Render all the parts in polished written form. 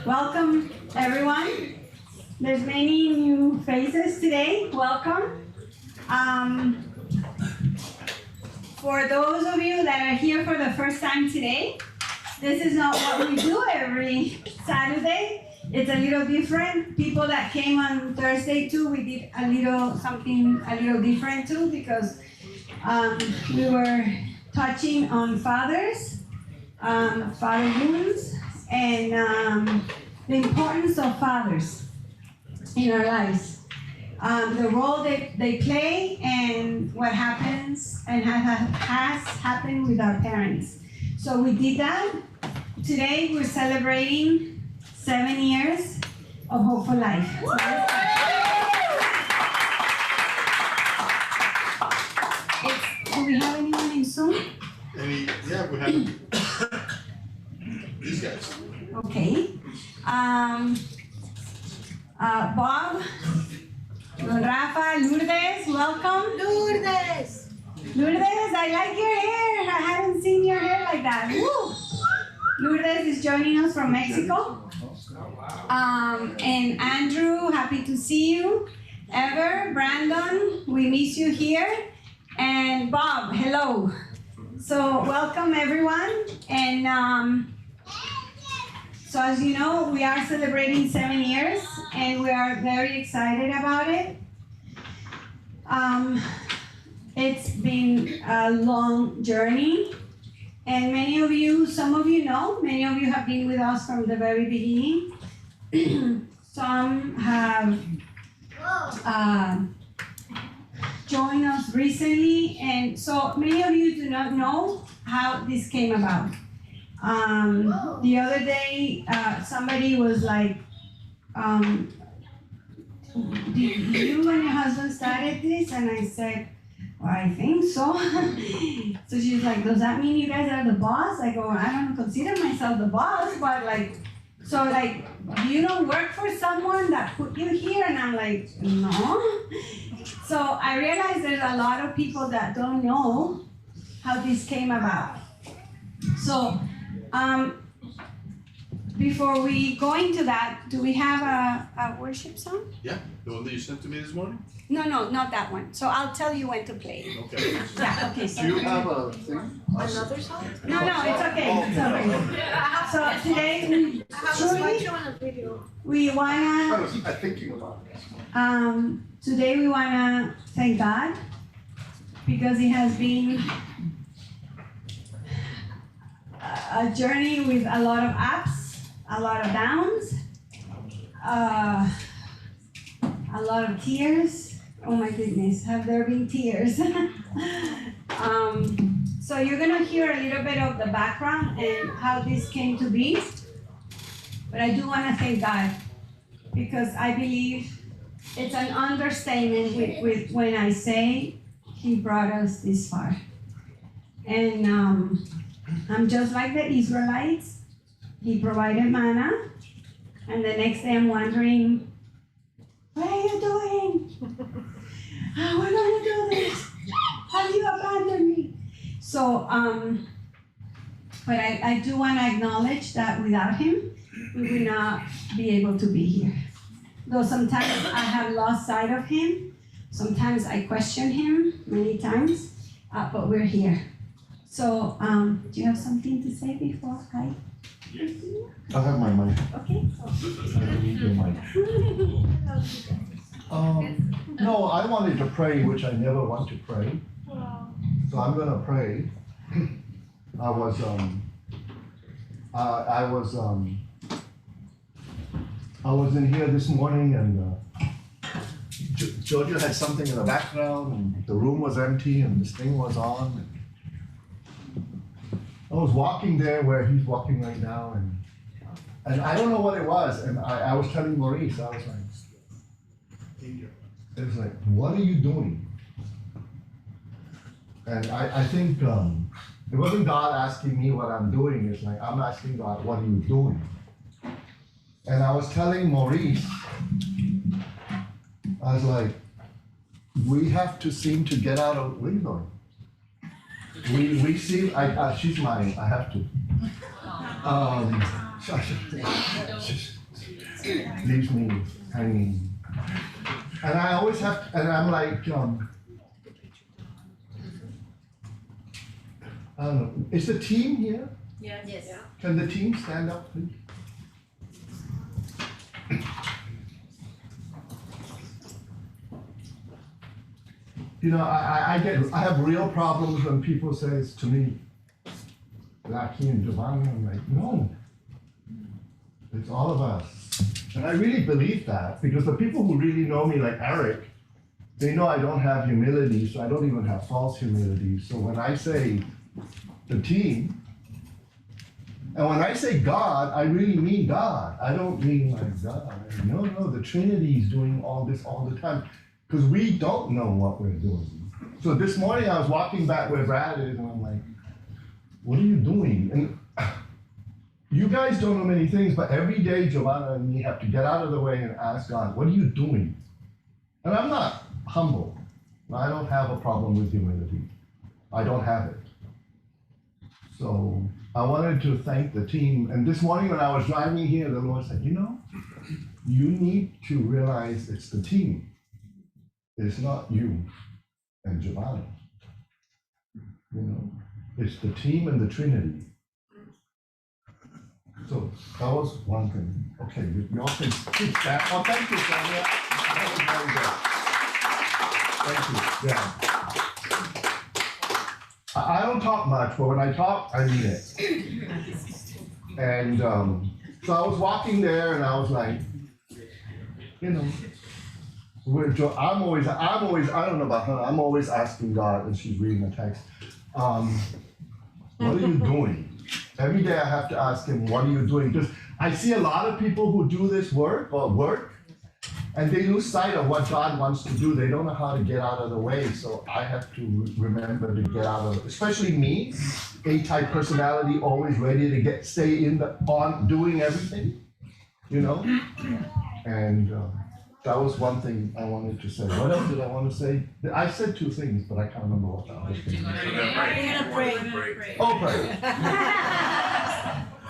Welcome, everyone. There's many new faces today. Welcome. For those of you that are here for the first time today, this is not what we do every Saturday. It's a little different. People that came on Thursday too, we did something a little different too, because we were touching on fathers, father wounds, and the importance of fathers in our lives. The role that they play and what happens and has happened with our parents. So we did that. Today we're celebrating 7 years of Hope4Life. Do we have anyone in Zoom? Yeah, we have these guys. Okay. Bob, Rafa, Lourdes, welcome. Lourdes, I like your hair. I haven't seen your hair like that. Woo. Lourdes is joining us from Mexico. And Andrew, happy to see you. Ever, Brandon, we miss you here. And Bob, hello. So welcome everyone. And so as you know, we are celebrating 7 years and we are very excited about it. It's been a long journey. And many of you, some of you know, many of you have been with us from the very beginning. Some have joined us recently, and so many of you do not know how this came about. The other day, somebody was like, did you and your husband started this? And I said, well, I think so. So she's like, does that mean you guys are the boss? I go, I don't consider myself the boss, but like, so like, you don't work for someone that put you here? And I'm like, no. So I realized there's a lot of people that don't know how this came about. So before we go into that, do we have a worship song? Yeah, the one that you sent to me this morning? No, not that one. So I'll tell you when to play it. Okay. Yeah, okay. So Do you have a thing? Another song? No, it's okay. It's okay. So today we wanna I'm thinking about it. today we wanna thank God because it has been a journey with a lot of ups, a lot of downs, a lot of tears. Oh my goodness, have there been tears? So you're gonna hear a little bit of the background and how this came to be. But I do wanna thank God because I believe it's an understatement with when I say He brought us this far. And I'm just like the Israelites. He provided manna, and the next day I'm wondering, what are you doing? How am I gonna do this? Have you abandoned me? So, but I do want to acknowledge that without Him, we would not be able to be here. Though sometimes I have lost sight of Him, sometimes I question Him many times, but we're here. So, do you have something to say before I? I have my mic. Okay. I don't need your mic. No, I wanted to pray, which I never want to pray. So I'm gonna pray. I was in here this morning and Jojo had something in the background and the room was empty and this thing was on. I was walking there where he's walking right now and I don't know what it was. And I was telling Maurice, I was like, it was like, what are you doing? And I think it wasn't God asking me what I'm doing. It's like, I'm asking God, what are you doing? And I was telling Maurice, I was like, we have to seem to get out of, where are you going? we see, she's mine, I have to. Leaves me hanging. And I always have, and I'm like, I don't know, is the team here? Yes. Can the team stand up, please? You know, I have real problems when people say to me, Lucky and Giovanni, I'm like, no, it's all of us. And I really believe that, because the people who really know me, like Eric, they know I don't have humility, so I don't even have false humility. So when I say the team, and when I say God, I really mean God. I don't mean like God. No, the Trinity is doing all this all the time, because we don't know what we're doing. So this morning I was walking back where Brad is, and I'm like, what are you doing? And you guys don't know many things, but every day Giovanna and me have to get out of the way and ask God, what are you doing? And I'm not humble. I don't have a problem with humility. I don't have it. So I wanted to thank the team. And this morning when I was driving here, the Lord said, you know, you need to realize it's the team. It's not you and Giovanni. You know, it's the team and the Trinity. So that was one thing. Okay, you all can keep that. Oh, thank you, Sonia. That was very good. Thank you. Yeah. I don't talk much, but when I talk, I mean it. And so I was walking there, and I was like, you know, I'm always, I don't know about her, I'm always asking God, and she's reading the text, what are you doing? Every day I have to ask him, what are you doing? Because I see a lot of people who do this work, and they lose sight of what God wants to do. They don't know how to get out of the way, so I have to remember to get out of it. Especially me, A-type personality, always ready to stay on doing everything, you know? And that was one thing I wanted to say. What else did I want to say? I said two things, but I can't remember what the other thing was. Pray. Oh, pray.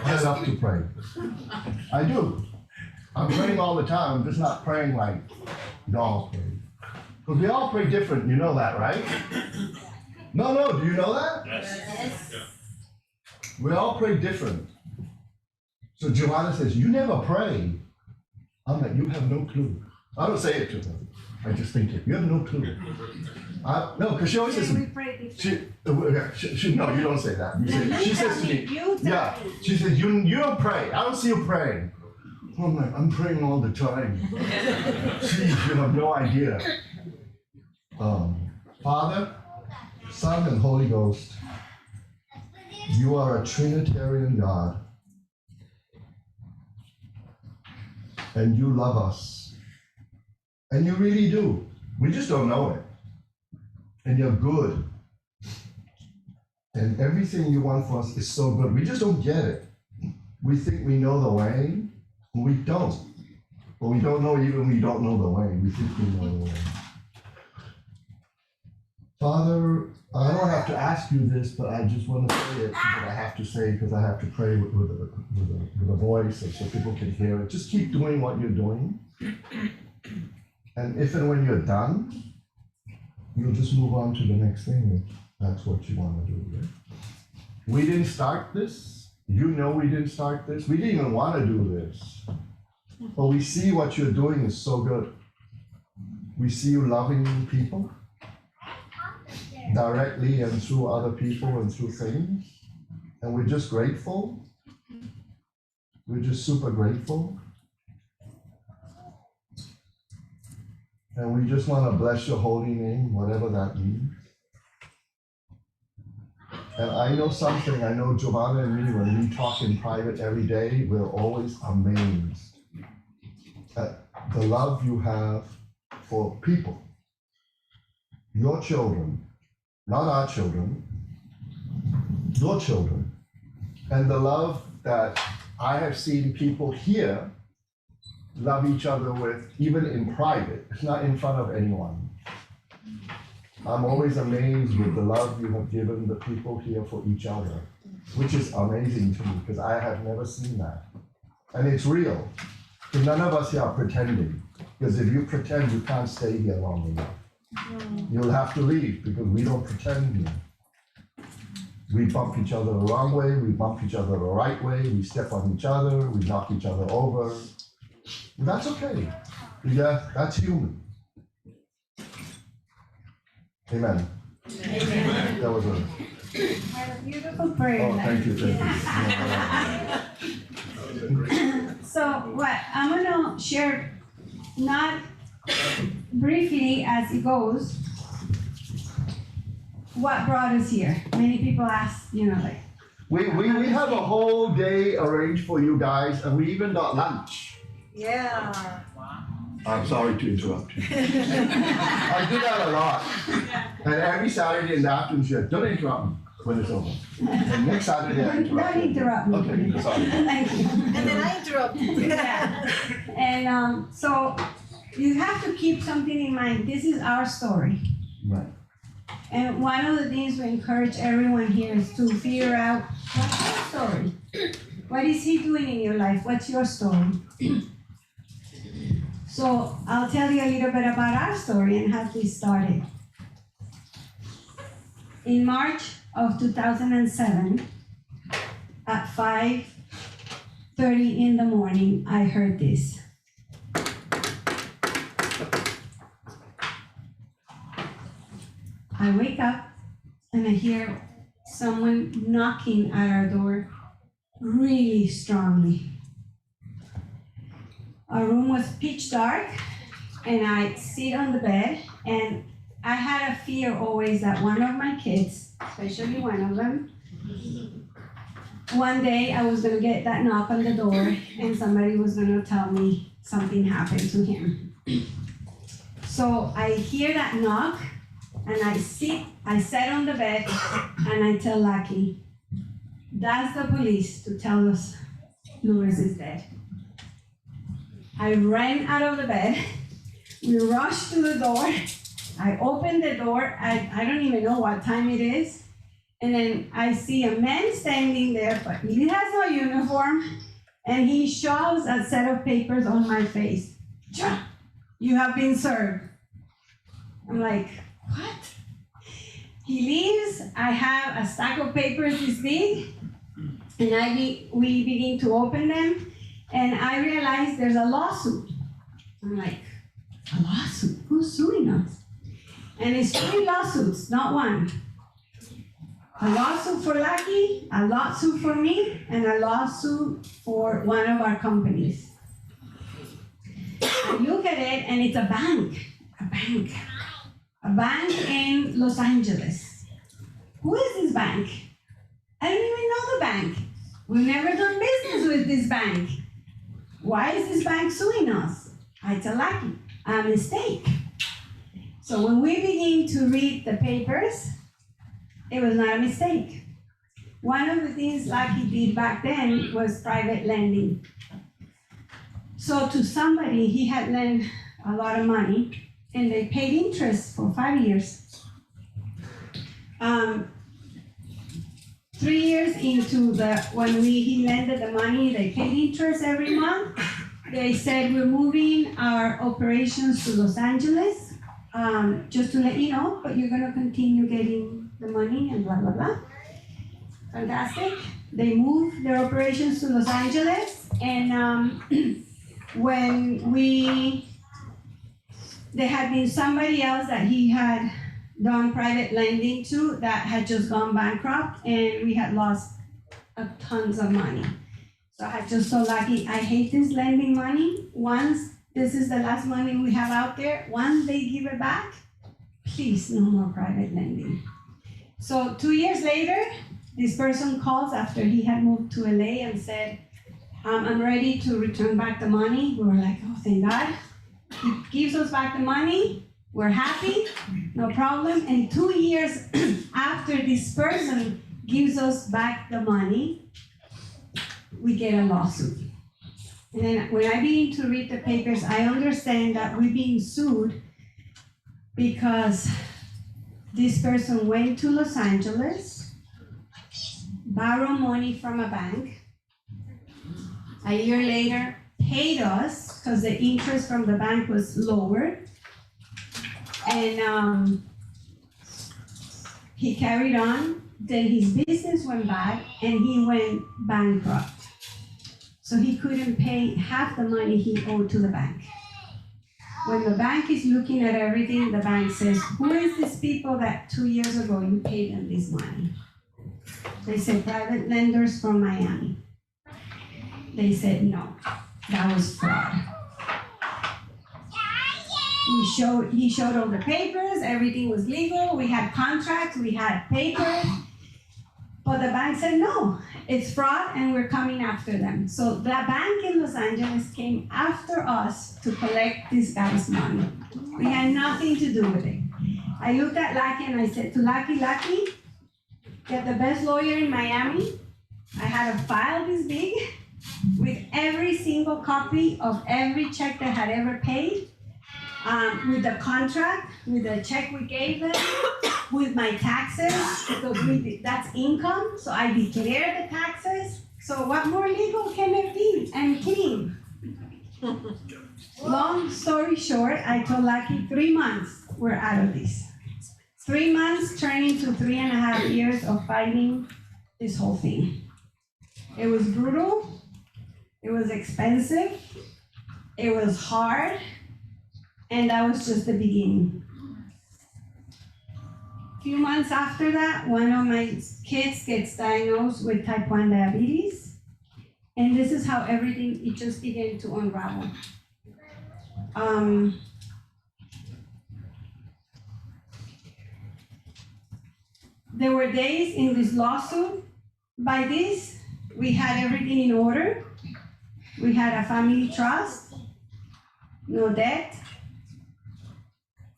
I love to pray. I do. I'm praying all the time. I'm just not praying like y'all pray. Because we all pray different. You know that, right? No. Do you know that? Yes. We all pray different. So Joanna says, you never pray. I'm like, you have no clue. I don't say it to her. I just think it. You have no clue. No, because she always says, We pray different. no, you don't say that. She says to me, yeah, she says, you don't pray. I don't see you praying. I'm like, I'm praying all the time. Jeez, you have no idea. Father, Son, and Holy Ghost, you are a Trinitarian God. And you love us. And you really do. We just don't know it. And you're good. And everything you want for us is so good. We just don't get it. We think we know the way, and we don't. But we don't know even we don't know the way. We think we know the way. Father, I don't have to ask you this, but I just want to say it, but I have to say it because I have to pray with a voice so people can hear it. Just keep doing what you're doing. And if and when you're done, you'll just move on to the next thing if that's what you want to do. Right? We didn't start this. You know we didn't start this. We didn't even want to do this. But we see what you're doing is so good. We see you loving people directly and through other people and through things. And we're just grateful. We're just super grateful. And we just want to bless your holy name, whatever that means. And I know something, I know Giovanna and me, when we talk in private every day, we're always amazed at the love you have for people. Your children, not our children, your children. And the love that I have seen people here love each other with, even in private. It's not in front of anyone. I'm always amazed with the love you have given the people here for each other, which is amazing to me because I have never seen that. And it's real. And none of us here are pretending, because if you pretend, you can't stay here long enough. You'll have to leave because we don't pretend here. We bump each other the wrong way, we bump each other the right way, we step on each other, we knock each other over. And that's okay. Yeah, that's human. Amen. Amen. That was a, What a beautiful prayer. oh, thank you, thank you. So what I'm gonna share, not briefly as it goes, what brought us here. Many people ask, like, We have a whole day arranged for you guys, and we even got lunch. Yeah. I'm sorry to interrupt you. I do that a lot. And every Saturday in the afternoon, she said, don't interrupt me when it's over. And next Saturday, I interrupt don't you. interrupt me. Okay, sorry. Thank you. And then I interrupt you. Yeah. And so you have to keep something in mind. This is our story. Right. And one of the things we encourage everyone here is to figure out what's your story? What is he doing in your life? What's your story? So I'll tell you a little bit about our story and how this started. In March of 2007, at 5:30 in the morning, I heard this. I wake up and I hear someone knocking at our door really strongly. Our room was pitch dark and I sit on the bed and I had a fear always that one of my kids, especially one of them, one day I was gonna get that knock on the door and somebody was gonna tell me something happened to him. So I hear that knock and I sat on the bed and I tell Lucky, that's the police to tell us Louis is dead. I ran out of the bed, we rushed to the door, I opened the door, I don't even know what time it is, and then I see a man standing there, but he has no uniform, and he shoves a set of papers on my face. You have been served. I'm like, what? He leaves, I have a stack of papers this big, and we begin to open them, and I realize there's a lawsuit. I'm like, a lawsuit? Who's suing us? And it's 3 lawsuits, not one. A lawsuit for Lucky, a lawsuit for me, and a lawsuit for one of our companies. I look at it, and it's a bank in Los Angeles. Who is this bank? I don't even know the bank. We've never done business with this bank. Why is this bank suing us? I tell Lucky, a mistake. So when we begin to read the papers, it was not a mistake. One of the things Lucky did back then was private lending. So to somebody, he had lent a lot of money, and they paid interest for 5 years. 3 years into when he lended the money, they paid interest every month. They said, we're moving our operations to Los Angeles, just to let you know, but you're gonna continue getting the money and blah, blah, blah. Fantastic. They moved their operations to Los Angeles, and when there had been somebody else that he had done private lending to that had just gone bankrupt, and we had lost tons of money. So I just so lucky. I hate this lending money. Once this is the last money we have out there, once they give it back, please, no more private lending. So 2 years later, this person calls after he had moved to LA and said, I'm ready to return back the money. We were like, oh, thank God. He gives us back the money. We're happy, no problem. And 2 years after this person gives us back the money, we get a lawsuit. And then when I begin to read the papers, I understand that we're being sued because this person went to Los Angeles, borrowed money from a bank. A year later, paid us because the interest from the bank was lower. And he carried on. Then his business went bad and he went bankrupt. So he couldn't pay half the money he owed to the bank. When the bank is looking at everything, the bank says, who is these people that 2 years ago you paid them this money? They said, private lenders from Miami. They said, no, that was fraud. He showed all the papers, everything was legal, we had contracts, we had papers. But the bank said, no, it's fraud and we're coming after them. So the bank in Los Angeles came after us to collect this guy's money. We had nothing to do with it. I looked at Lucky and I said to Lucky, get the best lawyer in Miami. I had a file this big with every single copy of every check that had ever paid, with the contract, with the check we gave them, with my taxes, because that's income, so I declare the taxes. So what more legal can it be and clean? Long story short, I told Lucky 3 months, we're out of this. 3 months turned into 3.5 years of fighting this whole thing. It was brutal, it was expensive, it was hard, and that was just the beginning. A few months after that, one of my kids gets diagnosed with type 1 diabetes, and this is how everything, it just began to unravel. There were days in this lawsuit, by this, we had everything in order. We had a family trust, no debt,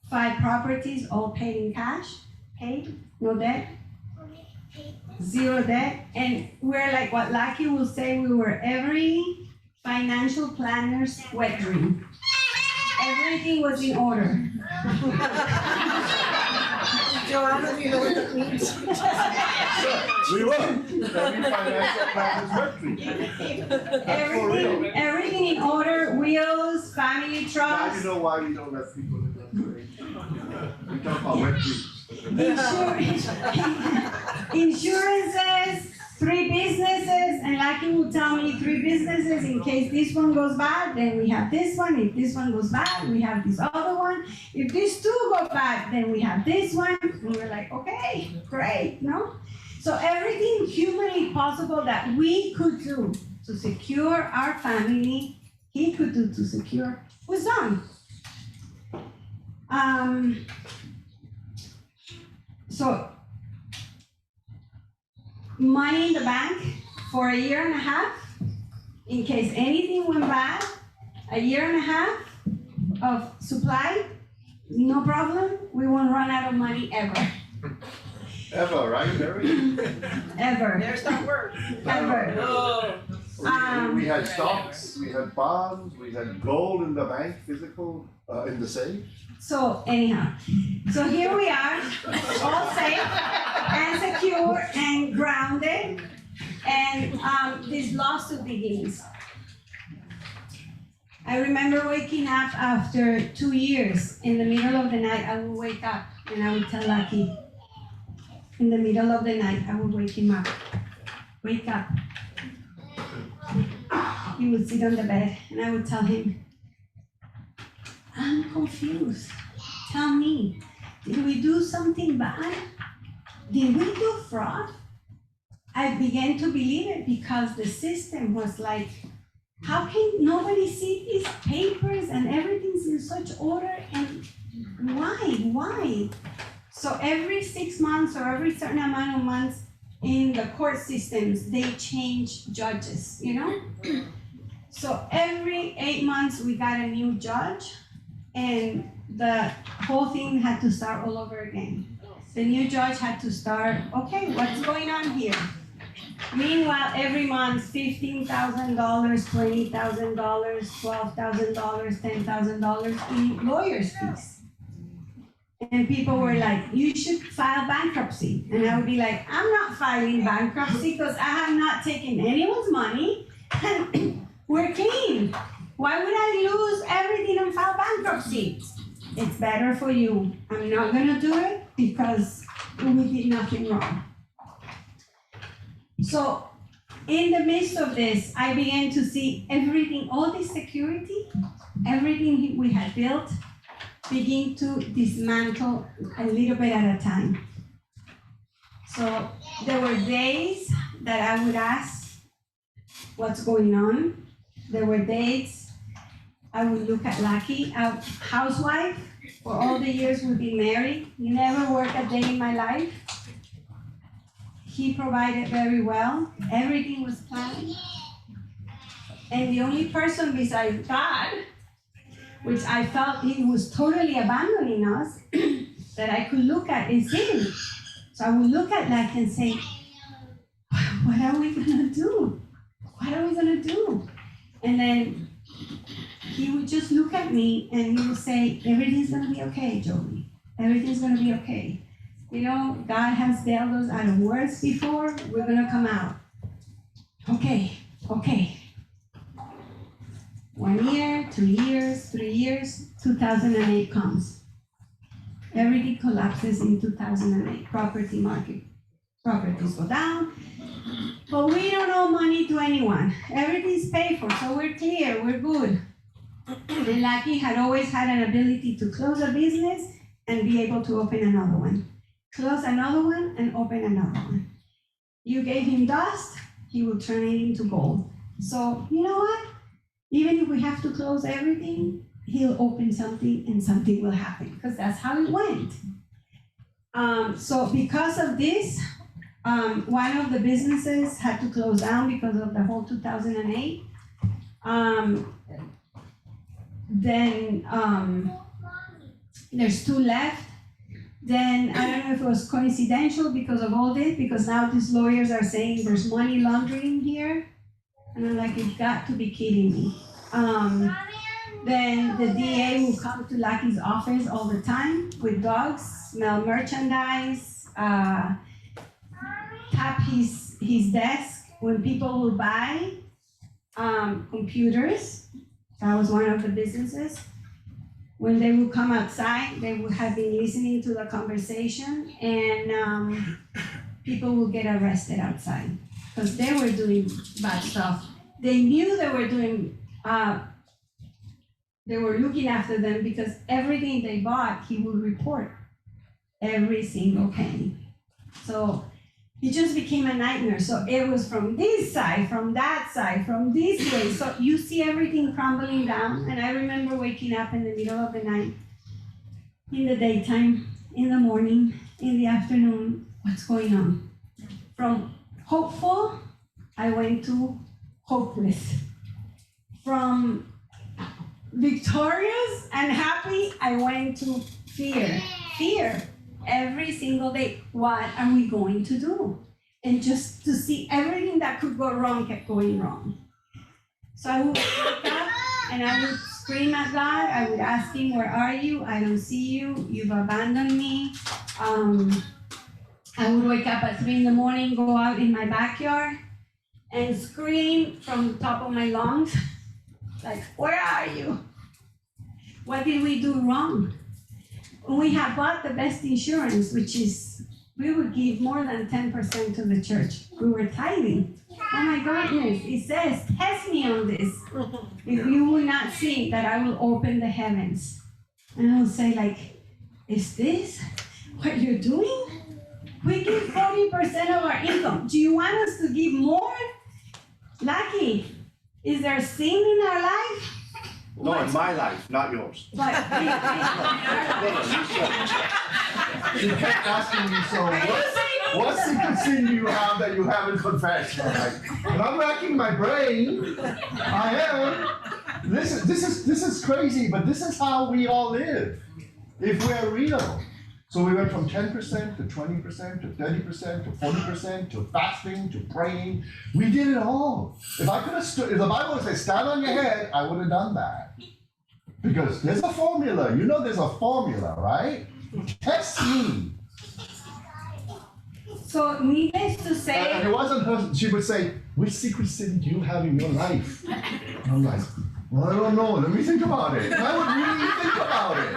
5 properties, all paid in cash, paid, no debt, 0 debt. And we're like what Lucky will say, we were every financial planner's wet dream. Everything was in order. Joanna, do you know what that means? We were. Every financial planner's working. Everything in order, wills, family Now trust. you know why we don't let people in that way. We talk about wet dreams. Insurances, 3 businesses, and Lucky will tell me 3 businesses in case this one goes bad, then we have this one. If this one goes bad, we have this other one. If these 2 go bad, then we have this one. And we're like, okay, great, no? So everything humanly possible that we could do to secure our family, he could do to secure, was done. So money in the bank for 1.5 years, in case anything went bad, 1.5 years of supply, no problem, we won't run out of money ever. Ever, right, Mary? Ever, There's that word. ever. Oh. We had stocks, we had bonds, we had gold in the bank, physical, in the safe. So anyhow, so here we are, all safe and secure and grounded, and this lawsuit begins. I remember waking up after 2 years. In the middle of the night, I would wake up and I would tell Lucky, in the middle of the night, I would wake him up. Wake up. He would sit on the bed and I would tell him, I'm confused. Tell me, did we do something bad? Did we do fraud? I began to believe it because the system was like, how can nobody see these papers and everything's in such order, and why? So every 6 months or every certain amount of months in the court systems, they change judges, you know? So every 8 months we got a new judge, and the whole thing had to start all over again. The new judge had to start, okay, what's going on here? Meanwhile, every month, $15,000, $20,000, $12,000, $10,000 in lawyer's fees. And people were like, you should file bankruptcy. And I would be like, I'm not filing bankruptcy because I have not taken anyone's money and we're clean. Why would I lose everything and file bankruptcy? It's better for you. I'm not gonna do it because we did nothing wrong. So in the midst of this, I began to see everything, all this security, everything we had built, begin to dismantle a little bit at a time. So there were days that I would ask, what's going on? There were days I would look at Lucky, a housewife, for all the years we've been married, never worked a day in my life. He provided very well, everything was planned. And the only person besides God, which I felt he was totally abandoning us, that I could look at is him. So I would look at that and say, what are we gonna do? What are we gonna do? And then he would just look at me and he would say, everything's gonna be okay, Joey. Everything's gonna be okay. You know, God has bailed us out of words before, we're gonna come out. Okay. 1 year, 2 years, 3 years, 2008 comes. Everything collapses in 2008, property market. Properties go down, but we don't owe money to anyone. Everything's paid for, so we're clear, we're good. And Lucky had always had an ability to close a business and be able to open another one. Close another one and open another one. You gave him dust, he will turn it into gold. So, you know what? Even if we have to close everything, he'll open something and something will happen, because that's how it went. So because of this, one of the businesses had to close down because of the whole 2008. Then there's 2 left. Then I don't know if it was coincidental because of all this, because now these lawyers are saying there's money laundering here. And I'm like, you've got to be kidding me. Then the DA will come to Lucky's office all the time with dogs, smell merchandise, tap his desk when people will buy computers. That was one of the businesses. When they would come outside, they would have been listening to the conversation, and people would get arrested outside because they were doing bad stuff. They knew they were doing, they were looking after them because everything they bought, he would report, every single penny. So it just became a nightmare. So it was from this side, from that side, from this way. So you see everything crumbling down. And I remember waking up in the middle of the night, in the daytime, in the morning, in the afternoon, what's going on? From hopeful, I went to hopeless. From victorious and happy, I went to fear. Fear. Every single day, what are we going to do? And just to see everything that could go wrong kept going wrong. So I would wake up and I would scream at God. I would ask him, where are you? I don't see you. You've abandoned me. I would wake up at 3 in the morning, go out in my backyard and scream from the top of my lungs, like, where are you? What did we do wrong? We have bought the best insurance, which is, we would give more than 10% to the church. We were tithing. Oh my goodness, it says, test me on this. If you will not see that I will open the heavens. And I will say like, is this what you're doing? We give 40% of our income. Do you want us to give more? Lucky, is there sin in our life? No, in my life, not yours. But She kept asking me, so what's the sin you have that you haven't confessed? I'm like, and I'm racking my brain. I am. This is crazy, but this is how we all live, if we're real. So we went from 10% to 20% to 30% to 40% to fasting to praying. We did it all. If I could have stood, if the Bible says stand on your head, I would have done that. Because there's a formula. You know there's a formula, right? Test me. So needless to And say, it wasn't her, she would say, which secret sin do you have in your life? And I'm like, well, I don't know, let me think about it. And I would really think about it.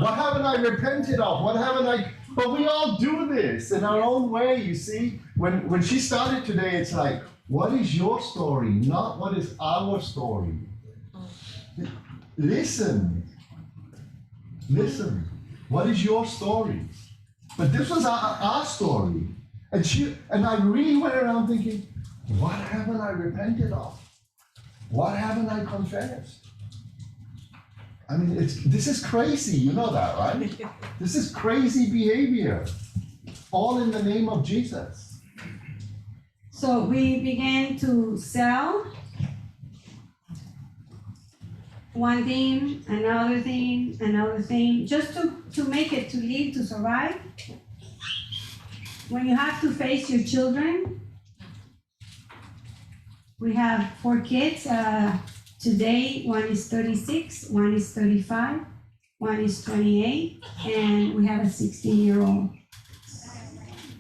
What haven't I repented of? What haven't I, but we all do this in our own way, you see? When she started today, it's like, what is your story, not what is our story? Listen. What is your story? But this was our story. And I really went around thinking, what haven't I repented of? What haven't I confessed? I mean, this is crazy, you know that, right? This is crazy behavior, all in the name of Jesus. so we began to sell one thing, another thing, just to make it, to live, to survive. When you have to face your children, we have 4 kids. Today, one is 36, one is 35, one is 28, and we have a 16-year-old.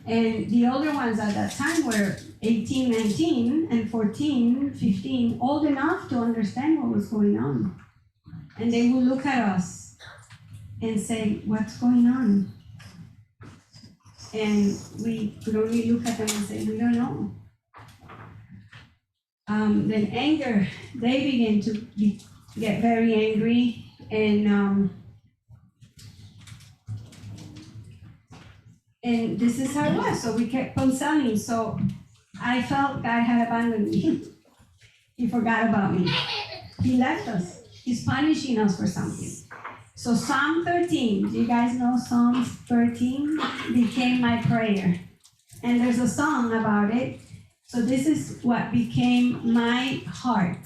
And the older ones at that time were 18, 19, and 14, 15, old enough to understand what was going on. And they would look at us and say, what's going on? And we could only look at them and say, we don't know. Then anger, they began to get very angry, and this is how it was. So we kept on selling. So I felt God had abandoned me. He forgot about me. He left us. He's punishing us for something. So Psalm 13, do you guys know Psalms 13? Became my prayer. And there's a song about it. So this is what became my heart.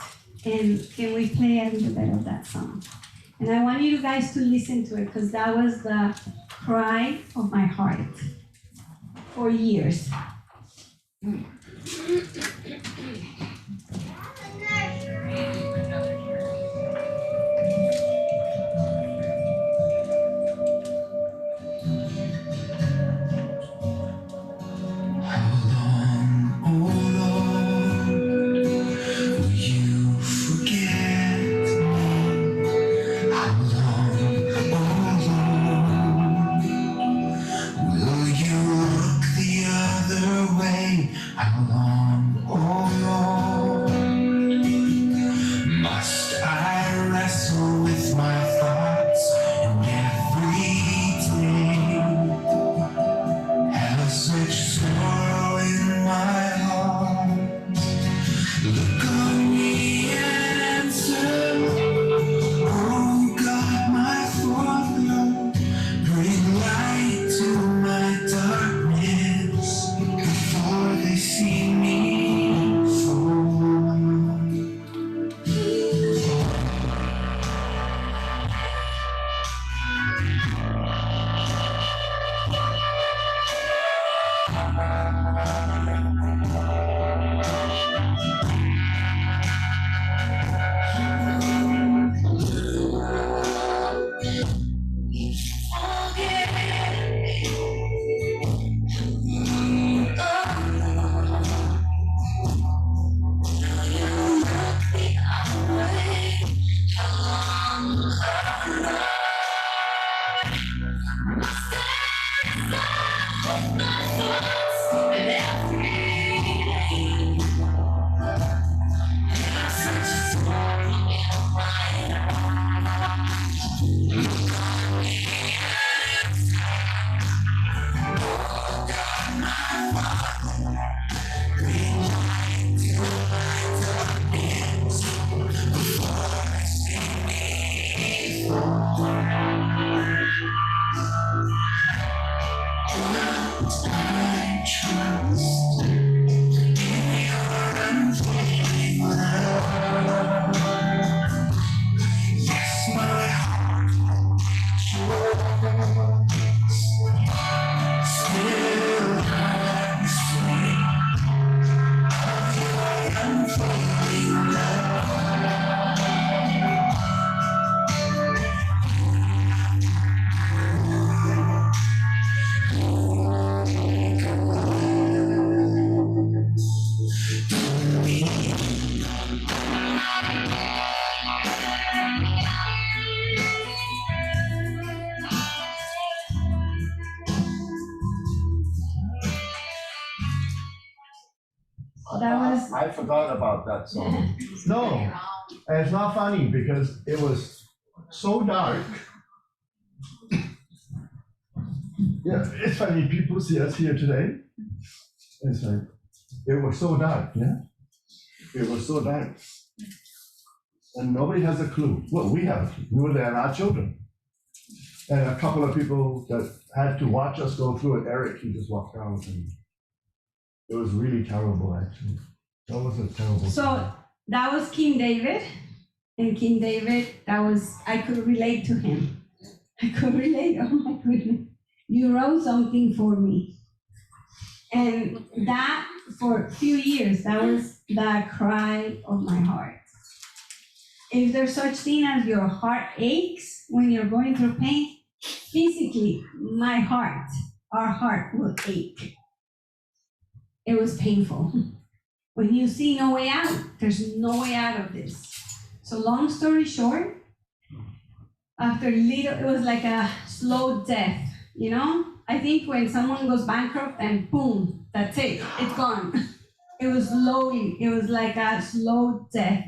And can we play a little bit of that song? And I want you guys to listen to it, because that was the cry of my heart for years. Before they see me That was I forgot about that song. No, and it's not funny because it was so dark. Yeah, it's funny, people see us here today. It's like, it was so dark, yeah? It was so dark. And nobody has a clue. Well, we have a clue. We were there, and our children. And a couple of people that had to watch us go through it, Eric, he just walked out, and it was really terrible, actually. That was a terrible so. time. That was King David, and King David. I could relate to him. I could relate. Oh my goodness, you wrote something for me, and that for a few years, that was the cry of my heart. If there's such thing as your heart aches when you're going through pain, physically, our heart will ache. It was painful. When you see no way out, there's no way out of this. So long story short, it was like a slow death, you know? I think when someone goes bankrupt and boom, that's it, it's gone. It was like a slow death.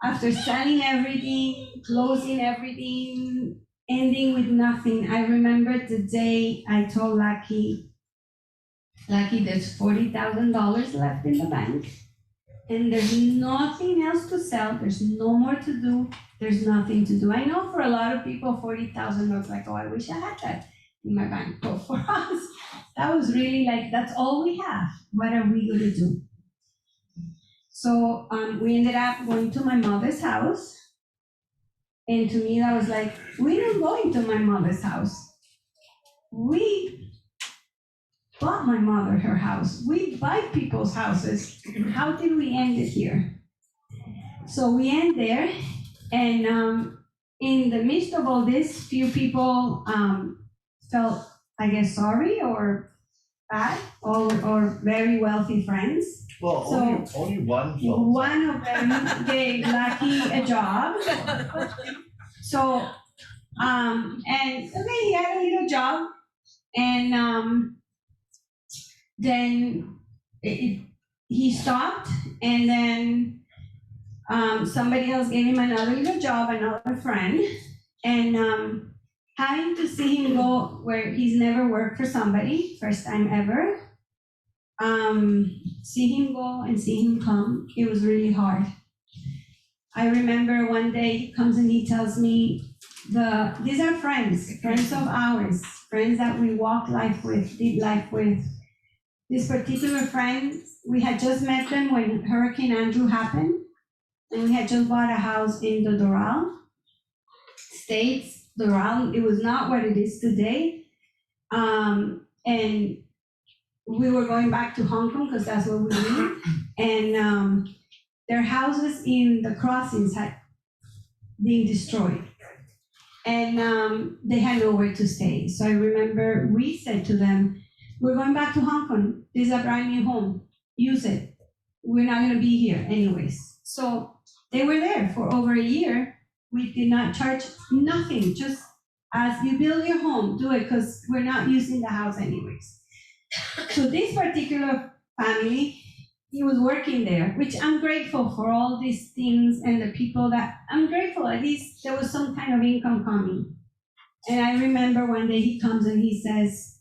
After selling everything, closing everything, ending with nothing, I remember the day I told Lucky, there's $40,000 left in the bank, and there's nothing else to sell, there's no more to do, there's nothing to do. I know for a lot of people, 40,000 looks like, oh, I wish I had that in my bank. But for us, that was really like, that's all we have. What are we gonna do? So we ended up going to my mother's house. And to me, that was like, we don't go into my mother's house. We bought my mother her house. We buy people's houses. How did we end it here? So we end there, and in the midst of all this, few people felt, I guess, sorry or bad, or very wealthy friends. Well, So- only one felt. One of them gave Lucky a job. So, and okay, he had a little job, and then he stopped, and then somebody else gave him another little job, another friend, and having to see him go where he's never worked for somebody, first time ever, see him go and see him come, it was really hard. I remember one day he comes and he tells me, these are friends of ours, friends that we walked life with, did life with. This particular friend, we had just met them when Hurricane Andrew happened, and we had just bought a house in the Doral States. Doral, it was not what it is today. And we were going back to Hong Kong because that's where we live. And their houses in the crossings had been destroyed. And they had nowhere to stay. So I remember we said to them, we're going back to Hong Kong. This is a brand new home. Use it. We're not gonna be here anyways. So they were there for over a year. We did not charge nothing, just as you build your home, do it, because we're not using the house anyways. So this particular family, he was working there, which I'm grateful for all these things and the people that, I'm grateful at least there was some kind of income coming. And I remember one day he comes and he says,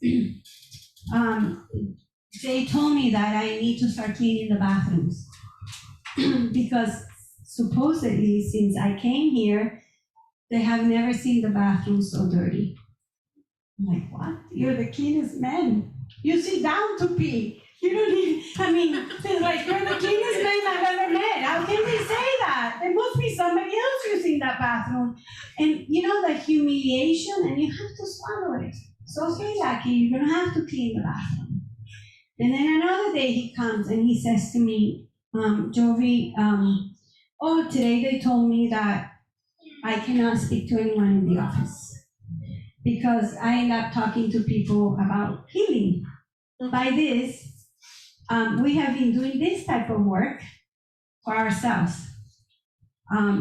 they told me that I need to start cleaning the bathrooms because supposedly since I came here, they have never seen the bathroom so dirty. I'm like, what? You're the cleanest man. You sit down to pee. You don't need, I mean, it's like, you're the cleanest man I've ever met. How can they say that? There must be somebody else using that bathroom. And you know, the humiliation, and you have to swallow it. So okay, Lucky, you're gonna have to clean the bathroom. And then another day he comes and he says to me, Jovi, oh, today they told me that I cannot speak to anyone in the office because I end up talking to people about healing. By this, we have been doing this type of work for ourselves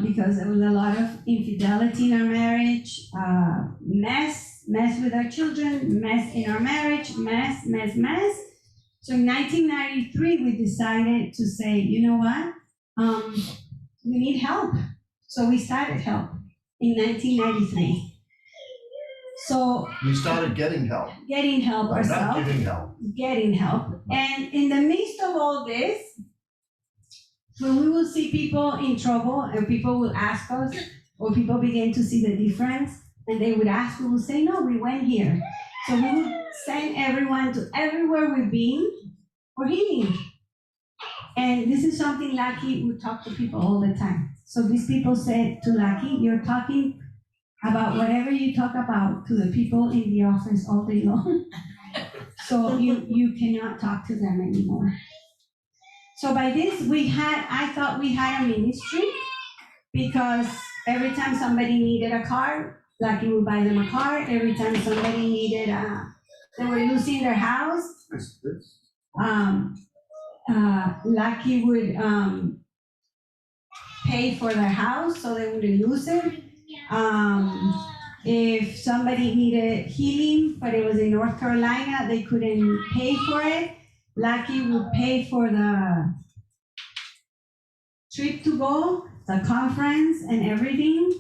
because there was a lot of infidelity in our marriage, mess with our children, mess in our marriage, mess. So in 1993, we decided to say, you know what? We need help. So we started help in 1993. So We started getting help, getting help not ourselves, giving help. getting help. And in the midst of all this, when we will see people in trouble and people will ask us, or people begin to see the difference, and they would ask, we will say, no, we went here. So we would send everyone to everywhere we've been for healing. And this is something Lucky would talk to people all the time. So these people said to Lucky, you're talking about whatever you talk about to the people in the office all day long. So you cannot talk to them anymore. So by this, I thought we had a ministry, because every time somebody needed a car, Lucky would buy them a car. Every time somebody needed they were losing their house, Lucky would pay for their house so they wouldn't lose it. If somebody needed healing, but it was in North Carolina, they couldn't pay for it, Lucky would pay for the trip to go, the conference and everything.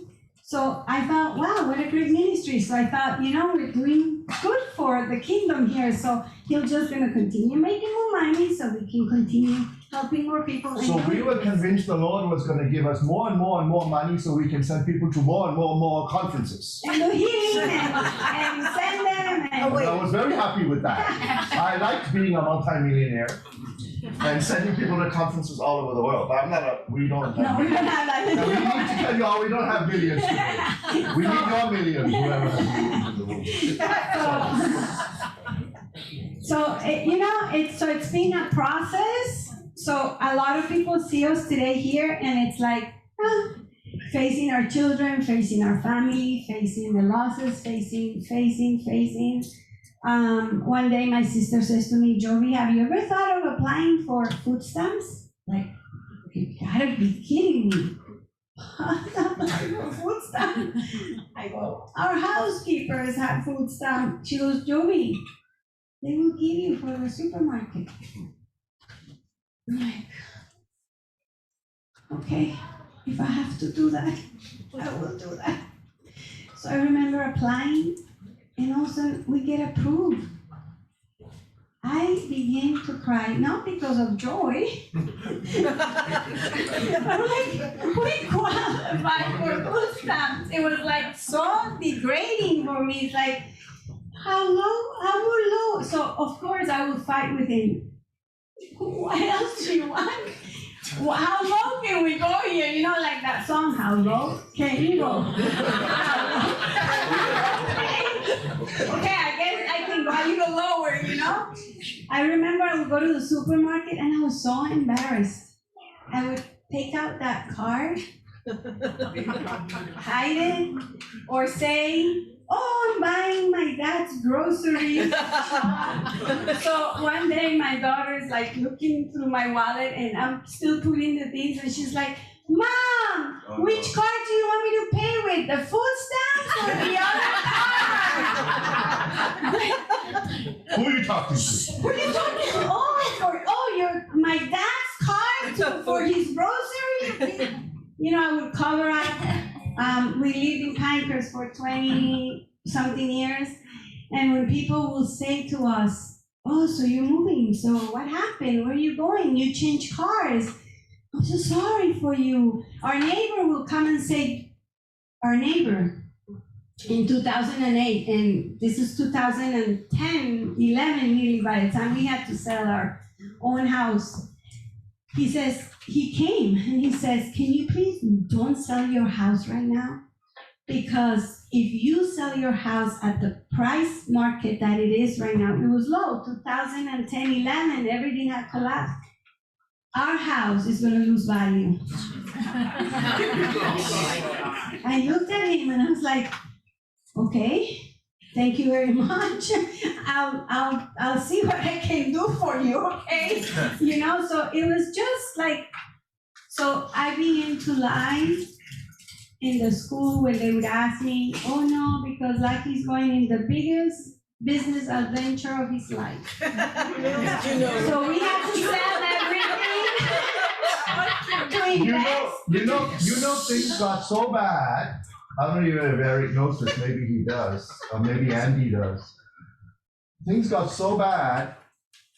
So I thought, wow, what a great ministry. So I thought, we're doing good for the kingdom here. So he's just gonna continue making more money so we can continue helping more people. So we were convinced the Lord was going to give us more and more and more money so we can send people to more and more and more conferences. And do healing and send them. And I was very happy with that. I liked being a multimillionaire and sending people to conferences all over the world. But we don't have no, we don't have that. No, we need to tell you all, we don't have millions today. We need your millions, whoever has millions in the room. So it's been a process. So a lot of people see us today here, and it's like facing our children, facing our family, facing the losses, facing. One day my sister says to me, Jovi, have you ever thought of applying for food stamps? Like, you gotta be kidding me. Applying for food stamp? I go, our housekeepers have food stamp. She goes, Jovi, they will give you for the supermarket. I'm like, okay, if I have to do that, I will do that. So I remember applying, and also we get approved. I began to cry, not because of joy, but like, we qualified for food stamps. It was like so degrading for me. It's like, how low? So of course I would fight with him. What else do you want? Well, how low can we go here? Like that song, how low can you go? Okay, I guess I can go a little lower, I remember I would go to the supermarket and I was so embarrassed. I would take out that card, hide it, or say, oh, I'm buying my dad's groceries. So one day my daughter's like looking through my wallet and I'm still putting the things, and she's like, Mom, which card do you want me to pay with? The food stamps or the other card? Who are you talking to? Who are you talking to? My dad's card for his groceries? I would cover up. We lived in Pinecrest for 20-something years, and when people will say to us, oh, so you're moving, so what happened? Where are you going? You changed cars. I'm so sorry for you. Our neighbor will come and say, our neighbor in 2008, and this is 2010, 11 nearly by the time we had to sell our own house. He says, he came and he says, can you please don't sell your house right now? Because if you sell your house at the price market that it is right now, it was low, 2010, 11, everything had collapsed. Our house is going to lose value. I looked at him and I was like, okay, thank you very much. I'll see what I can do for you, okay? So it was just like, so I began to lie in the school when they would ask me, oh no, because Lucky's going in the biggest business adventure of his life. You know. So we had to sell everything to invest. You know, things got so bad. I don't even know if Eric knows this. Maybe he does, or maybe Andy does. Things got so bad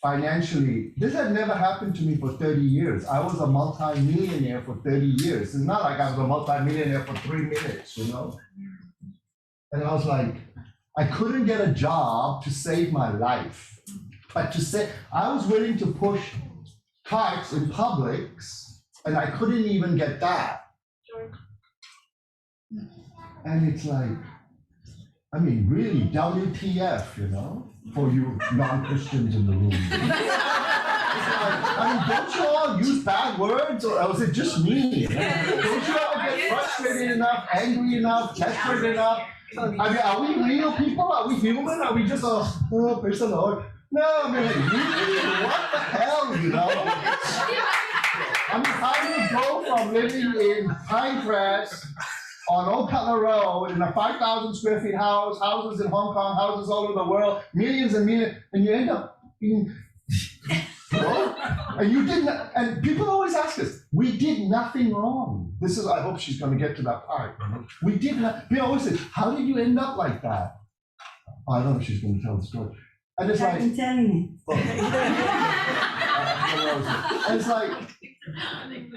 financially. This had never happened to me for 30 years. I was a multi-millionaire for 30 years. It's not like I was a multi-millionaire for 3 minutes, you know? And I was like, I couldn't get a job to save my life. But I was willing to push carts in Publix, and I couldn't even get that. And it's like, I mean, really, WTF, you know, for you non-Christians in the room. It's like, I mean, don't you all use bad words, or was it just me? Don't you all get frustrated enough, angry enough, desperate enough? I mean, are we real people? Are we human? Are we just a person? No, I mean, really, what the hell, you know? I mean, how do you go from living in Pinecrest on Old Cutler Road in a 5,000 square feet house, houses in Hong Kong, houses all over the world, millions and millions, and you end up being, you know? And you didn't, and people always ask us, we did nothing wrong. This is, I hope she's going to get to that part. We did not, people always say, how did you end up like that? I don't know if she's going to tell the story. And it's like, I've been telling and it's like,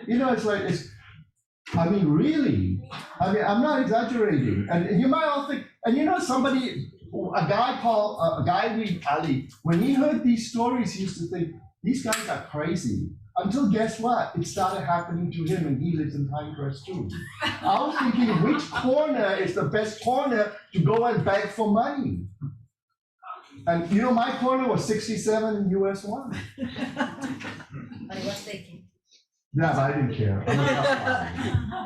you know, I mean, really, I mean, I'm not exaggerating. And you might all think, and you know, a guy named Ali, when he heard these stories, he used to think, these guys are crazy. Until guess what? It started happening to him, and he lives in Pinecrest too. I was thinking, which corner is the best corner to go and beg for money? And you know, my corner was 67 in US 1. But it was taken. Yeah, but I didn't care. I'm a tough guy.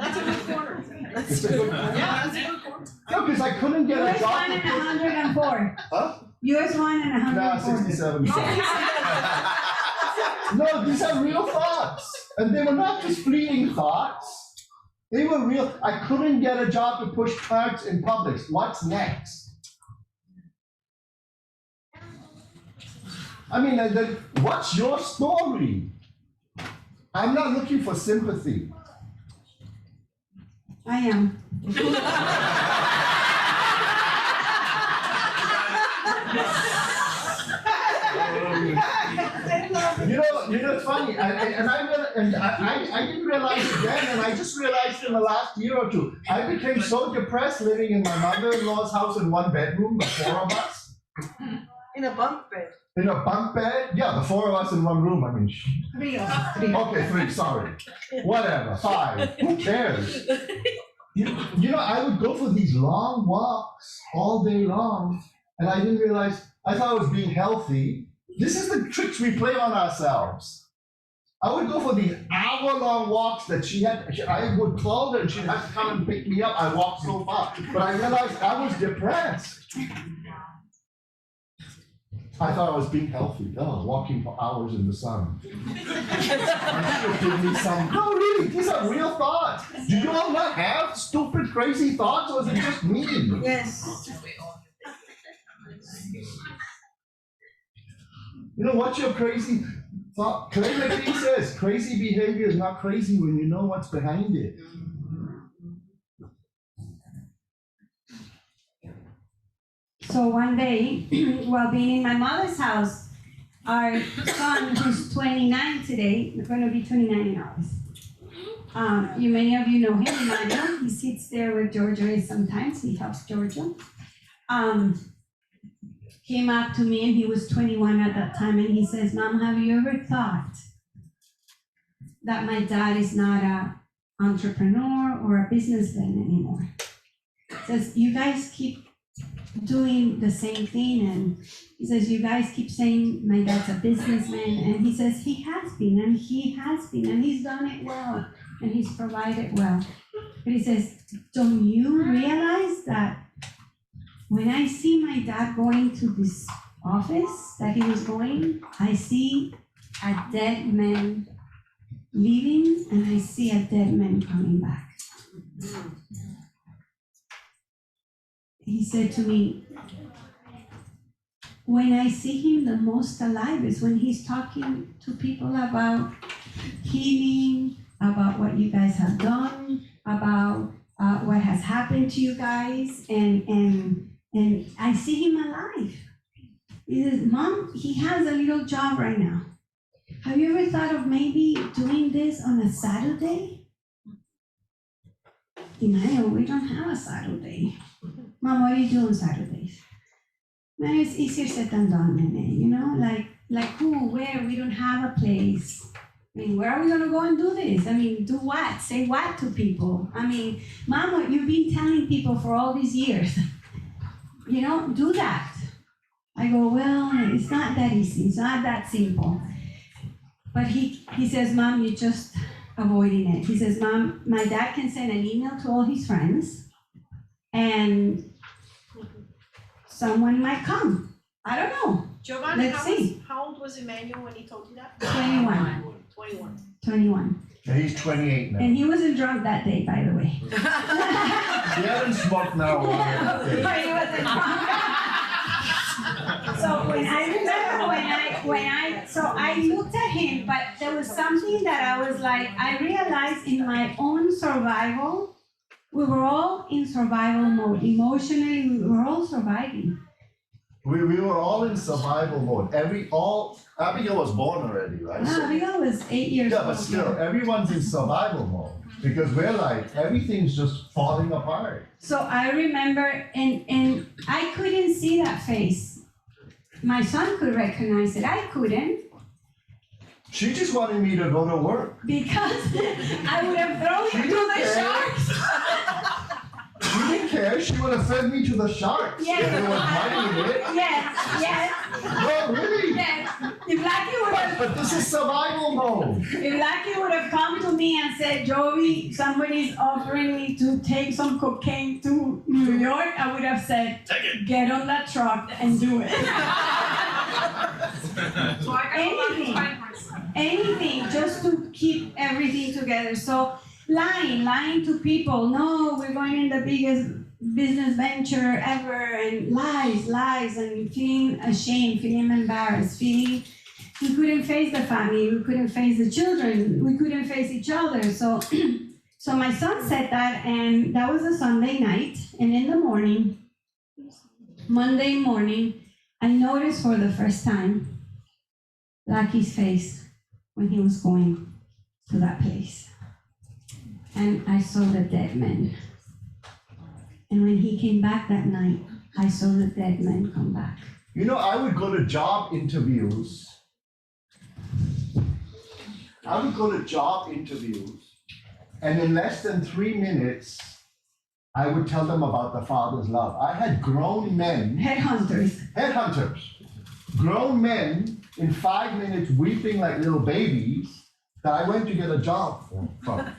That's a good corner. It's a good corner. Yeah, that's a good corner. No, because I couldn't get a US job. 1 and 104. Huh? US 1 and No, 104. 67. No, these are real thoughts. And they were not just fleeting thoughts. They were real. I couldn't get a job to push carts in Publix. What's next? I mean, and then what's your story? I'm not looking for sympathy. I am. You know, it's funny, and I didn't realize it then, and I just realized in the last year or two, I became so depressed living in my mother-in-law's house in 1 bedroom, the 4 of us. In a bunk bed. In a bunk bed? Yeah, the 4 of us in 1 room, I mean, 3. okay, 3, sorry. Whatever, 5, who cares? You know, I would go for these long walks all day long, and I didn't realize, I thought I was being healthy. This is the tricks we play on ourselves. I would go for these hour-long walks that I would call her and she'd have to come and pick me up. I walked so far, but I realized I was depressed. I thought I was being healthy. Oh, walking for hours in the sun. I should give me some. No, really, these are real thoughts. Do you all not have stupid, crazy thoughts, or is it just me? Yes. You know, what's your crazy thought? Clay McLean says, crazy behavior is not crazy when you know what's behind it. So one day, while being in my mother's house, our son, who's 29 today, going to be 29 in August. Many of you know him, Emmanuel. He sits there with Georgia sometimes. He helps Georgia. Came up to me, and he was 21 at that time, and he says, "Mom, have you ever thought that my dad is not an entrepreneur or a businessman anymore?" He says, "You guys keep doing the same thing," and he says, "You guys keep saying my dad's a businessman," and he says, he has been, and he's done it well, and he's provided well. But he says, "Don't you realize that when I see my dad going to this office that he was going, I see a dead man leaving, and I see a dead man coming back." He said to me, when I see him the most alive is when he's talking to people about healing, about what you guys have done, about what has happened to you guys, and I see him alive. He says, Mom, he has a little job right now. Have you ever thought of maybe doing this on a Saturday? Emmanuel, we don't have a Saturday. Mom, what do you do on Saturdays? Man, it's easier said than done, Nene, you know? Like who, where? We don't have a place. I mean, where are we gonna go and do this? I mean, do what? Say what to people? I mean, Mama, you've been telling people for all these years. You know, do that. I go, well, it's not that easy. It's not that simple. But he says, Mom, you're just avoiding it. He says, Mom, my dad can send an email to all his friends and someone might come. I don't know. Giovanni, Let's see. how old was Emmanuel when he told you that? 21. 21. And he's 28 now. And he wasn't drunk that day, by the way. He hasn't smoked marijuana. But he wasn't drunk. So when I remember so I looked at him, but there was something that I was like, I realized in my own survival, we were all in survival mode. Emotionally, we were all surviving. We were all in survival mode. Abigail was born already, right? No, Abigail was 8 years Yeah, old. but still, everyone's in survival mode because we're like, everything's just falling apart. So I remember, and I couldn't see that face. My son could recognize it. I couldn't, She just wanted me to go to work. because I would have thrown him to the care. sharks. She didn't care. She would have fed me to the sharks. Yes. If there was money in it. Yes. No, really. Yes. If Lucky would have, But this is survival mode. if Lucky would have come to me and said, Joey, somebody's offering me to take some cocaine to New York, I would have said, get on that truck and do it. Anything, just to keep everything together. So lying to people. No, we're going in the biggest business venture ever, and lies, and feeling ashamed, feeling embarrassed, feeling we couldn't face the family, we couldn't face the children, we couldn't face each other. So, so my son said that, and that was a Sunday night, and in the morning, Monday morning, I noticed for the first time Lucky's face when he was going to that place. And I saw the dead man. And when he came back that night, I saw the dead man come back. You know, I would go to job interviews. And in less than 3 minutes, I would tell them about the Father's love. I had grown men, headhunters, grown men in 5 minutes weeping like little babies that I went to get a job from.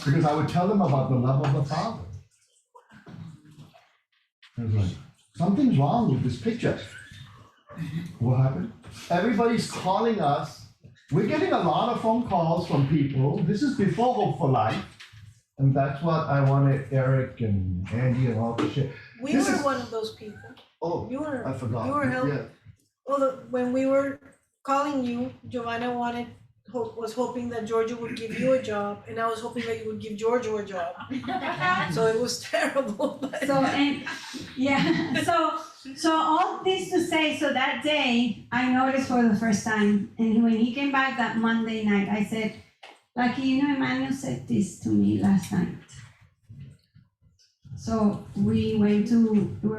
Because I would tell them about the love of the Father. I was like, something's wrong with this picture. What happened? Everybody's calling us. We're getting a lot of phone calls from people. This is before Hope4Life. And that's what I wanted Eric and Andy and all the shit. We This were is- one of those people. Oh, You were. I forgot. You were helping. Yeah. Well, when we were calling you, Giovanna was hoping that Georgia would give you a job, and I was hoping that you would give Georgia a job. So it was terrible. But So, and, yeah, so all this to say, so that day, I noticed for the first time, and when he came back that Monday night, I said, Lucky, you know, Emmanuel said this to me last night. So we were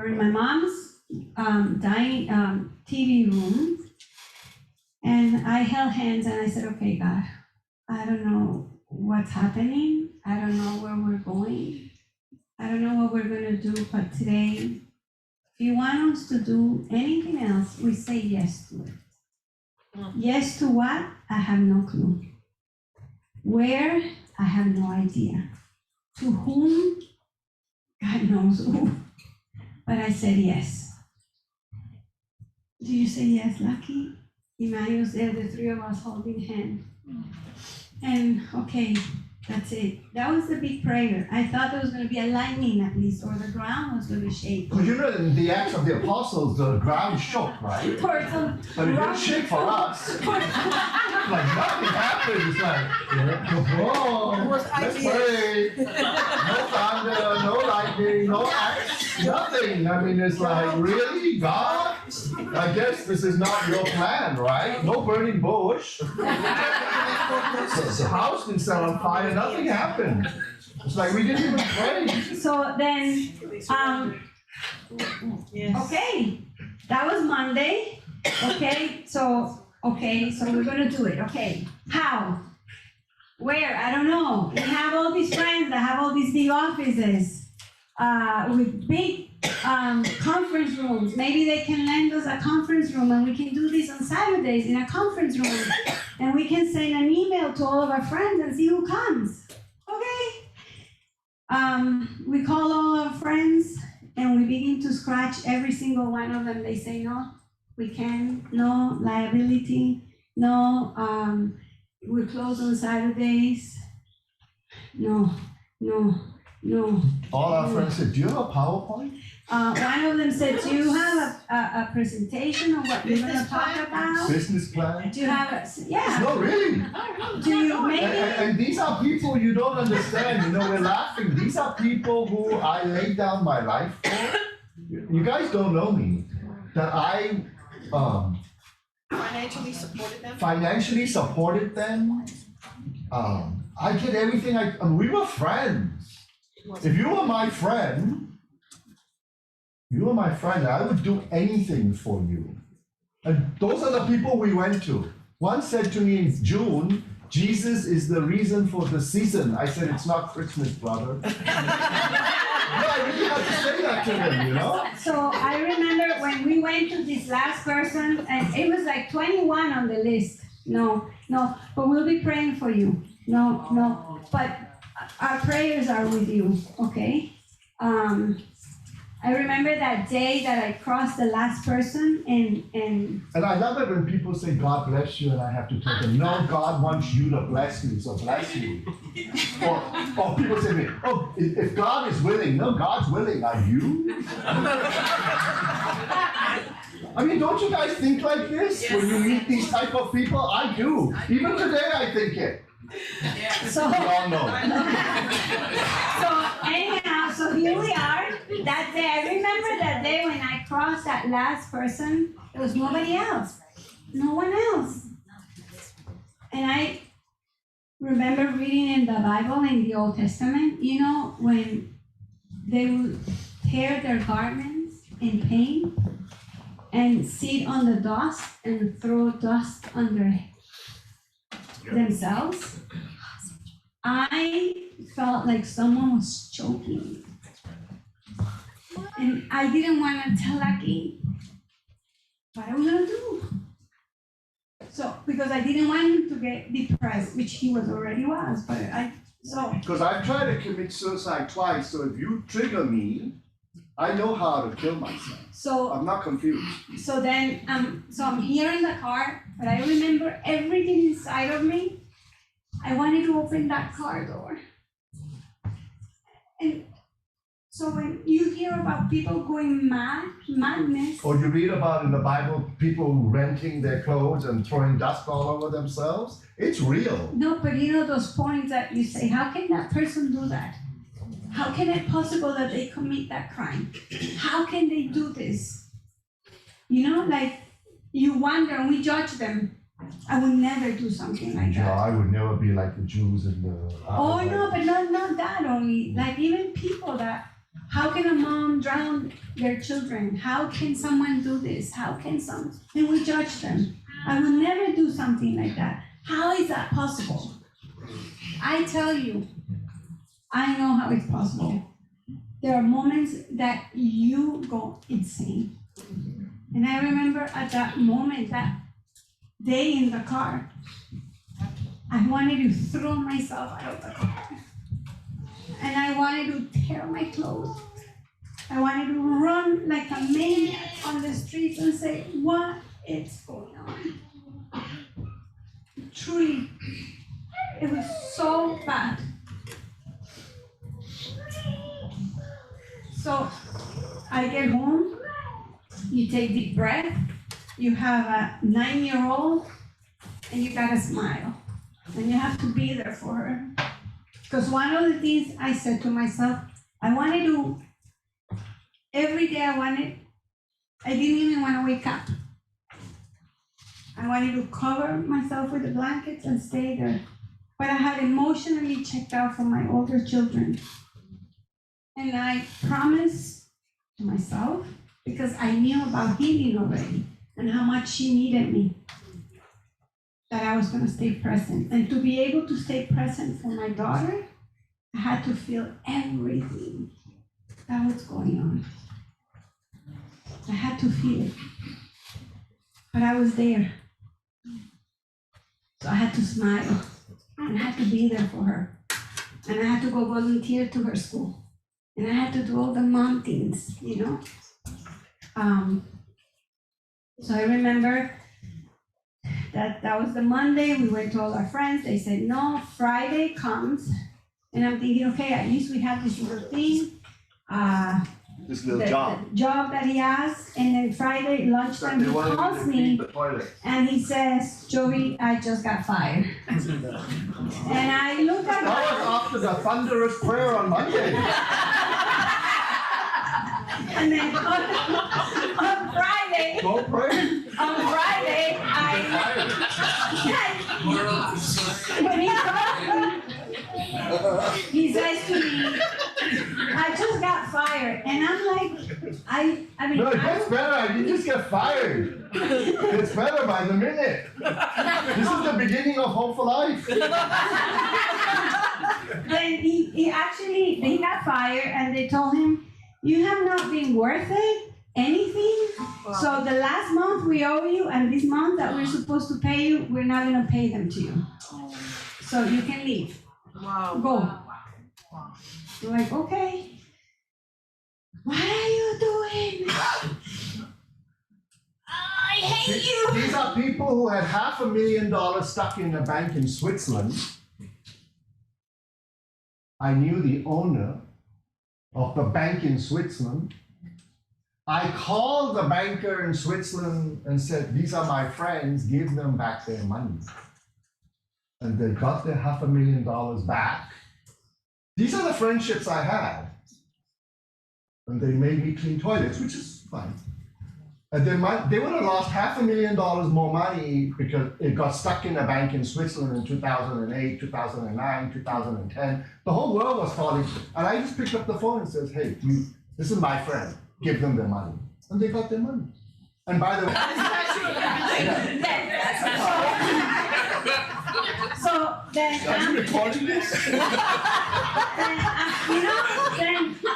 in my mom's TV room, and I held hands and I said, okay, God, I don't know what's happening. I don't know where we're going. I don't know what we're gonna do, but today, if you want us to do anything else, we say yes to it. Yes to what? I have no clue. Where? I have no idea. To whom? God knows who. But I said yes. Do you say yes, Lucky? Emmanuel's there, the three of us holding hands. And okay, That's it. That was the big prayer. I thought there was going to be a lightning at least, or the ground was going to shake. Because you know, in the Acts of the Apostles, the ground shook, right? Or some But it didn't rock- shake for us. Like nothing happened. It's like, whoa, was let's ideas. pray. No thunder, no lightning, no axe, nothing. I mean, it's like, really, God? I guess this is not your plan, right? No burning bush. The house didn't set on fire. Nothing happened. It's like we didn't even pray. So then, Yes. okay, that was Monday. Okay, so we're gonna do it. Okay, how? Where? I don't know. We have all these friends that have all these big offices with big conference rooms. Maybe they can lend us a conference room and we can do this on Saturdays in a conference room. And we can send an email to all of our friends and see who comes. Okay? We call all our friends and we begin to scratch every single one of them. They say no, we can, no liability, no, we're closed on Saturdays. No. All our friends said, do you have a PowerPoint? One of them said, do you have a presentation of what you're gonna talk about? Business plan? Do you have yeah, No, really. do you maybe? And these are people you don't understand. You know, we're laughing. These are people who I laid down my life for. You guys don't know me. That I Financially supported them. financially supported them. I did everything and we were friends. If you were my friend, I would do anything for you. And those are the people we went to. One said to me in June, Jesus is the reason for the season. I said, it's not Christmas, brother. No, I really had to say that to him, you know? So I remember when we went to this last person, and it was like 21 on the list. No, but we'll be praying for you. No, but our prayers are with you, okay? I remember that day that I crossed the last person and And I love it when people say, God bless you, and I have to tell them, no, God wants you to bless me, so bless you. Or people say to me, oh, if God is willing, no, God's willing, are you? I mean, don't you guys think like this when you meet these type of people? I do. Even today I think it. so We all know. anyhow, so here we are. That day, I remember that day when I crossed that last person, there was nobody else. No one else. And I remember reading in the Bible, in the Old Testament, you know, when they would tear their garments in pain and sit on the dust and throw dust under themselves. I felt like someone was choking me. And I didn't want to tell Aki what I was gonna do. So, because I didn't want him to get depressed, which he already was, but Because I've tried to commit suicide twice, so if you trigger me, I know how to kill myself. so I'm not confused. So then, so I'm here in the car, but I remember everything inside of me. I wanted to open that car door. And so when you hear about people going madness, Or you read about in the Bible, people renting their clothes and throwing dust all over themselves, it's real. no, but you know those points that you say, how can that person do that? How can it possible that they commit that crime? How can they do this? You know, like you wonder and we judge them. I would never do something like You know, that. I would never be like the Jews in the. Oh no, but not that only. Like even people that, how can a mom drown their children? How can someone do this? How can some? And we judge them. I would never do something like that. How is that possible? I tell you, I know how it's possible. There are moments that you go insane. And I remember at that moment, that day in the car, I wanted to throw myself out of the car. And I wanted to tear my clothes. I wanted to run like a maniac on the streets and say, what is going on? Truly, it was so bad. So I get home, you take deep breath, you have a 9-year-old, and you gotta smile. And you have to be there for her. Because one of the things I said to myself, I wanted to, every day I didn't even want to wake up. I wanted to cover myself with the blankets and stay there. But I had emotionally checked out from my older children. And I promised to myself, because I knew about healing already and how much she needed me, that I was going to stay present. And to be able to stay present for my daughter, I had to feel everything that was going on. I had to feel it. But I was there. So I had to smile. And I had to be there for her. And I had to go volunteer to her school. And I had to do all the mom things, you know? So I remember that was the Monday. We went to all our friends. They said, no, Friday comes. And I'm thinking, okay, at least we have this little thing. This little job. The job that he has. And then Friday lunchtime, he calls me. And he says, Joey, I just got fired. And I look at That was after the thunderous prayer on Monday. And then on Friday, Go pray. on Friday, when he calls me, he says to me, I just got fired. And I'm like, I mean, No, it gets better. You just get fired. It's better by the minute. This is the beginning of Hope for Life. then he got fired, and they told him, you have not been worth it, anything. Wow. So the last month we owe you, and this month that we're supposed to pay you, we're not gonna pay them to you. So you can leave. Wow. Go. You're like, okay. What are you doing? I hate you. These are people who had $500,000 stuck in a bank in Switzerland. I knew the owner of the bank in Switzerland. I called the banker in Switzerland and said, these are my friends, give them back their money. And they got their $500,000 back. These are the friendships I had. And they made me clean toilets, which is fine. And they would have lost $500,000 more money because it got stuck in a bank in Switzerland in 2008, 2009, 2010. The whole world was falling. And I just picked up the phone and says, hey, this is my friend. Give them their money. And they got their money. And by the way, So then, Are you recording this?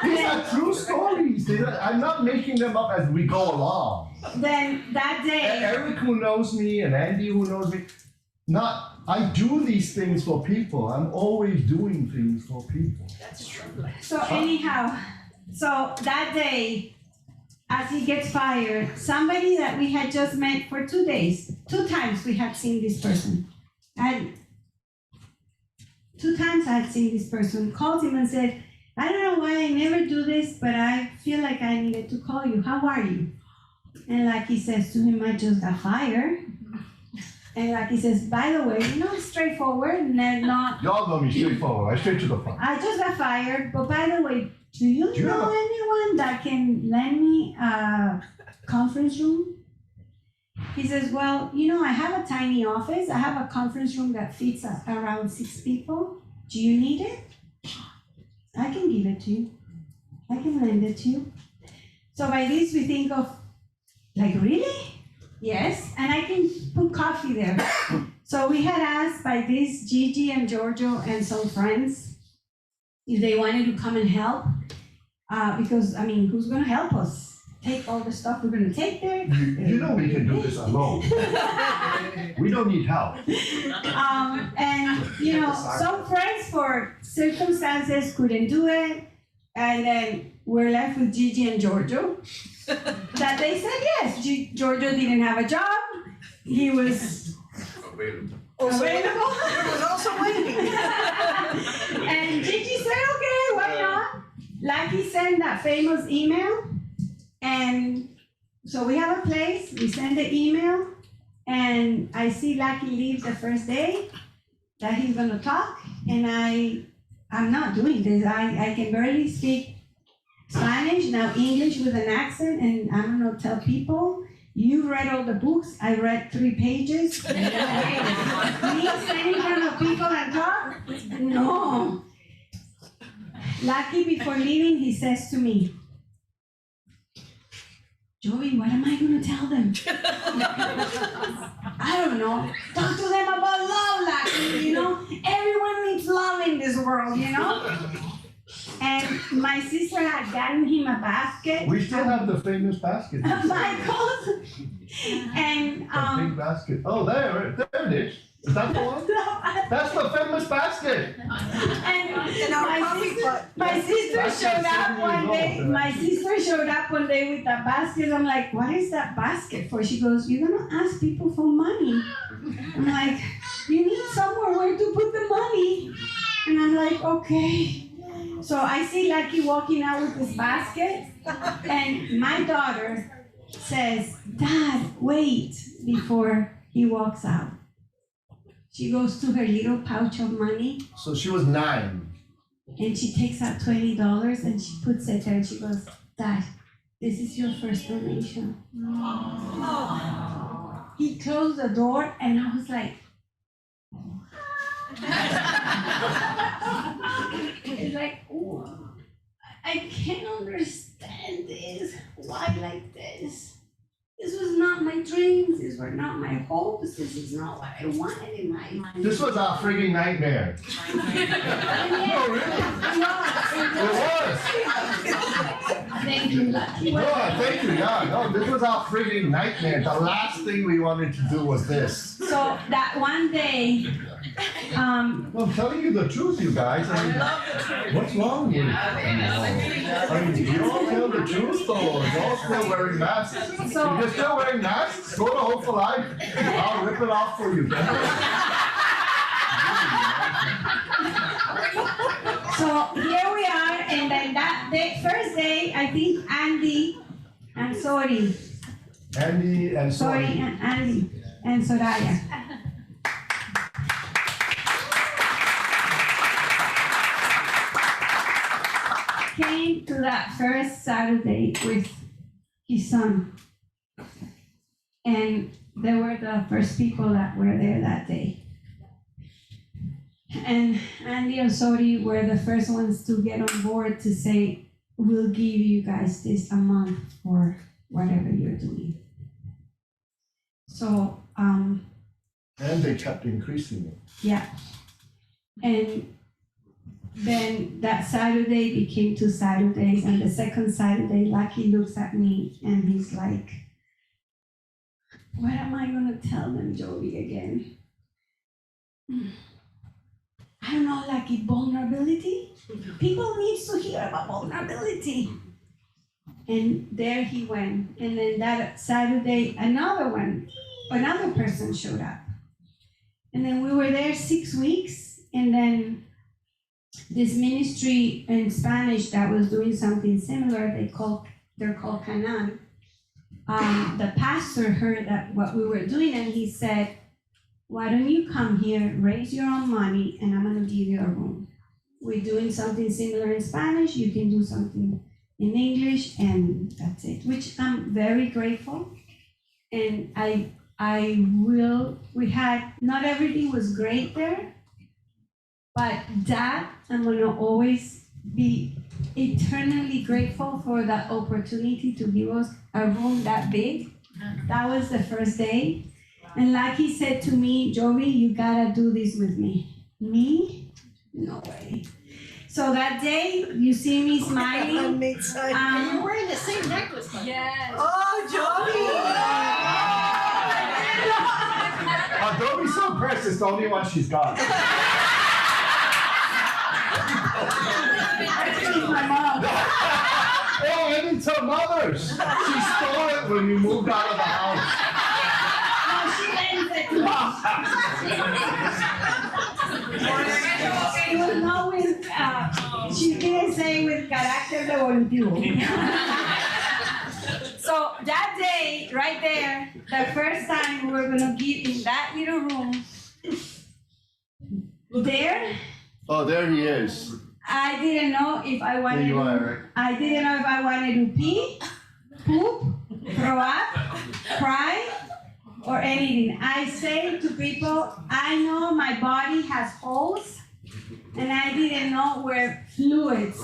these are true stories. I'm not making them up as we go along. then that day, Eric, who knows me, and Andy, who knows me, I do these things for people. I'm always doing things for people. That's true. so anyhow, so that day, as he gets fired, somebody that we had just met for 2 days, 2 times we had seen this person. And 2 times I had seen this person, called him and said, I don't know why I never do this, but I feel like I needed to call you. How are you? And like he says to him, I just got fired. And like he says, by the way, straightforward, and then not, Y'all know me straightforward. I straight to the point. I just got fired, but by the way, do you know anyone that can lend me a conference room? He says, well, I have a tiny office. I have a conference room that fits around 6 people. Do you need it? I can give it to you. I can lend it to you. So by this we think of, like, really? Yes, and I can put coffee there. So we had asked by this Gigi and Giorgio and some friends if they wanted to come and help. Because, who's gonna help us? Take all the stuff we're gonna take there? You know we can do this alone. We don't need help. And some friends for circumstances couldn't do it, and then we're left with Gigi and Giorgio. That they said yes. Giorgio didn't have a job. He was available. He was also waiting. And Gigi said, okay, why not? Like he said, send that famous email, and so we have a place, we send the email, and I see Lucky leave the first day that he's gonna talk, and I'm not doing this. I can barely speak Spanish, now English with an accent, and I'm gonna tell people, you read all the books, I read 3 pages. Me stand in front of people and talk? No. Lucky, before leaving, he says to me, Joey, what am I gonna tell them? I don't know. Talk to them about love, Lucky, you know? Everyone needs love in this world, you know? And my sister had gotten him a basket. We still have the famous basket. Michael's. And The big basket. Oh, there it is. Is that the one? That's the famous basket. and our coffee pot. my sister That's showed like up 7 one years day. old, My sister showed up one day with a basket. I'm like, what is that basket for? She goes, you're gonna ask people for money. I'm like, you need somewhere where to put the money. And I'm like, okay. So I see Lucky walking out with this basket, and my daughter says, Dad, wait, before he walks out. She goes to her little pouch of money, So she was 9. and she takes out $20 and she puts it there, and she goes, Dad, this is your first donation. He closed the door, and I was like, it's like, oh, I can't understand this. Why like this? This was not my dreams. These were not my hopes. This is not what I wanted in my life. This was our frigging nightmare. No, really? It was. Thank you, Lucky. No, thank you. Yeah, no, this was our frigging nightmare. The last thing we wanted to do was this. So that one day, No, I'm telling you the truth, you guys. I mean, what's wrong with you? I mean, you all tell the truth, though. You're all still wearing masks. If you're still wearing masks, go to Hope4Life. I'll rip it off for you. so here we are, and then that day, first day, I think Andy and Sorry, Andy and Sorry Sorry. and Andy and Soraya. Came to that first Saturday with his son. And they were the first people that were there that day. And Andy and Sori were the first ones to get on board to say, we'll give you guys this a month for whatever you're doing. So, And they kept increasing it. yeah. And then that Saturday became 2 Saturdays, and the second Saturday, Lucky looks at me and he's like, what am I gonna tell them, Joey, again? I don't know, Lucky, vulnerability? People need to hear about vulnerability. And there he went. And then that Saturday, another person showed up. And then we were there 6 weeks, and then this ministry in Spanish that was doing something similar, they're called Canaan. The pastor heard that what we were doing, and he said, why don't you come here, raise your own money, and I'm gonna give you a room. We're doing something similar in Spanish, you can do something in English, and that's it, which I'm very grateful. And not everything was great there, but that, I'm gonna always be eternally grateful for that opportunity to give us a room that big. That was the first day. And Lucky said to me, Joey, you gotta do this with me. Me? No way. So that day, you see me smiling. I'm excited. You're wearing the same necklace. Yes. Oh, Joey! Don't be so impressed, it's the only one she's got. My mom. Oh, and it's her mother's. She stole it when we moved out of the house. No, she lends it to me. It was always she didn't say with carácter de voluntivo. So that day, right there, the first time we were gonna give in that little room, there, Oh, there he is. I didn't know if I wanted There you are, right? I didn't know if I wanted to pee, poop, throw up, cry, or anything. I say to people, I know my body has holes, and I didn't know where fluids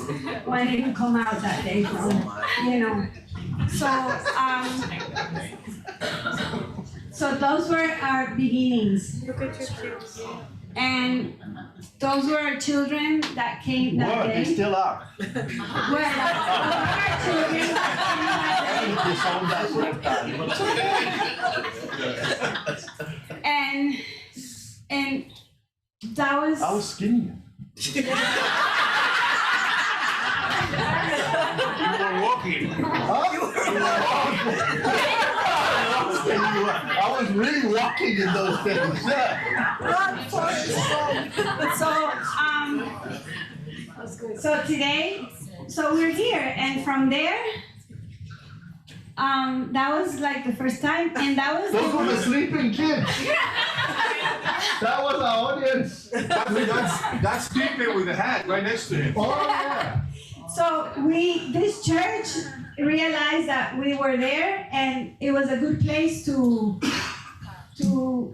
wanted to come out that day from, you know. So those were our beginnings. Look at your kids. And those were our children that came that What? day. They still are. Well, those were our children that came that day. And that was. I was skinny. You were walking. I was really walking in those things. Yeah. So today, so we're here, and from there, that was like the first time, and that was. Those were the sleeping kids. That was our audience. That's Stephen with the hat right next to him. Oh yeah. So this church realized that we were there, and it was a good place to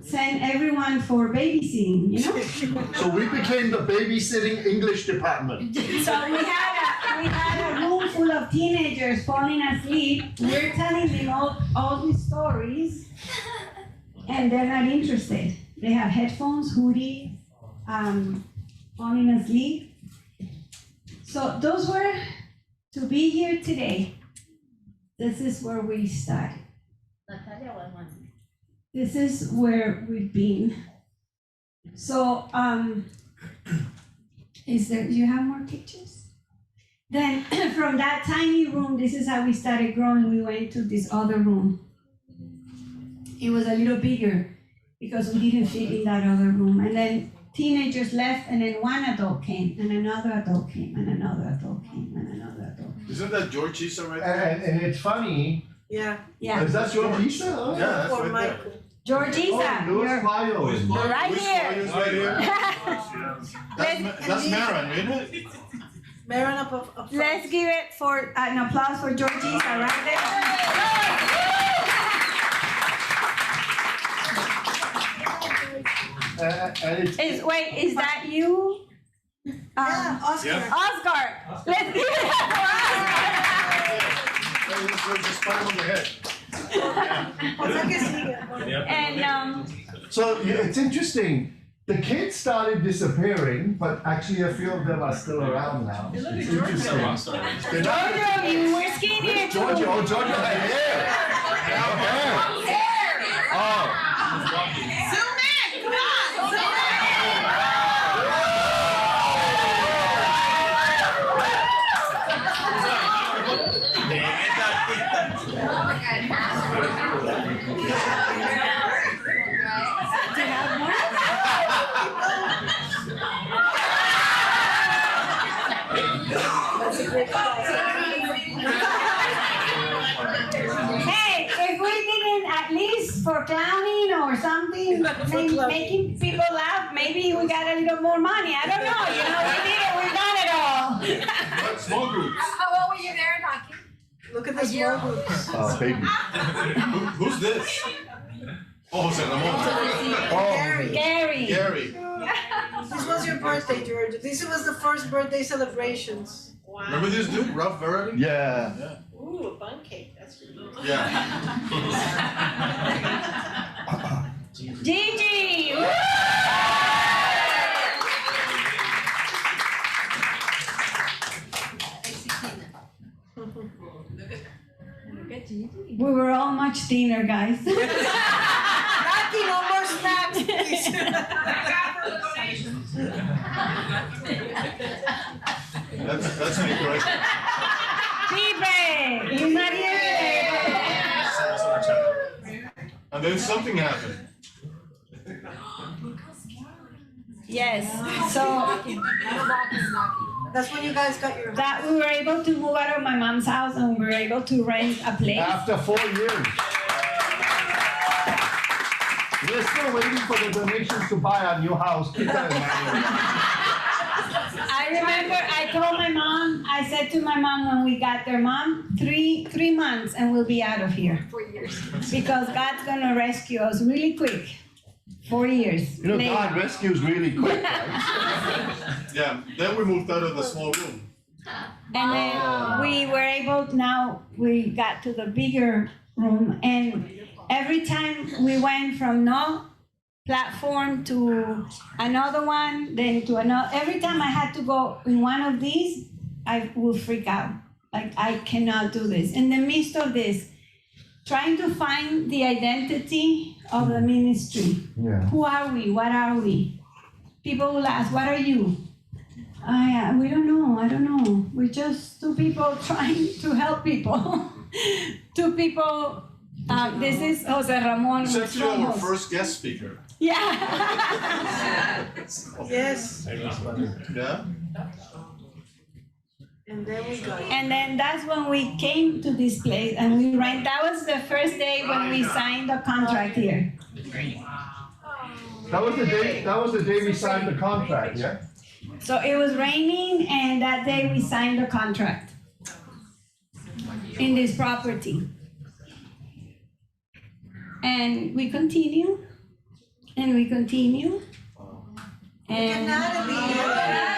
send everyone for babysitting, you know? So we became the babysitting English department. So we had a room full of teenagers falling asleep. We're telling them all these stories, and they're not interested. They have headphones, hoodies, falling asleep. So those were to be here today. This is where we started. This is where we've been. So, do you have more pictures? Then from that tiny room, this is how we started growing. We went to this other room. It was a little bigger because we didn't fit in that other room. And then teenagers left, and then one adult came, and another adult came, and another adult came, and another adult came. Isn't that George Isa right there? And it's funny. Yeah. Yeah. Is that your visa? Oh. Yeah, that's Or right there. Michael. Georgisa, Oh, Louis you're Mayo. right Luis here. Mayo's right here. That's Marin, isn't it? Marin up. Let's give it for an applause for Georgisa right And it's there. Is that you? Yeah, Oscar. Yeah. Oscar. Let's give it up for Let's just pat him on the head. Ojalá que siga. Oscar. And so It's interesting. The kids started disappearing, but actually a few of them are still around now. It's interesting. they're not. Giorgio, you were skinnier too. Georgia, oh Georgia had hair. Oh. Zoom in, come on, zoom Hey, if we didn't at least for clowning or something, making people laugh, maybe we got a little more money. I don't know, you know, we did it, we've done it all. What? Small groups. How old were you there, Naki? Look at the small groups. Oh, baby. Who's this? Oh, Jose Ramon. Gary. Gary. Gary. This was your birthday, George. This was the first birthday celebrations. Remember this dude, Ralph Verity? Yeah. Ooh, a bun cake. That's really nice. Yeah. Gigi. Woo! We were all much thinner, guys. Naki, no more snacks, please. That's me, right? Pipe, he's not here today. And then something happened. Yes, so That's when you guys got your. that we were able to move out of my mom's house and we were able to rent a place. After 4 years. We're still waiting for the donations to buy our new house. Keep that in mind. I remember I told my mom, I said to my mom when we got there, Mom, three months and we'll be out of here. 4 years. Because God's gonna rescue us really quick. 4 years. You know, later. God rescues really quick, right? Yeah, then we moved out of the small room. And then we were able, now we got to the bigger room, and every time we went from no platform to another one, then to another, every time I had to go in one of these, I would freak out. Like, I cannot do this. In the midst of this, trying to find the identity of the ministry. Yeah. Who are we? What are we? People will ask, what are you? We don't know, I don't know. We're just two people trying to help people. Two people, this is Jose Ramon. It's actually our Ramos. first guest speaker. Yeah. Yes, Yeah? and then we got. And then that's when we came to this place and we rent. That was the first day when we signed the contract here. That was the day we signed the contract, yeah? So it was raining and that day we signed the contract in this property. And we continue and we continue. And Natalie. Laura.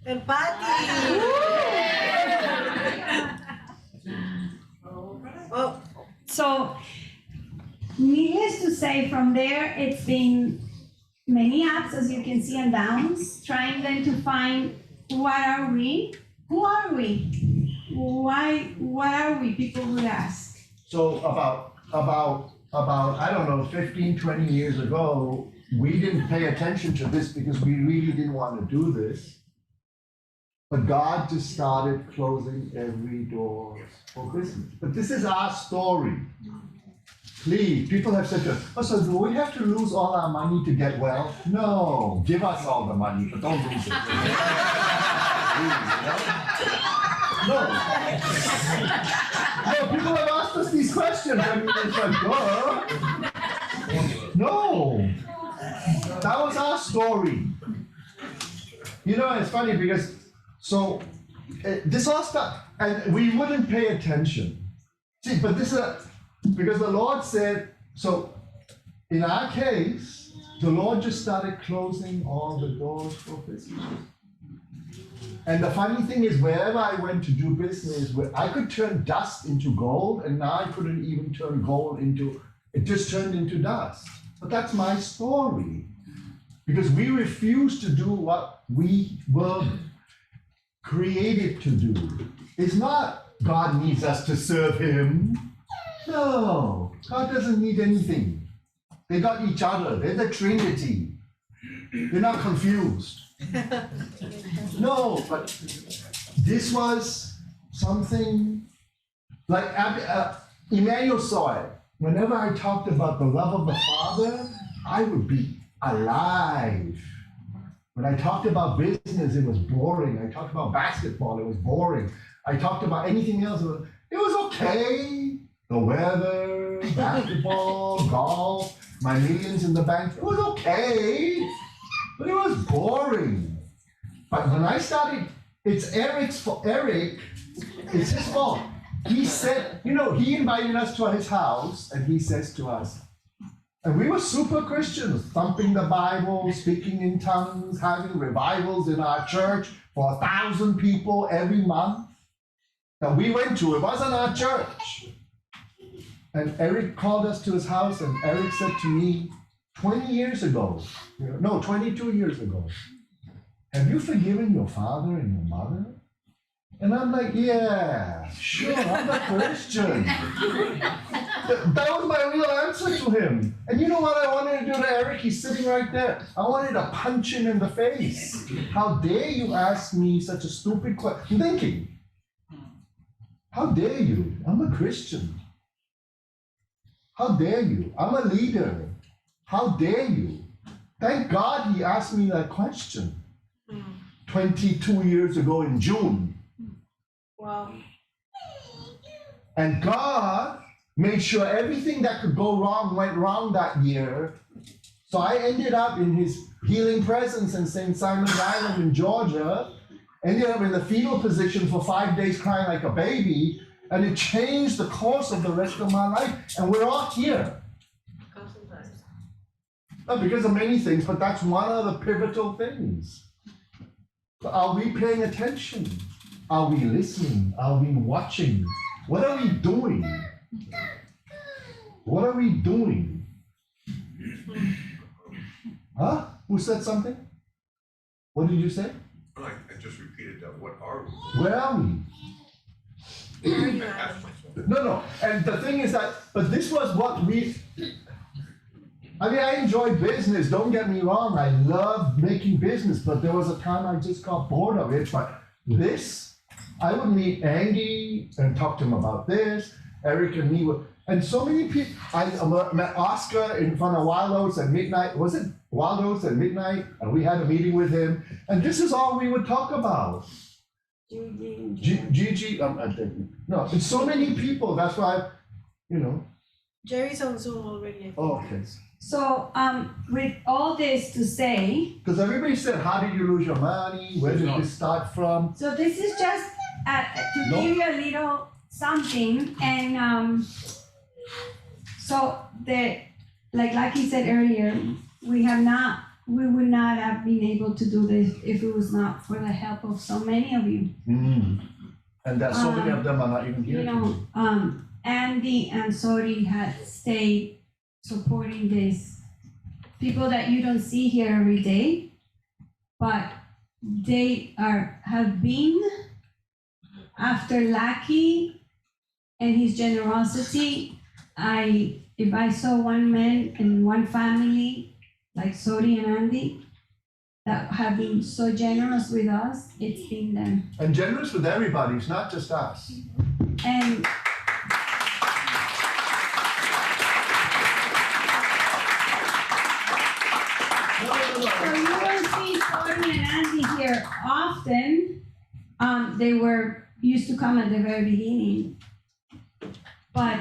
And Patty. Oh, So, needless to say, from there, it's been many ups, as you can see, and downs, trying then to find what are we? Who are we? Why, what are we? People would ask. So about, I don't know, 15, 20 years ago, we didn't pay attention to this because we really didn't want to do this. But God just started closing every door for business. But this is our story. Please, people have said to us, oh, so do we have to lose all our money to get well? No, give us all the money, but don't lose it. No. No, people have asked us these questions, and it's like, no. That was our story. You know, it's funny because, so, this all stuff, and we wouldn't pay attention. See, but this is, because the Lord said, so, in our case, the Lord just started closing all the doors for business. And the funny thing is, wherever I went to do business, where I could turn dust into gold, and now I couldn't even turn gold into, it just turned into dust. But that's my story. Because we refuse to do what we were created to do. It's not God needs us to serve Him. No, God doesn't need anything. They got each other. They're the Trinity. They're not confused. No, but this was something like Emmanuel saw it. Whenever I talked about the love of the Father, I would be alive. When I talked about business, it was boring. I talked about basketball, it was boring. I talked about anything else, it was okay. The weather, basketball, golf, my millions in the bank, it was okay. But it was boring. But when I started, it's Eric's fault. Eric, it's his fault. He said, you know, he invited us to his house and he says to us, and we were super Christians, thumping the Bible, speaking in tongues, having revivals in our church for 1,000 people every month that we went to. It wasn't our church. And Eric called us to his house and Eric said to me, 20 years ago, 22 years ago, have you forgiven your father and your mother? And I'm like, yeah, sure, I'm a Christian. That was my real answer to him. And you know what I wanted to do to Eric? He's sitting right there. I wanted to punch him in the face. How dare you ask me such a stupid question? Thinking, how dare you? I'm a Christian. How dare you? I'm a leader. How dare you? Thank God he asked me that question 22 years ago in June. Wow. And God made sure everything that could go wrong went wrong that year. So I ended up in his healing presence in St. Simon's Island in Georgia, ended up in the fetal position for 5 days crying like a baby, and it changed the course of the rest of my life. And we're all here. Not because of many things, but that's one of the pivotal things. So are we paying attention? Are we listening? Are we watching? What are we doing? What are we doing? Huh? Who said something? What did you say? I just repeated that. What are we? Where are we? No. And the thing is that, but this was what I enjoy business, don't get me wrong. I love making business, but there was a time I just got bored of it. But this, I would meet Andy and talk to him about this. Eric and me would, and so many people. I met Oscar in front of Wild Oats at midnight. Was it Wild Oats at midnight? And we had a meeting with him. And this is all we would talk about. Gigi, no, it's so many people. That's why, Jerry's on Zoom already. Oh, okay. So, with all this to say, Because everybody said, how did you lose your money? Where did this start from? so this is just to No. give you a little something, and so like he said earlier, we would not have been able to do this if it was not for the help of so many of you. And that so many of them are not even here. Andy and Sori had stayed supporting this. People that you don't see here every day, but they have been after Lucky and his generosity. If I saw one man and one family like Sori and Andy that have been so generous with us, it's been them. And generous with everybody, it's not just us. And so you will see Sori and Andy here often. They used to come at the very beginning, but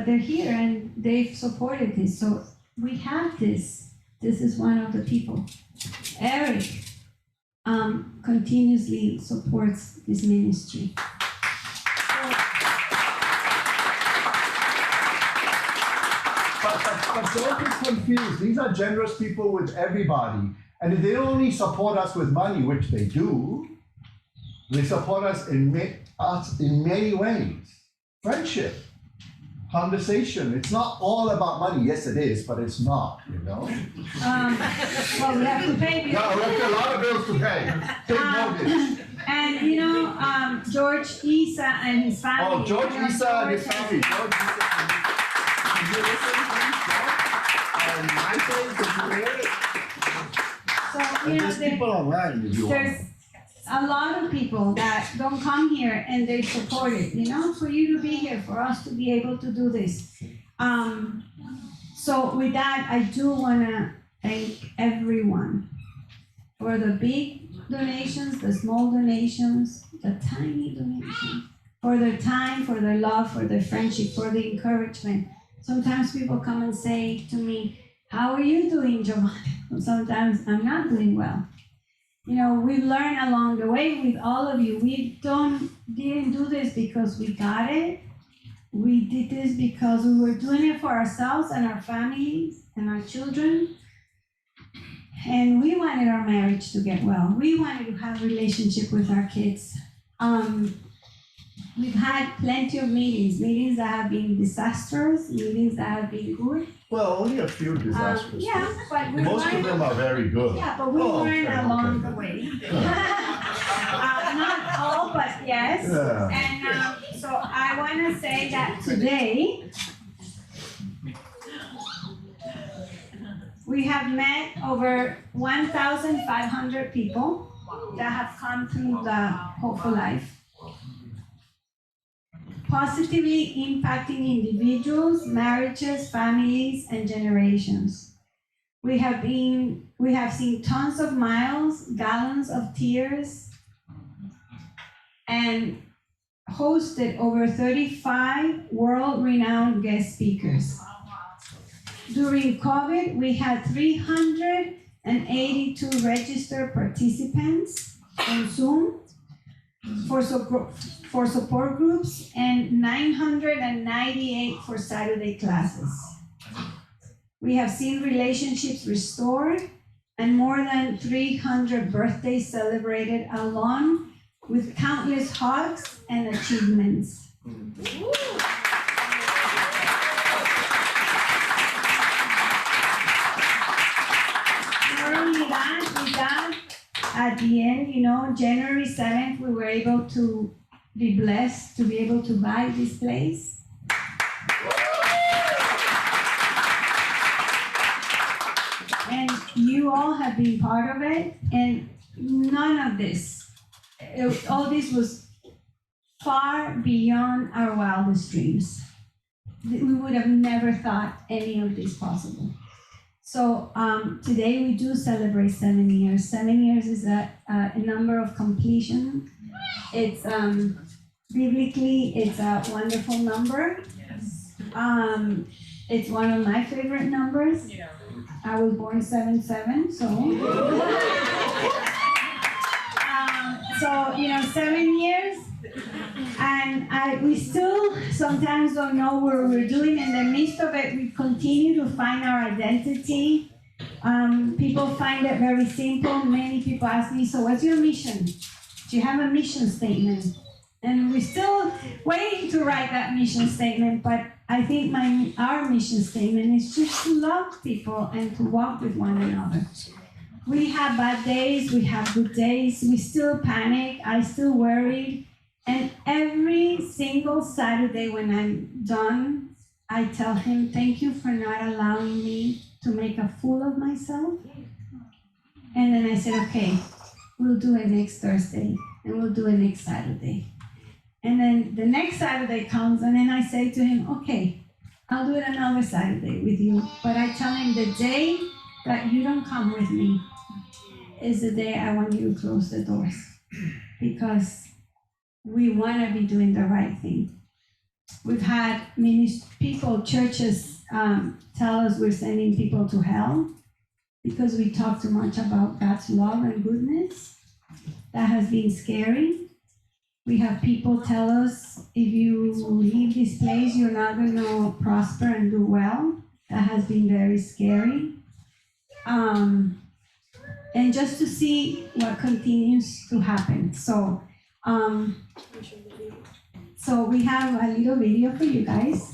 they're here and they've supported this. So we have this. This is one of the people. Eric continuously supports this ministry. But don't get confused. These are generous people with everybody. And if they only support us with money, which they do, they support us in many ways. Friendship, conversation. It's not all about money. Yes, it is, but it's not, Well, we have to pay bills. Yeah, we have a lot of bills to pay. Take mortgage. And George Isa and his family. Oh, George Isa and his family. George Isa and there's people online if you want. There's a lot of people that don't come here and they support it, for you to be here, for us to be able to do this. So with that, I do want to thank everyone for the big donations, the small donations, the tiny donations, for their time, for their love, for their friendship, for the encouragement. Sometimes people come and say to me, "How are you doing, Giovanna?" Sometimes I'm not doing well. We've learned along the way with all of you. We didn't do this because we got it. We did this because we were doing it for ourselves and our families and our children. And we wanted our marriage to get well. We wanted to have a relationship with our kids. We've had plenty of meetings that have been disastrous, meetings that have been good. Well, only a few disasters. Yeah, but we Most of them are very good. Yeah, but we learned along the way. Not all, but yes. Yeah. And so I want to say that today we have met over 1,500 people that have come through the Hope4Life. positively impacting individuals, marriages, families, and generations. We have seen tons of miles, gallons of tears, and hosted over 35 world-renowned guest speakers. During COVID, we had 382 registered participants on Zoom for support groups and 998 for Saturday classes. We have seen relationships restored and more than 300 birthdays celebrated, along with countless hugs and achievements. Not only that, with that, at the end, January 7th, we were able to be blessed to be able to buy this place. And you all have been part of it, and none of this, all this was far beyond our wildest dreams. We would have never thought any of this possible. So today we do celebrate 7 years. 7 years is a number of completion. It's biblically, it's a wonderful number. It's one of my favorite numbers. Yeah. I was born 7/7, so. So 7 years, and we still sometimes don't know what we're doing. In the midst of it, we continue to find our identity. People find it very simple. Many people ask me, so what's your mission? Do you have a mission statement? And we're still waiting to write that mission statement, but I think our mission statement is just to love people and to walk with one another. We have bad days, we have good days, we still panic, I still worry. And every single Saturday when I'm done, I tell him, thank you for not allowing me to make a fool of myself. And then I said, okay, we'll do it next Thursday, and we'll do it next Saturday. And then the next Saturday comes, and then I say to him, okay, I'll do it another Saturday with you. But I tell him the day that you don't come with me is the day I want you to close the doors. Because we want to be doing the right thing. We've had many people, churches, tell us we're sending people to hell because we talk too much about God's love and goodness. That has been scary. We have people tell us, if you leave this place, you're not going to prosper and do well. That has been very scary. And just to see what continues to happen. So we have a little video for you guys.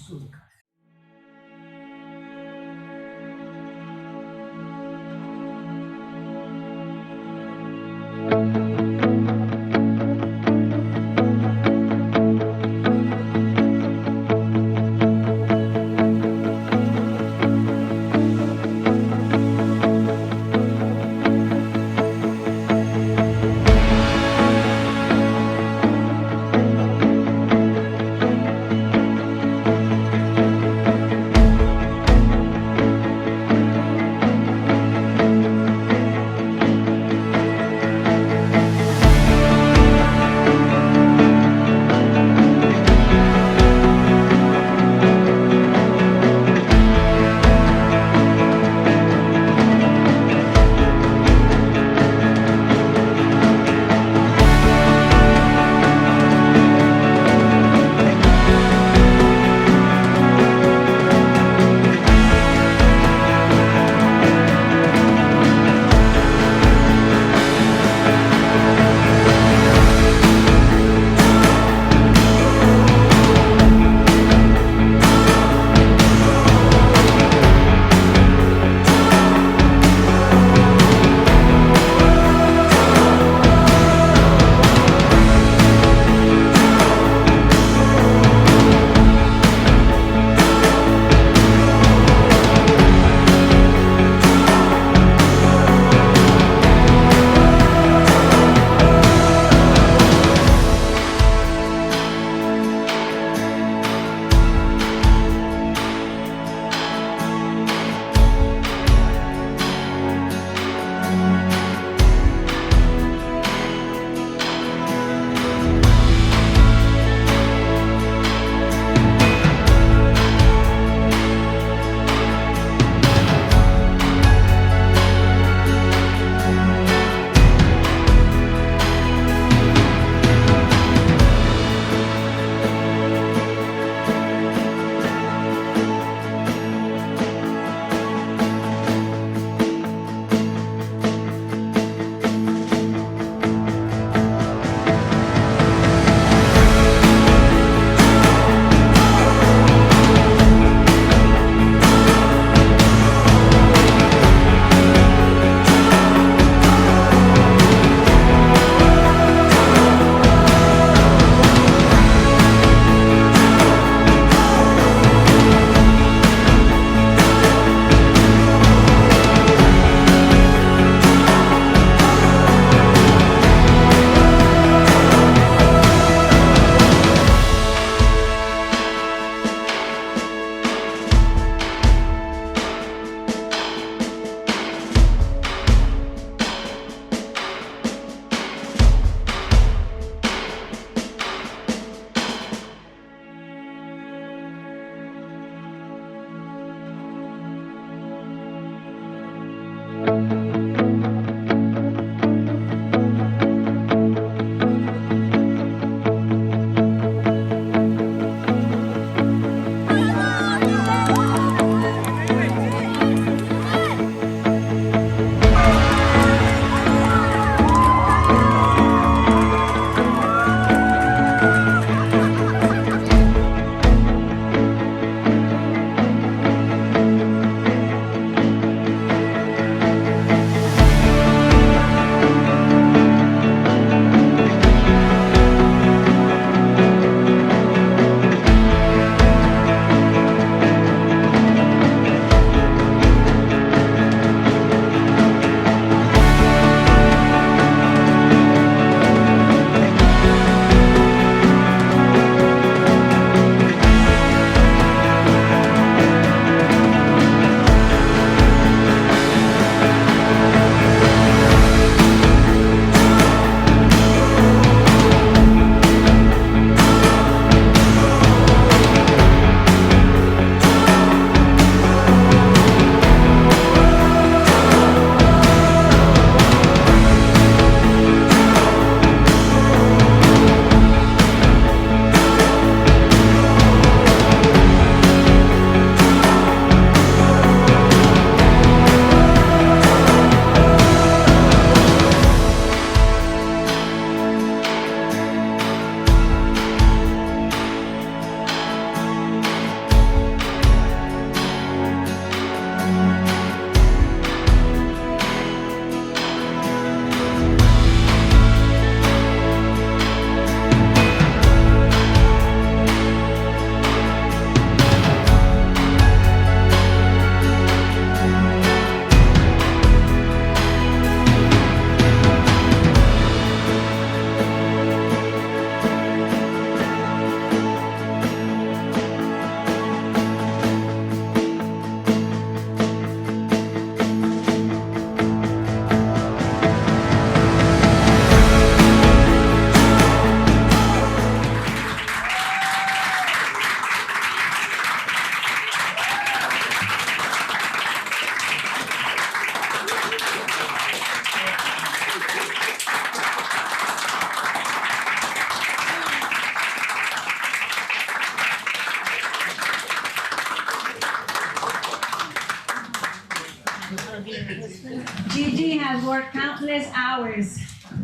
countless hours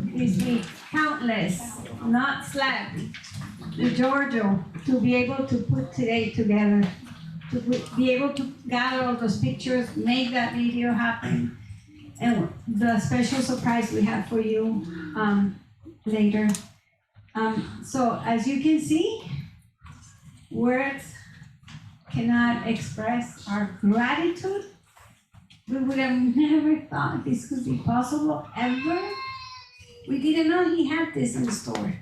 this week, countless, not slept, with Giorgio to be able to put today together, to be able to gather all those pictures, make that video happen, and the special surprise we have for you later. So as you can see, words cannot express our gratitude. We would have never thought this could be possible ever. We didn't know he had this in store.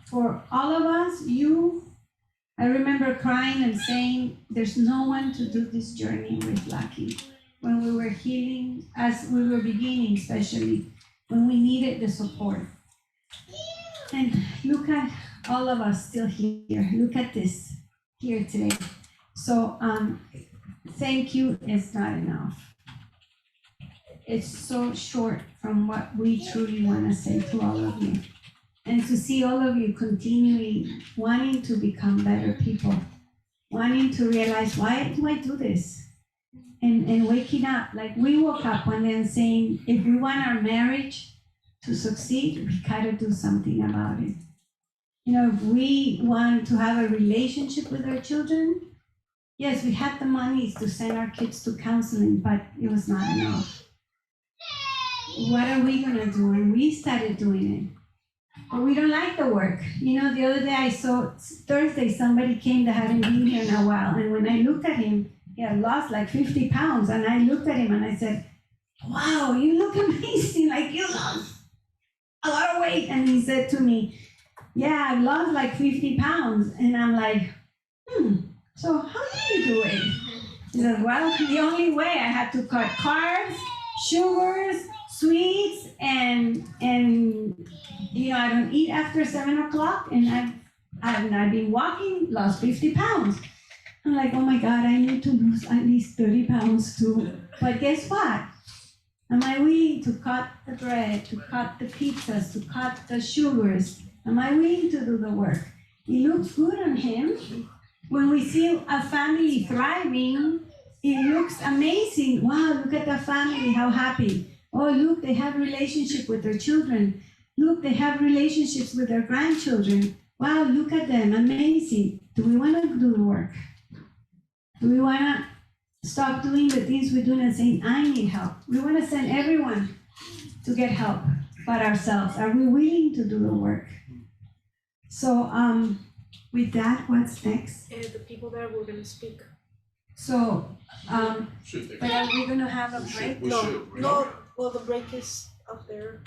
For all of us, I remember crying and saying, there's no one to do this journey with Lucky. When we were healing, as we were beginning especially, when we needed the support. And look at all of us still here. Look at this here today. So thank you is not enough. It's so short from what we truly want to say to all of you. And to see all of you continually wanting to become better people, wanting to realize, why do I do this? And waking up, like we woke up one day and saying, if we want our marriage to succeed, we gotta do something about it. You know, if we want to have a relationship with our children, yes, we had the money to send our kids to counseling, but it was not enough. What are we gonna do? And we started doing it. But we don't like the work. You know, the other day I saw, Thursday, somebody came that hadn't been here in a while, and when I looked at him, he had lost like 50 pounds, and I looked at him and I said, wow, you look amazing, like you lost a lot of weight. And he said to me, yeah, I've lost like 50 pounds. And I'm like, so how do you do it? He said, well, the only way I had to cut carbs, sugars, sweets, and you know, I don't eat after 7 o'clock, and I've been walking, lost 50 pounds. I'm like, oh my God, I need to lose at least 30 pounds too. But guess what? Am I willing to cut the bread, to cut the pizzas, to cut the sugars? Am I willing to do the work? It looks good on him. When we see a family thriving, it looks amazing. Wow, look at the family, how happy. Oh, look, they have relationship with their children. Look, they have relationships with their grandchildren. Wow, look at them, amazing. Do we want to do the work? Do we want to stop doing the things we're doing and saying, I need help? We want to send everyone to get help but ourselves. Are we willing to do the work? So with that, what's next? The people there were going to speak. So, Should they? but are we going to have a break? We should. No, well, the break is up there.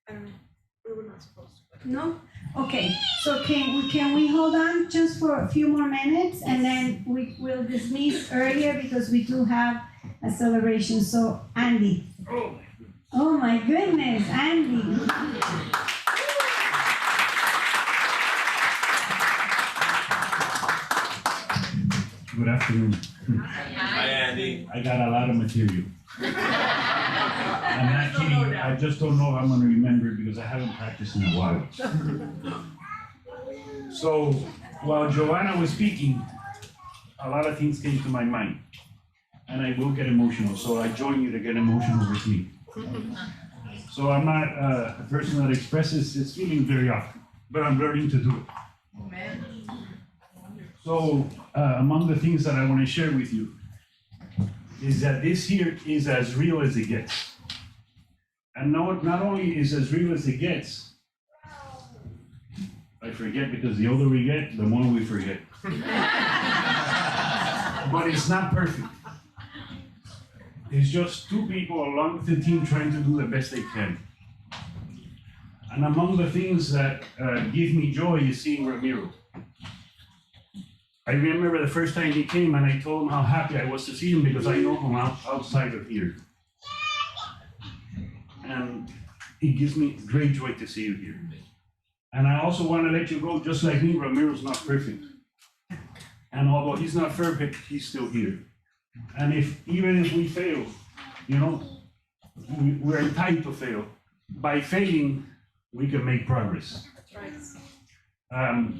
We were not supposed to. No? Okay, so can we hold on just for a few more minutes, and then we will dismiss earlier because we do have a celebration. So Andy. Oh my goodness, Andy. Good afternoon. Hi, Andy. I got a lot of material. I'm not kidding. I just don't know if I'm going to remember it because I haven't practiced in a while. So while Joanna was speaking, a lot of things came to my mind. And I will get emotional, so I join you to get emotional with me. So I'm not a person that expresses his feelings very often, but I'm learning to do it. So among the things that I want to share with you is that this here is as real as it gets. And not only is as real as it gets, I forget because the older we get, the more we forget. But it's not perfect. It's just two people along with the team trying to do the best they can. And among the things that give me joy is seeing Ramiro. I remember the first time he came and I told him how happy I was to see him because I know him outside of here. And it gives me great joy to see you here. And I also want to let you go, just like me, Ramiro's not perfect. And although he's not perfect, he's still here. And even if we fail, you know, we're entitled to fail. By failing, we can make progress. That's right.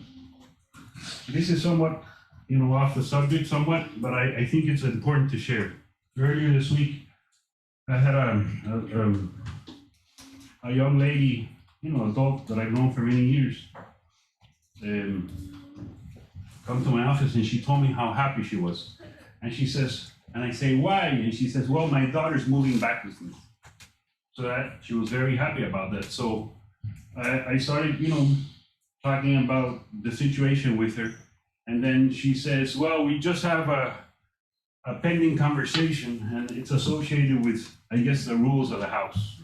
This is somewhat, you know, off the subject somewhat, but I think it's important to share. Earlier this week, I had a young lady, adult that I've known for many years, come to my office and she told me how happy she was. And she says, and I say, why? And she says, well, my daughter's moving back with me. So that she was very happy about that. So I started, talking about the situation with her. And then she says, well, we just have a pending conversation and it's associated with, I guess, the rules of the house.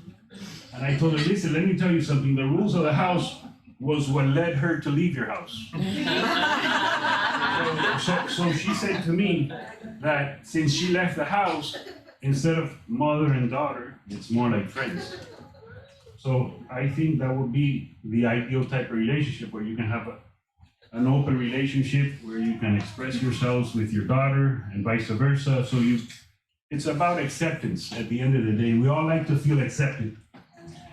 And I told her, listen, let me tell you something. The rules of the house was what led her to leave your house. So she said to me that since she left the house, instead of mother and daughter, it's more like friends. So I think that would be the ideal type of relationship where you can have an open relationship where you can express yourselves with your daughter and vice versa. So it's about acceptance at the end of the day. We all like to feel accepted.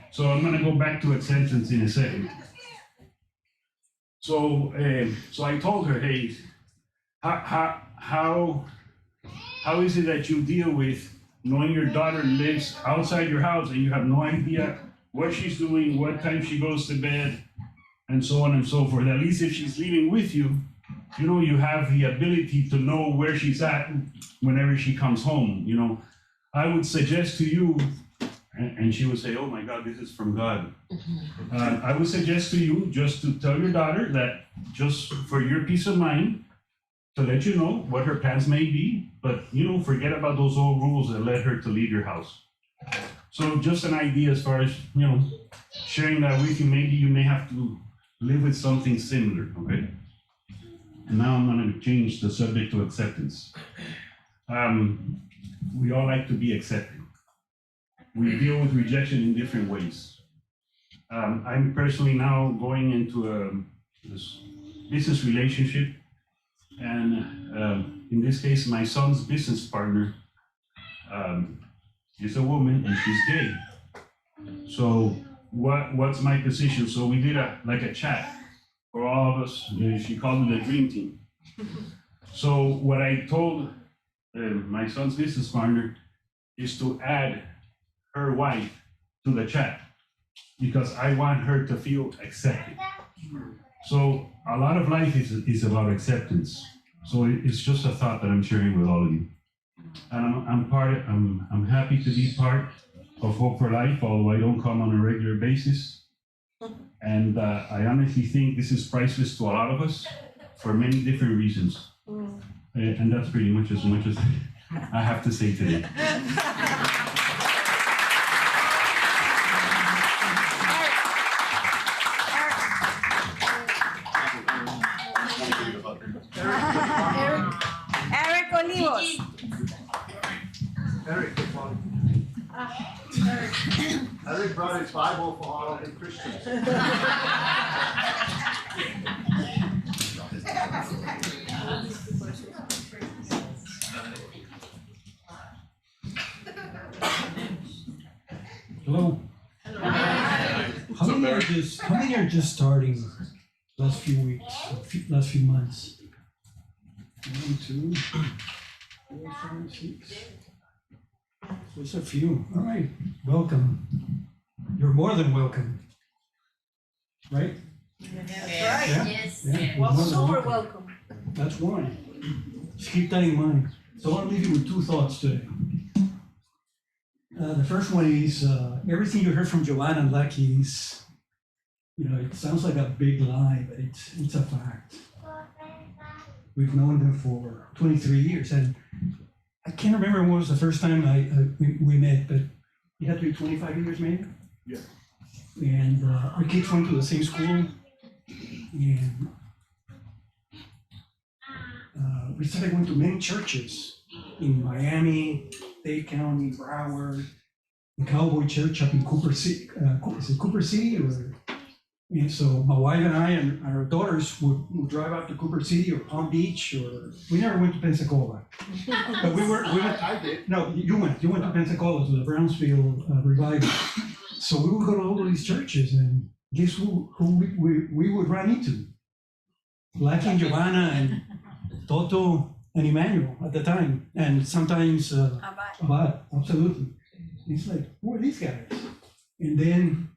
So I'm gonna go back to acceptance in a second. So I told her, hey, how is it that you deal with knowing your daughter lives outside your house and you have no idea what she's doing, what time she goes to bed, and so on and so forth. At least if she's living with you, you have the ability to know where she's at whenever she comes home. I would suggest to you, and she would say, oh my God, this is from God. I would suggest to you just to tell your daughter that just for your peace of mind, to let you know what her plans may be, but forget about those old rules that led her to leave your house. So just an idea as far as, sharing that with you. Maybe you may have to live with something similar, okay? And now I'm gonna change the subject to acceptance. We all like to be accepted. We deal with rejection in different ways. I'm personally now going into this business relationship, and in this case, my son's business partner is a woman and she's gay. So what's my position? So we did a chat for all of us. She called it a dream team. So what I told my son's business partner is to add her wife to the chat because I want her to feel accepted. So a lot of life is about acceptance. So it's just a thought that I'm sharing with all of you. And I'm happy to be part of Hope4Life, although I don't come on a regular basis. And I honestly think this is priceless to a lot of us for many different reasons. And that's pretty much as I have to say today. Eric Olivos. Eric brought his Bible for all of the Christians. Hello. How many are just starting last few weeks, last few months? 1, 2, 4, 5, 6. There's a few. All right. Welcome. You're more than welcome. Right? Yeah? Yes. Yeah. Well, You're more than super welcome. That's one. Just keep that in mind. So I want to leave you with 2 thoughts today. The first one is everything you heard from Joanna and Lucky is, it sounds like a big lie, but it's a fact. We've known them for 23 years, and I can't remember when was the first time we met, but it had to be 25 years maybe. Yeah. And our kids went to the same school, and we started going to many churches in Miami, Dade County, Broward, the Cowboy Church up in Cooper City. Is it Cooper City? And so my wife and I and our daughters would drive out to Cooper City or Palm Beach, or we never went to Pensacola. But we went. I did. No, you went to Pensacola to the Brownsville revival. So we would go to all of these churches, and guess who we would run into? Lucky and Giovanna and Toto and Emmanuel at the time, and sometimes Abad, absolutely. It's like, who are these guys? And then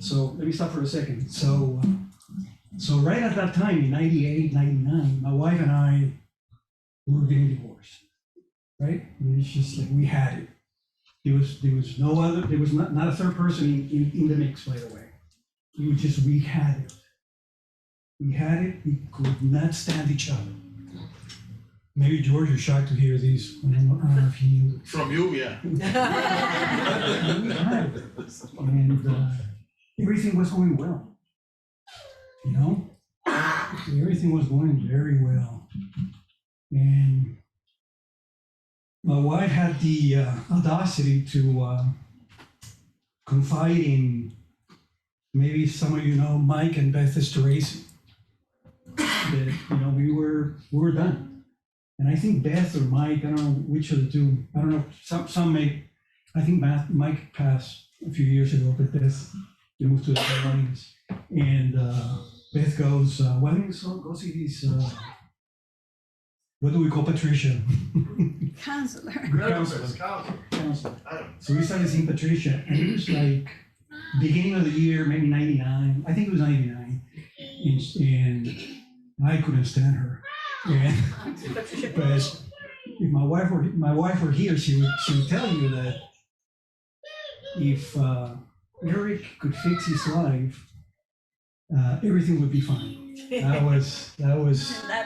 So let me stop for a second. So right at that time in 98, 99, my wife and I were getting divorced, right? It's just like we had it. There was no other, there was not a third person in the mix, by the way. It was just, we had it. We had it, we could not stand each other. Maybe George is shocked to hear these. I don't know if he knew. From you, yeah. We had it. And everything was going well. You know? Everything was going very well. And my wife had the audacity to confide in, maybe some of you know, Mike and Beth Esterhazy. That, you know, we were done. And I think Beth or Mike, I don't know which of the two, I don't know, some may, I think Mike passed a few years ago, but Beth, they moved to the Carolinas. And Beth goes, why don't you go see these, what do we call Patricia? Counselor. Counselor. So we started seeing Patricia, and it was like beginning of the year, maybe 99, I think it was 99, and I couldn't stand her. And, but if my wife were here, she would tell you that if Eric could fix his life, everything would be fine. That was Not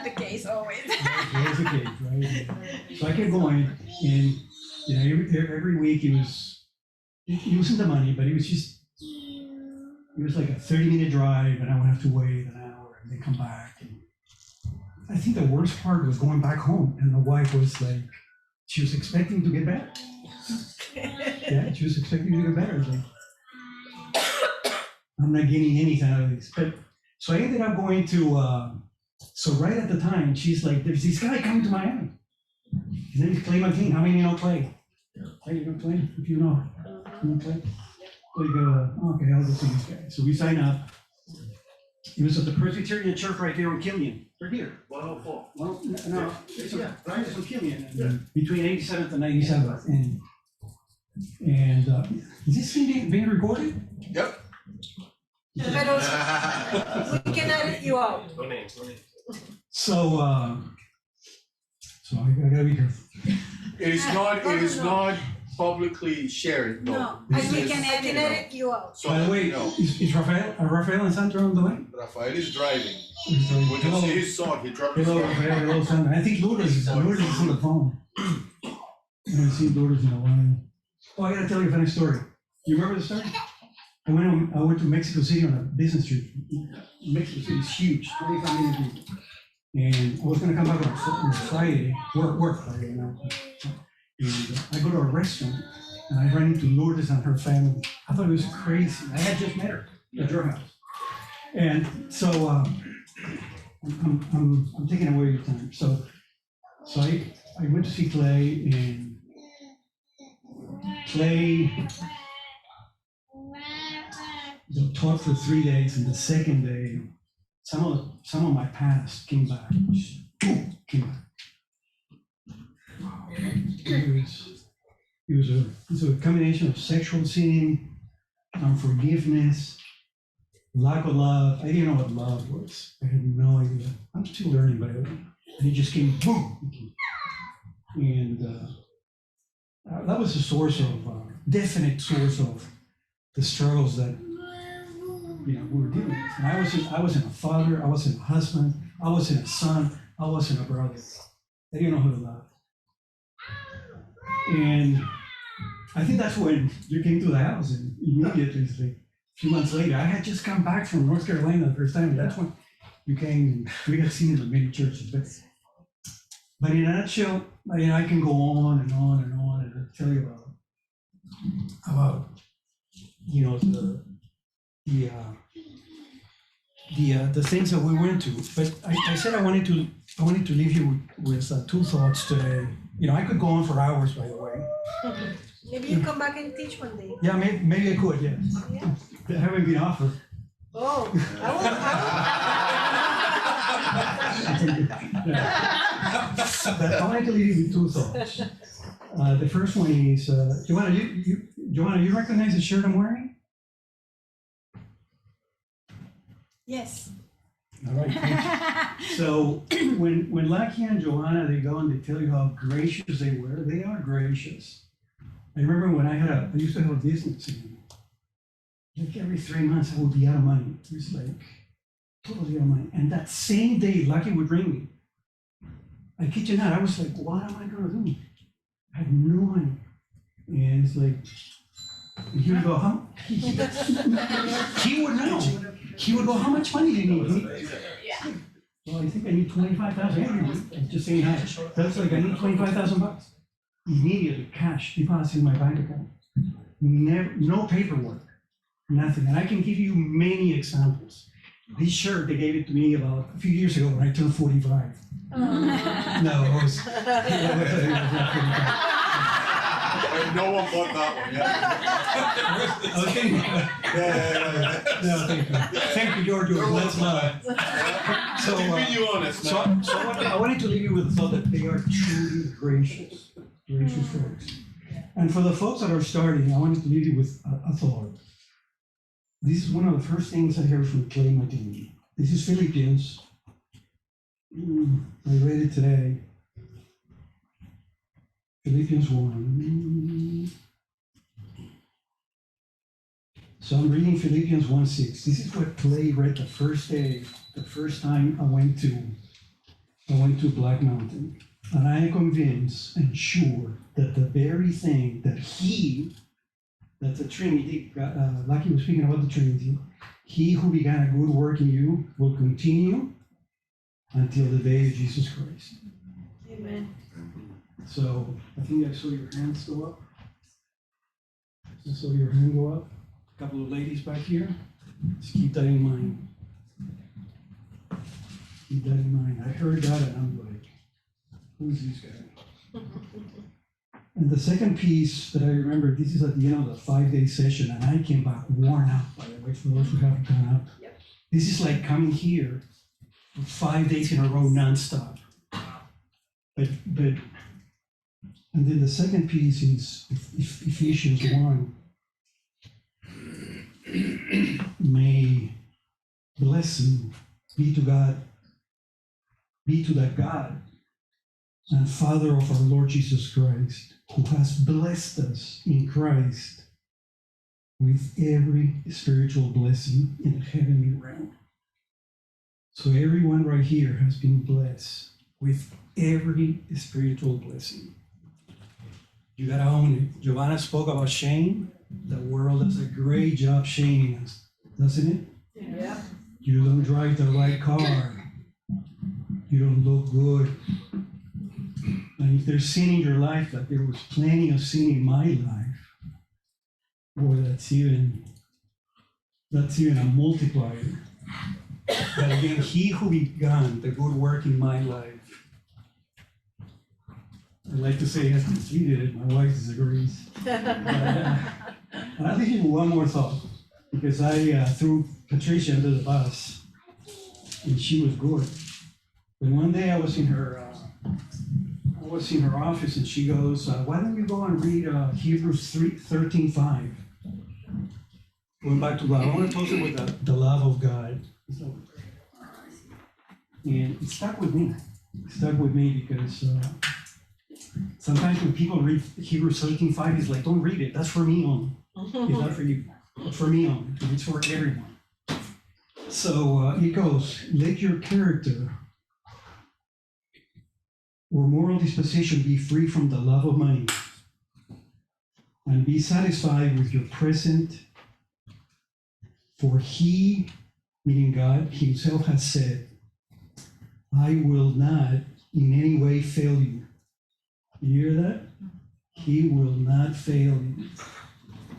the case always. that was the case, right? So I kept going, and you know, every week it wasn't the money, but it was like a 30-minute drive, and I would have to wait an hour and then come back. And I think the worst part was going back home, and the wife was like, she was expecting to get better. Yeah, she was expecting to get better. I was like, I'm not getting anything out of this. But so I ended up going to, so right at the time, she's like, there's this guy coming to Miami. His name is Clay McLean. How many know Clay? Clay, you know Clay? If you know, Clay? Like, okay, I'll go see this guy. So we sign up. He was at the Presbyterian Church right there in Killian. We're here. 104. Well, no, it's on Killian, between 87th and 97th. And is this thing being recorded? Yep. We can edit you out. So I gotta be careful. It is not publicly shared, no. No, This and we is- can I can edit you out. So, By the way, no, is Rafael and Sandra on the line? Rafael is driving. When you Hello, see his son, he dropped his hello, phone. Rafael, hello, Sandra. I think Lourdes is on the phone. I haven't seen Lourdes in a while. Oh, I gotta tell you a funny story. You remember the story? I went to Mexico City on a business trip. Mexico City is huge, 25 million people. And I was gonna come back on Friday, work Friday, you know. And I go to a restaurant, and I ran into Lourdes and her family. I thought it was crazy. I had just met her at your house. And so I'm taking away your time. So I went to see Clay, and Clay taught for 3 days, and the second day, some of my past came back. Boom, came back. It was a combination of sexual sin, unforgiveness, lack of love. I didn't know what love was. I had no idea. I'm still learning, but it just came boom. And that was the source of, definite source of the struggles that, you know, we were dealing with. And I wasn't a father, I wasn't a husband, I wasn't a son, I wasn't a brother. I didn't know how to love. And I think that's when you came to the house, and immediately, like, a few months later, I had just come back from North Carolina the first time, and that's when you came, and we had seen it in many churches. But in a nutshell, I can go on and on and on and tell you about you know, the things that we went to. But I said I wanted to leave you with two thoughts today. You know, I could go on for hours, by the way. Maybe you come back and teach one day. Yeah, maybe I could, yeah. Yeah. I haven't been offered. Oh, But I wanted to leave you with two thoughts. The first one is, Joanna, Joanna, you recognize the shirt I'm wearing? Yes. All right, thank you. So when Lucky and Joanna, they go and they tell you how gracious they were, they are gracious. I remember when I used to have a business, and like every 3 months I would be out of money. It was like totally out of money. And that same day, Lucky would ring me. I kid you not, I was like, what am I gonna do? I had no money. And it's like, and he would go, how? He would know. He would go, how much money do you need? Yeah. Well, I think I need 25,000. I'm just saying hi. That's like, I need 25,000 bucks. Immediately, cash deposit in my bank account. Never, no paperwork, nothing. And I can give you many examples. This shirt, they gave it to me about a few years ago when I turned 45. No, it was not 45. No one bought that one, yeah. Okay. Yeah. No, thank you. Thank you, George. That's not. So, Keeping you honest, so man. I wanted to leave you with the thought that they are truly gracious folks. And for the folks that are starting, I wanted to leave you with a thought. This is one of the first things I heard from Clay Martini. This is Philippians. I read it today. Philippians 1. So I'm reading Philippians 1:6. This is what Clay read the first day, the first time I went to Black Mountain. And I am convinced and sure that the very thing that that the Trinity, Lucky was speaking about the Trinity, he who began a good work in you will continue until the day of Jesus Christ. Amen. So I think I saw your hands go up. I saw your hand go up. A couple of ladies back here. Just keep that in mind. Keep that in mind. I heard that and I'm like, who's this guy? And the second piece that I remember, this is at the end of the 5-day session, and I came back worn out, by the way, for those who haven't gone out. Yep. This is like coming here for 5 days in a row nonstop. But and then the second piece is Ephesians 1. May blessing be to God, be to that God and Father of our Lord Jesus Christ, who has blessed us in Christ with every spiritual blessing in the heavenly realm. So everyone right here has been blessed with every spiritual blessing. You gotta own it. Giovanna spoke about shame. The world does a great job shaming us, doesn't it? Yeah. You don't drive the right car. You don't look good. And if there's sin in your life, like there was plenty of sin in my life, boy, that's even a multiplier. But again, he who began the good work in my life, I'd like to say has completed it. My wife disagrees. And I'll leave you with one more thought, because I threw Patricia under the bus, and she was good. But one day I was in her office, and she goes, "Why don't you go and read Hebrews 13:5?" Going back to God, I want to close it with the love of God. And it stuck with me. It stuck with me because sometimes when people read Hebrews 13:5, it's like, don't read it. That's for me only. It's not for you. It's for me only. It's for everyone. So it goes, let your character or moral disposition be free from the love of money, and be satisfied with your present, for he, meaning God himself, has said, I will not in any way fail you. You hear that? He will not fail you.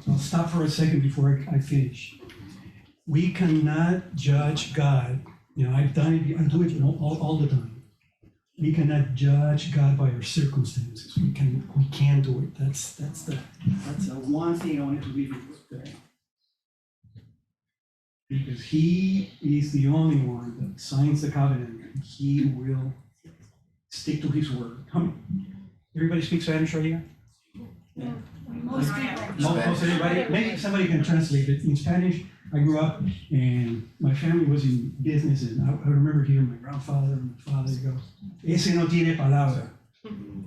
I'll stop for a second before I finish. We cannot judge God. You know, I've done it, I do it all the time. We cannot judge God by our circumstances. We can't do it. That's the one thing I wanted to leave you with today. Because he is the only one that signs the covenant, and he will stick to his word. Everybody speaks Spanish right here? Most people. Most everybody, maybe somebody can translate it. In Spanish, I grew up and my family was in business, and I remember hearing my grandfather and my father go, "Ese no tiene palabra."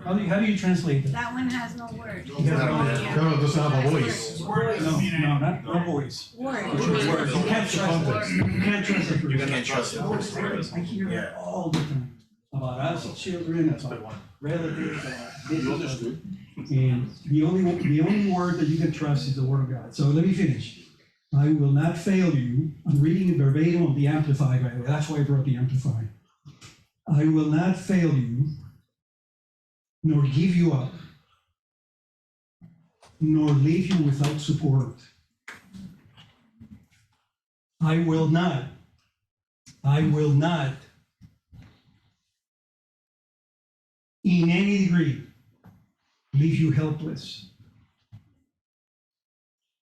How do you translate that? That one has no word. He has no- No, doesn't have a voice. No, not voice. Word. You can't trust it. You can't trust it. You cannot trust it. I hear it all the time about us, children, about relatives, about business. And the only word that you can trust is the word of God. So let me finish. I will not fail you. I'm reading it verbatim on the Amplified, by the way. That's why I brought the Amplified. I will not fail you, nor give you up, nor leave you without support. I will not, in any degree, leave you helpless,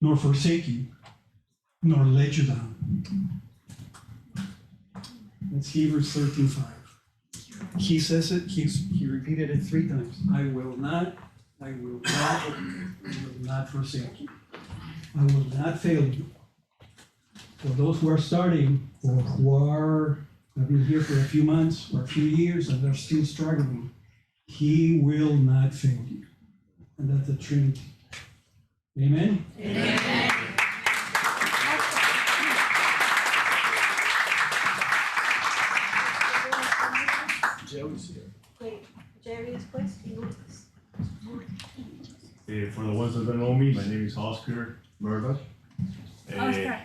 nor forsake you, nor let you down. That's Hebrews 13:5. He says it, he repeated it 3 times. I will not forsake you. I will not fail you. For those who are starting, or who have been here for a few months or a few years and they're still struggling, he will not fail you. And that's the Trinity. Amen? Amen. Jerry's here. Wait, Jerry después y Lucas. For the ones that don't know me, my name is Oscar Murdoch. Oscar.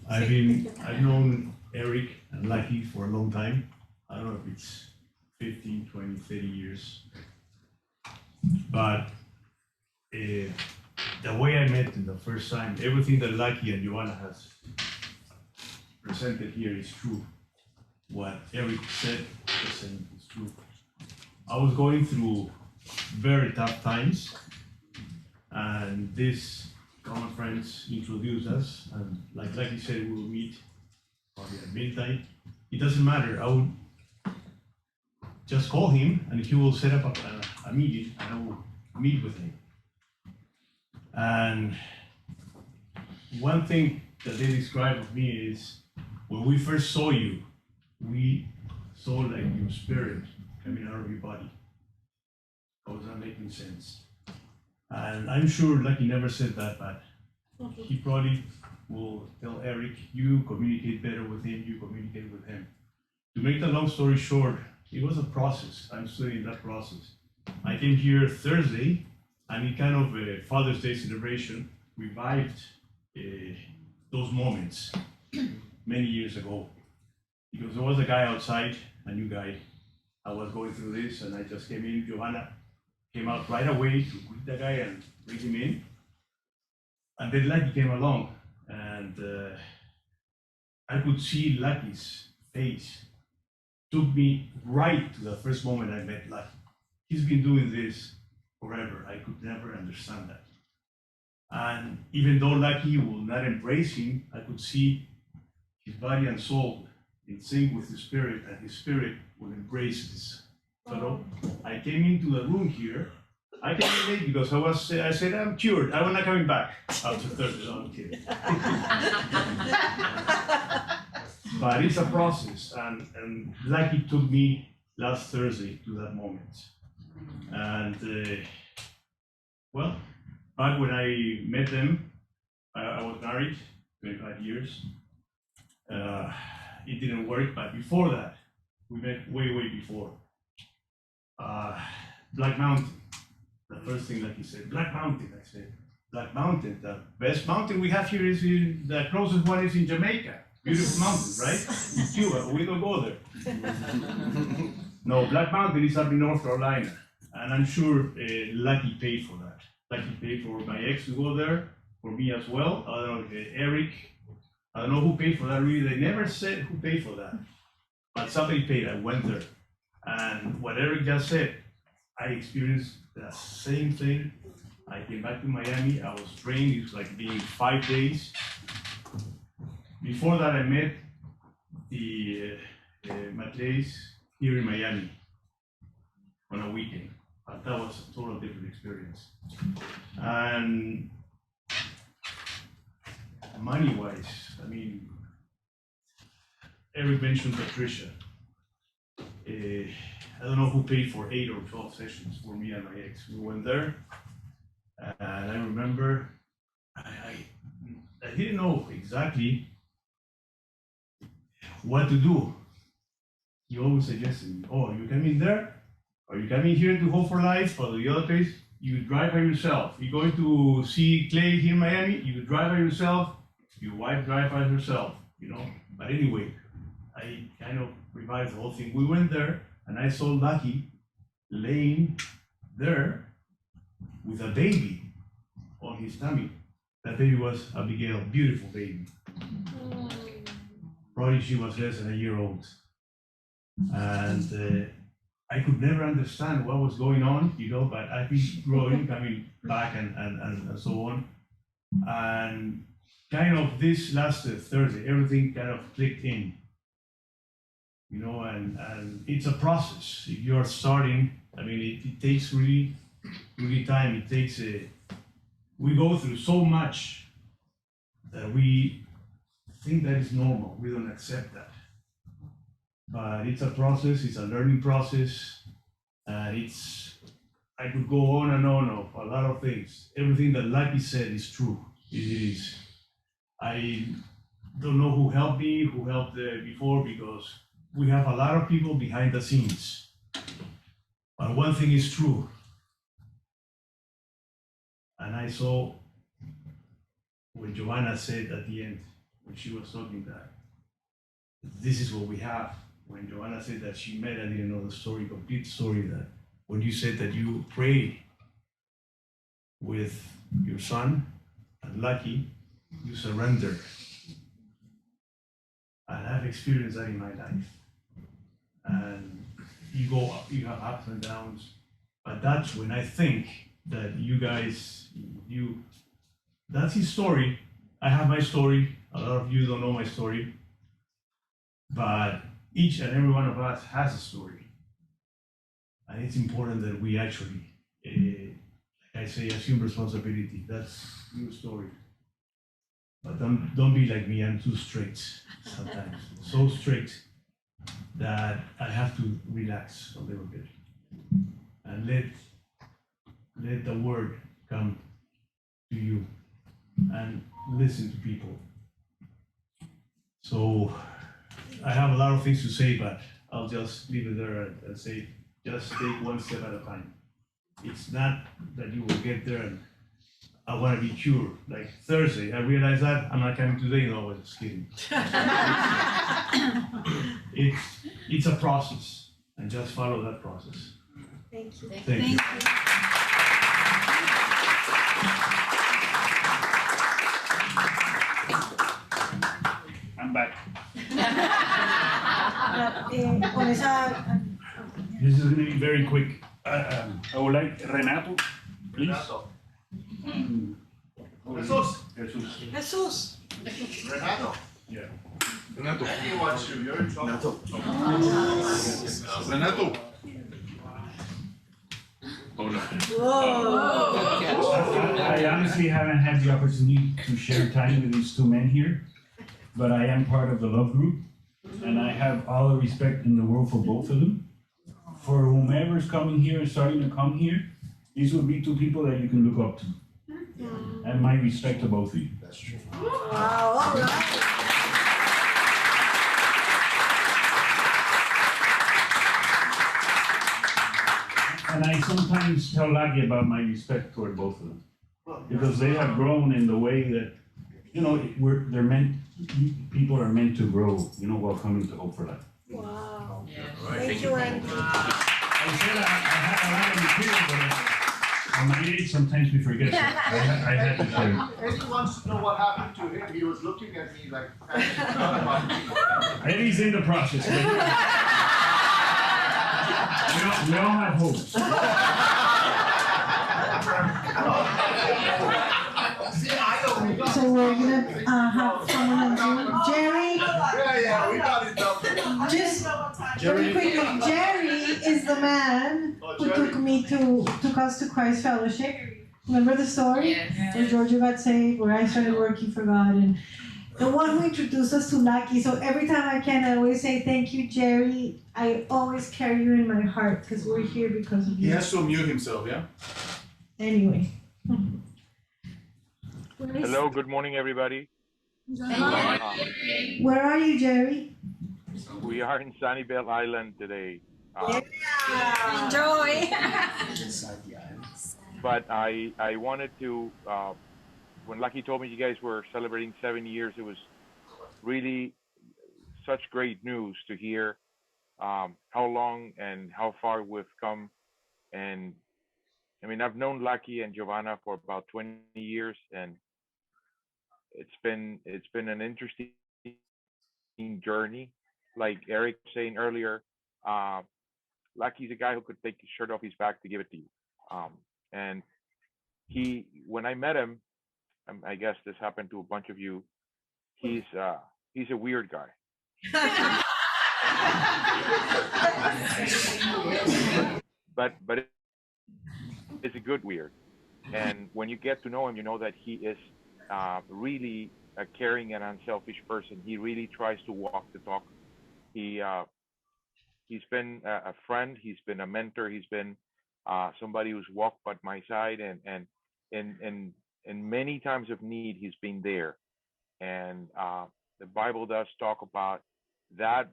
I've known Eric and Lucky for a long time. I don't know if it's 15, 20, 30 years. But the way I met them the first time, everything that Lucky and Joanna has presented here is true. What Eric said is true. I was going through very tough times, and these common friends introduced us, and like you said, we will meet probably at midnight. It doesn't matter. I would just call him, and he will set up a meeting, and I will meet with him. And one thing that they describe of me is, when we first saw you, we saw like your spirit coming out of your body. How was that making sense? And I'm sure Lucky never said that, but he probably will tell Eric, you communicate better with him, you communicate with him. To make the long story short, it was a process. I'm still in that process. I came here Thursday, and it kind of a Father's Day celebration revived those moments many years ago. Because there was a guy outside, a new guy. I was going through this, and I just came in. Johanna came out right away to greet the guy and bring him in. And then Lucky came along, and I could see Lucky's face. Took me right to the first moment I met Lucky. He's been doing this forever. I could never understand that. And even though Lucky will not embrace him, I could see his body and soul in sync with his spirit, and his spirit will embrace this fellow. I came into the room here. I came in late because I said, I'm cured. I'm not coming back after Thursday. No, I'm kidding. But it's a process, and Lucky took me last Thursday to that moment. And well, back when I met them, I was married 25 years. It didn't work, but before that, we met way before. Black Mountain, the first thing that he said, Black Mountain, I said, Black Mountain, the best mountain we have here is the closest one is in Jamaica. Beautiful mountain, right? In Cuba, we don't go there. No, Black Mountain is up in North Carolina, and I'm sure Lucky paid for that. Lucky paid for my ex to go there, for me as well. I don't know, Eric, I don't know who paid for that, really. They never said who paid for that. But somebody paid, I went there. And what Eric just said, I experienced the same thing. I came back to Miami, I was trained, it was like being 5 days. Before that, I met the Matleys here in Miami on a weekend. But that was a total different experience. And money-wise, I mean, Eric mentioned Patricia. I don't know who paid for 8 or 12 sessions for me and my ex. We went there, and I remember I didn't know exactly what to do. He always suggested me, oh, you come in there, or you come in here to Hope4Life, or the other place, you drive by yourself. You're going to see Clay here in Miami, you drive by yourself, your wife drive by herself, you know. But anyway, I kind of revised the whole thing. We went there, and I saw Lucky laying there with a baby on his tummy. That baby was Abigail, beautiful baby. Probably she was less than a year old. And I could never understand what was going on, you know, but I've been growing, coming back and so on. And kind of this last Thursday, everything kind of clicked in. You know, and it's a process. If you're starting, I mean, it takes really time. It takes we go through so much that we think that is normal. We don't accept that. But it's a process, it's a learning process, and I could go on and on of a lot of things. Everything that Lucky said is true. It is. I don't know who helped me, who helped before, because we have a lot of people behind the scenes. But one thing is true. And I saw when Giovanna said at the end, when she was talking that, this is what we have. When Giovanna said that she met, I didn't know the story, complete story, that when you said that you prayed with your son and Lucky, you surrender. And I've experienced that in my life. And you go up, you have ups and downs, but that's when I think that you guys, that's his story. I have my story. A lot of you don't know my story, but each and every one of us has a story. And it's important that we actually, like I say, assume responsibility. That's your story. But don't be like me, I'm too strict sometimes. So strict that I have to relax a little bit and let the word come to you and listen to people. So I have a lot of things to say, but I'll just leave it there and say, just take one step at a time. It's not that you will get there and I want to be cured. Like Thursday, I realized that I'm not coming today. No, I was just kidding. It's a process, and just follow that process. Thank you. Thank you. I'm back. Con esa, This is going to be very quick. I would like Renato, please. Jesus. Jesus. Jesus. Renato. Yeah. Renato. He wants you. You're in trouble. Renato. Hola. Whoa. I honestly haven't had the opportunity to share time with these two men here, but I am part of the love group, and I have all the respect in the world for both of them. For whomever is coming here and starting to come here, these would be two people that you can look up to. And my respect to both of you. That's true. Wow, all right. And I sometimes tell Lucky about my respect toward both of them. Because they have grown in the way that, you know, people are meant to grow, you know, while coming to Hope4Life. Wow. Thank you, Andy. I said I had a lot of material, but at my age, sometimes we forget. So I had to share. Eddie wants to know what happened to him. He was looking at me like, about me. Eddie's in the process. We all have hopes. So we're gonna have someone on Zoom. Jerry, Yeah, we got it done. just very quickly, Jerry is the man Oh, who Jerry. took us to Christ Fellowship. Remember the story? Yes. Where Georgia got saved, where I started working for God, and the one who introduced us to Lucky. So every time I can, I always say thank you, Jerry. I always carry you in my heart because we're here because of He you. has to mute himself, yeah? Anyway. Hello, good morning, everybody. Where are you, Jerry? We are in Sunnyvale Island today. Enjoy. But I wanted to, when Lucky told me you guys were celebrating 7 years, it was really such great news to hear how long and how far we've come. And I mean, I've known Lucky and Giovanna for about 20 years, and it's been an interesting journey. Like Eric was saying earlier, uh, Lucky's a guy who could take his shirt off his back to give it to you. And when I met him, I guess this happened to a bunch of you. He's a weird guy, but it's a good weird. And when you get to know him, you know that he is really a caring and unselfish person. He really tries to walk the talk. He he's been a friend. He's been a mentor. He's been somebody who's walked by my side, and in many times of need, he's been there. And the Bible does talk about that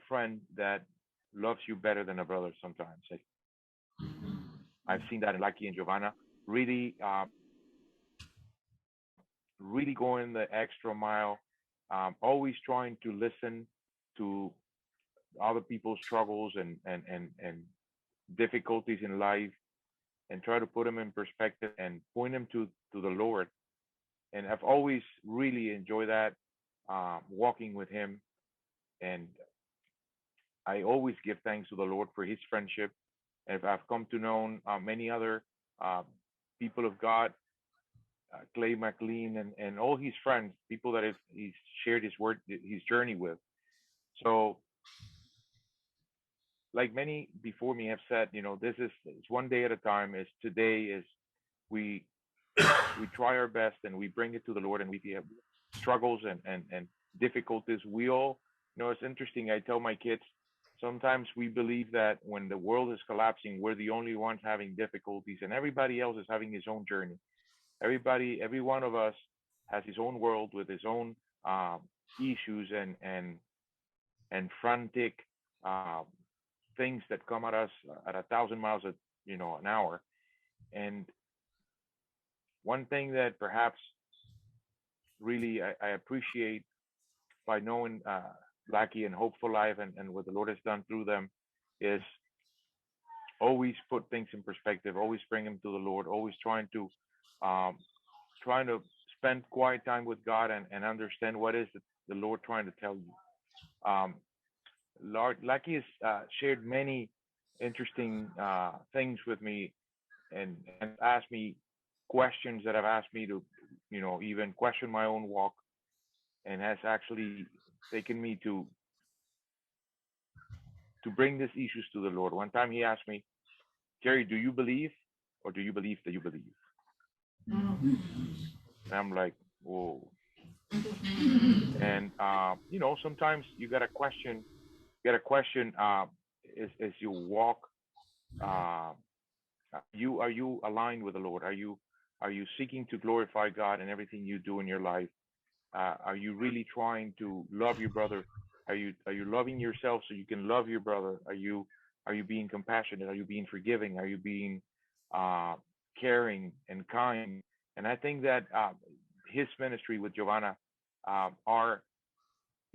friend that loves you better than a brother. Sometimes I've seen that in Lucky and Giovanna. Really, really going the extra mile. Always trying to listen to other people's struggles and difficulties in life, and try to put them in perspective and point them to the Lord. And I've always really enjoyed that, walking with him. And I always give thanks to the Lord for his friendship. And if I've come to know many other uh, people of God, Clay McLean and all his friends, people that he's shared his journey with. So, like many before me have said, this is it's one day at a time. Is today is we we try our best and we bring it to the Lord, and we have struggles and difficulties. We all, it's interesting. I tell my kids sometimes we believe that when the world is collapsing, we're the only ones having difficulties, and everybody else is having his own journey. Every one of us has his own world with his own um, issues and frantic uh, things that come at us at 1,000 miles an hour. And one thing that perhaps really I appreciate by knowing Blackie and Hopeful Life and what the Lord has done through them is always put things in perspective, always bring them to the Lord, always um, trying to spend quiet time with God and understand what is the Lord trying to tell you. Lord, Blackie has shared many interesting things with me and asked me questions that have asked me to, even question my own walk, and has actually taken me to bring these issues to the Lord. One time he asked me, Jerry, do you believe, or do you believe that you believe? And I'm like, whoa. And sometimes you gotta question as you walk. Uh, are you aligned with the Lord? Are you seeking to glorify God in everything you do in your life? Are you really trying to love your brother? Are you loving yourself so you can love your brother? Are you being compassionate? Are you being forgiving? Are you being uh, caring and kind? And I think that his ministry with Giovanna are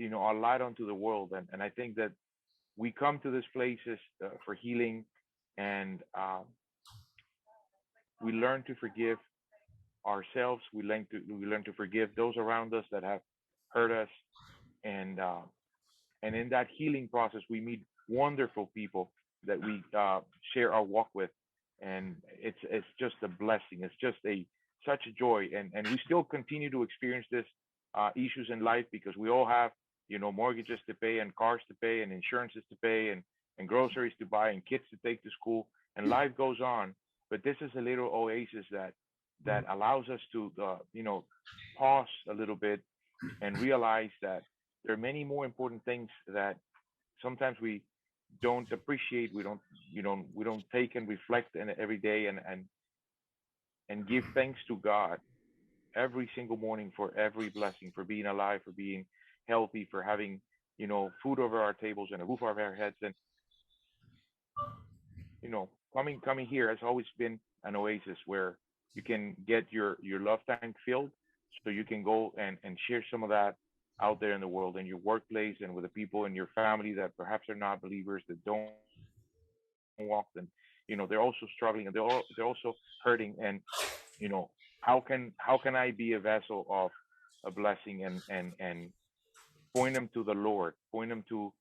a light unto the world. And I think that we come to these places for healing, and we learn to forgive ourselves. We learn to forgive those around us that have hurt us, and in that healing process, we meet wonderful people that we share our walk with, and it's just a blessing. It's just such a joy, and we still continue to experience this issues in life because we all have mortgages to pay and cars to pay and insurances to pay, and groceries to buy and kids to take to school, and life goes on. But this is a little oasis that allows us to, pause a little bit and realize that there are many more important things that sometimes we don't appreciate. We don't take and reflect in every day, and give thanks to God every single morning for every blessing, for being alive, for being healthy, for having food over our tables and a roof over our heads. And coming here has always been an oasis where you can get your love tank filled, so you can go and share some of that out there in the world, in your workplace, and with the people in your family that perhaps are not believers, that don't walk, and they're also struggling, and they're also hurting. And you know how can I be a vessel of a blessing, and point them to the Lord, point them to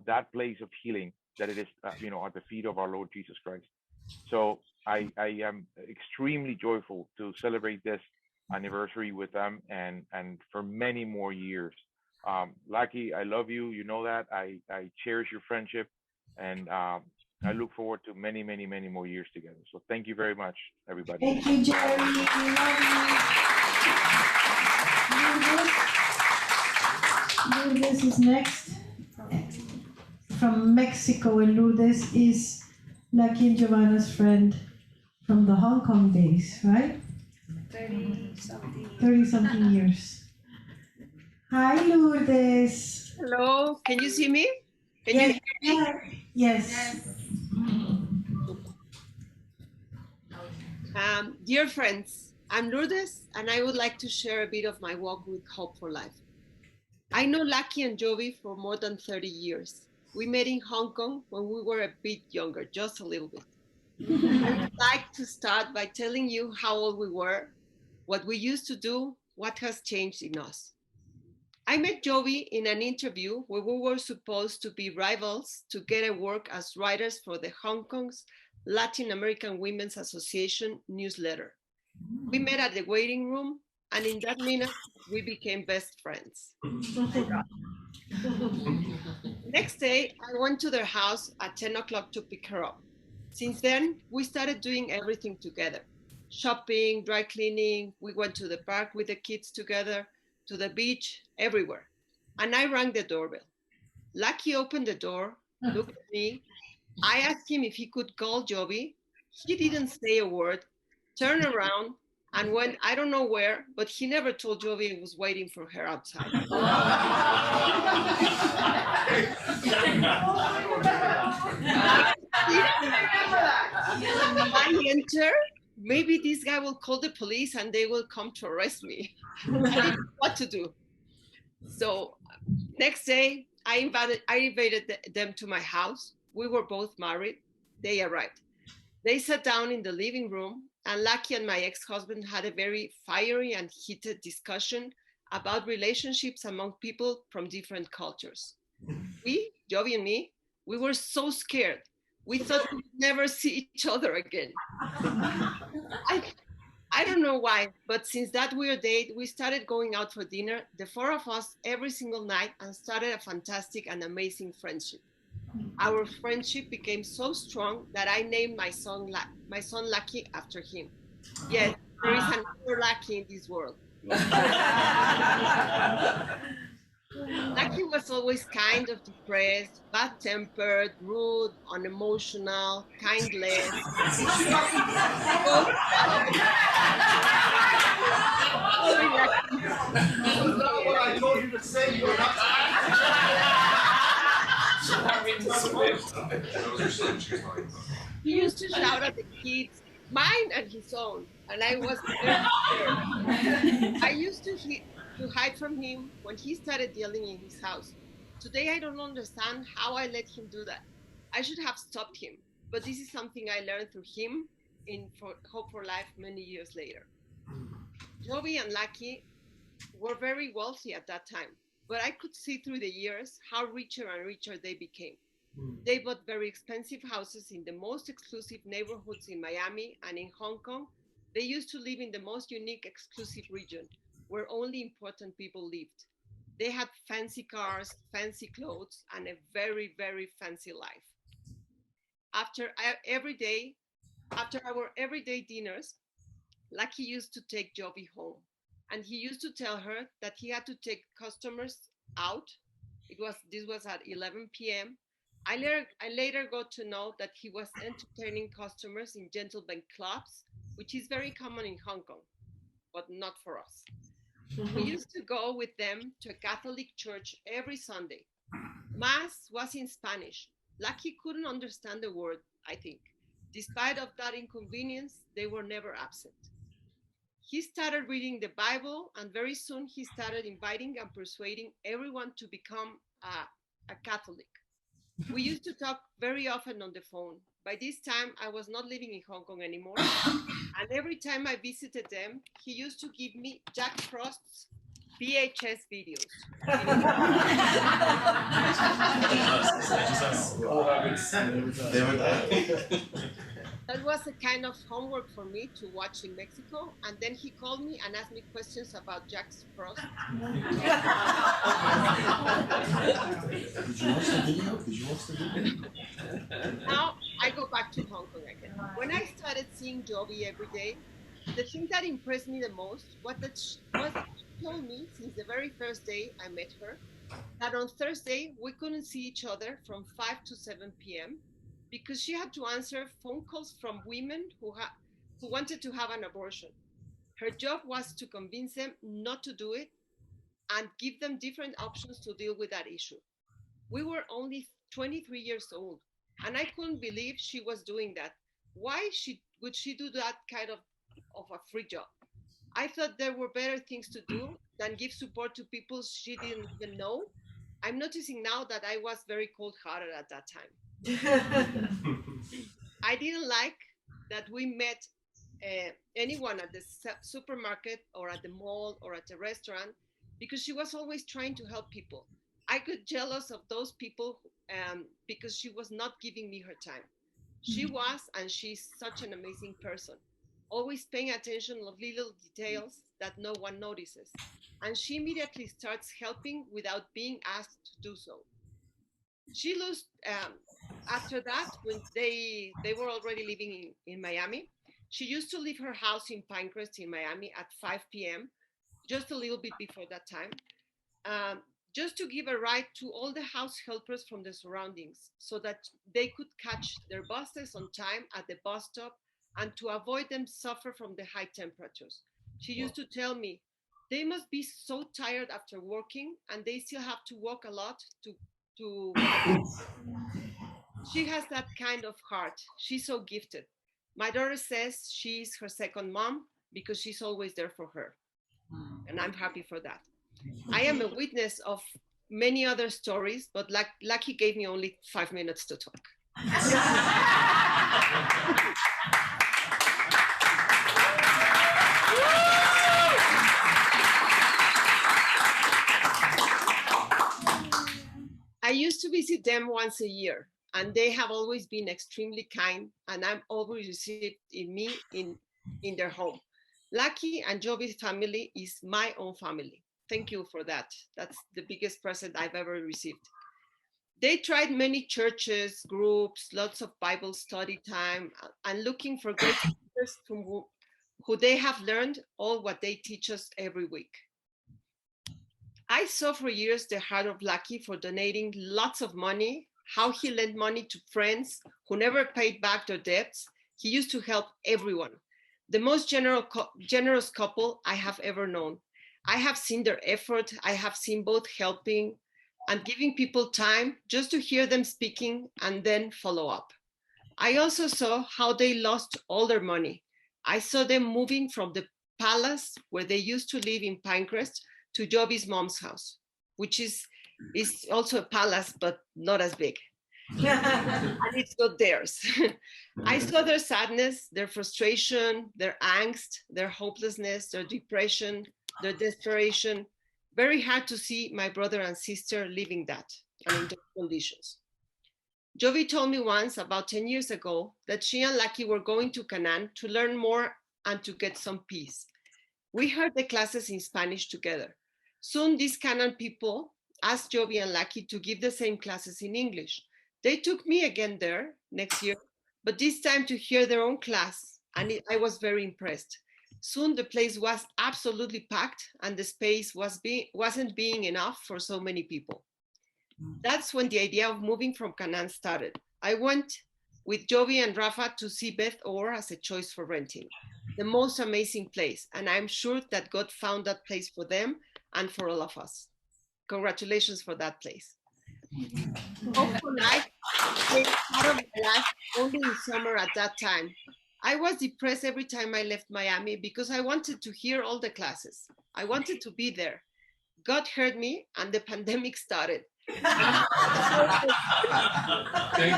that place of healing that it is, at the feet of our Lord Jesus Christ. So I am extremely joyful to celebrate this anniversary with them, and for many more years. Lucky, I love you. You know that. I cherish your friendship, and I look forward to many, many, many more years together. So thank you very much, everybody. Thank you, Jerry. Lourdes is next. From Mexico, and Lourdes is Lucky and Giovanna's friend from the Hong Kong days, right? 30-something years. Hi, Lourdes. Hello, can you see me? Can you Yes. hear me? Yes. Dear friends, I'm Lourdes, and I would like to share a bit of my walk with Hope for Life. I know Lucky and Jovi for more than 30 years. We met in Hong Kong when we were a bit younger, just a little bit. I would like to start by telling you how old we were, what we used to do, what has changed in us. I met Jovi in an interview where we were supposed to be rivals to get a work as writers for the Hong Kong's Latin American Women's Association newsletter. We met at the waiting room, and in that minute, we became best friends. Next day, I went to their house at 10 o'clock to pick her up. Since then, we started doing everything together. Shopping, dry cleaning, we went to the park with the kids together, to the beach, everywhere. And I rang the doorbell. Lucky opened the door, looked at me. I asked him if he could call Jovi. He didn't say a word, turned around, and went I don't know where, but he never told Jovi he was waiting for her outside. I enter, maybe this guy will call the police and they will come to arrest me. I didn't know what to do. So next day, I invited them to my house. We were both married. They arrived. They sat down in the living room, and Lucky and my ex-husband had a very fiery and heated discussion about relationships among people from different cultures. We, Jovi and me, we were so scared. We thought we would never see each other again. I don't know why, but since that weird date, we started going out for dinner, the four of us, every single night, and started a fantastic and amazing friendship. Our friendship became so strong that I named my son Lucky after him. Yes, there is another Lucky in this world. Lucky was always kind of depressed, bad-tempered, rude, unemotional, kindless. What I told you to say, you're not. He used to shout at the kids, mine and his own, and I was very scared. I used to hide from him when he started yelling in his house. Today, I don't understand how I let him do that. I should have stopped him, but this is something I learned through him in Hope for Life many years later. Jovi and Lucky were very wealthy at that time, but I could see through the years how richer and richer they became. They bought very expensive houses in the most exclusive neighborhoods in Miami and in Hong Kong. They used to live in the most unique, exclusive region where only important people lived. They had fancy cars, fancy clothes, and a very, very fancy life. After our everyday dinners, Lucky used to take Jovi home, and he used to tell her that he had to take customers out. This was at 11 p.m. I later got to know that he was entertaining customers in gentlemen clubs, which is very common in Hong Kong, but not for us. We used to go with them to a Catholic church every Sunday. Mass was in Spanish. Lucky couldn't understand the word, I think. Despite of that inconvenience, they were never absent. He started reading the Bible, and very soon he started inviting and persuading everyone to become a Catholic. We used to talk very often on the phone. By this time, I was not living in Hong Kong anymore. And every time I visited them, he used to give me Jack Frost's VHS videos. That was a kind of homework for me to watch in Mexico. And then he called me and asked me questions about Jack Frost. Did you watch the video? Now I go back to Hong Kong again. When I started seeing Jovi every day, the thing that impressed me the most was that she told me since the very first day I met her that on Thursday we couldn't see each other from 5 to 7 p.m. because she had to answer phone calls from women who wanted to have an abortion. Her job was to convince them not to do it and give them different options to deal with that issue. We were only 23 years old, and I couldn't believe she was doing that. Why would she do that kind of a free job? I thought there were better things to do than give support to people she didn't even know. I'm noticing now that I was very cold-hearted at that time. I didn't like that we met anyone at the supermarket or at the mall or at a restaurant because she was always trying to help people. I got jealous of those people because she was not giving me her time. She was, and she's such an amazing person, always paying attention of little details that no one notices. And she immediately starts helping without being asked to do so. She lost, after that, when they were already living in Miami, she used to leave her house in Pinecrest in Miami at 5 p.m., just a little bit before that time, just to give a ride to all the house helpers from the surroundings so that they could catch their buses on time at the bus stop and to avoid them suffer from the high temperatures. She used to tell me, they must be so tired after working and they still have to walk a lot to she has that kind of heart. She's so gifted. My daughter says she's her second mom because she's always there for her. And I'm happy for that. I am a witness of many other stories, but Lucky gave me only 5 minutes to talk. I used to visit them once a year, and they have always been extremely kind, and I'm always received in their home. Lucky and Jovi's family is my own family. Thank you for that. That's the biggest present I've ever received. They tried many churches, groups, lots of Bible study time, and looking for great teachers from who they have learned all what they teach us every week. I saw for years the heart of Lucky for donating lots of money, how he lent money to friends who never paid back their debts. He used to help everyone. The most generous couple I have ever known. I have seen their effort. I have seen both helping and giving people time just to hear them speaking and then follow up. I also saw how they lost all their money. I saw them moving from the palace where they used to live in Pinecrest to Jovi's mom's house, which is also a palace, but not as big. And it's not theirs. I saw their sadness, their frustration, their angst, their hopelessness, their depression, their desperation. Very hard to see my brother and sister living that and in those conditions. Jovi told me once, about 10 years ago, that she and Lucky were going to Canaan to learn more and to get some peace. We heard the classes in Spanish together. Soon these Canaan people asked Jovi and Lucky to give the same classes in English. They took me again there next year, but this time to hear their own class, and I was very impressed. Soon the place was absolutely packed and the space wasn't being enough for so many people. That's when the idea of moving from Canaan started. I went with Jovi and Rafa to see Beth Orr as a choice for renting. The most amazing place, and I'm sure that God found that place for them and for all of us. Congratulations for that place. Hope for Life came out of my life only in summer at that time. I was depressed every time I left Miami because I wanted to hear all the classes. I wanted to be there. God heard me and the pandemic started. Thank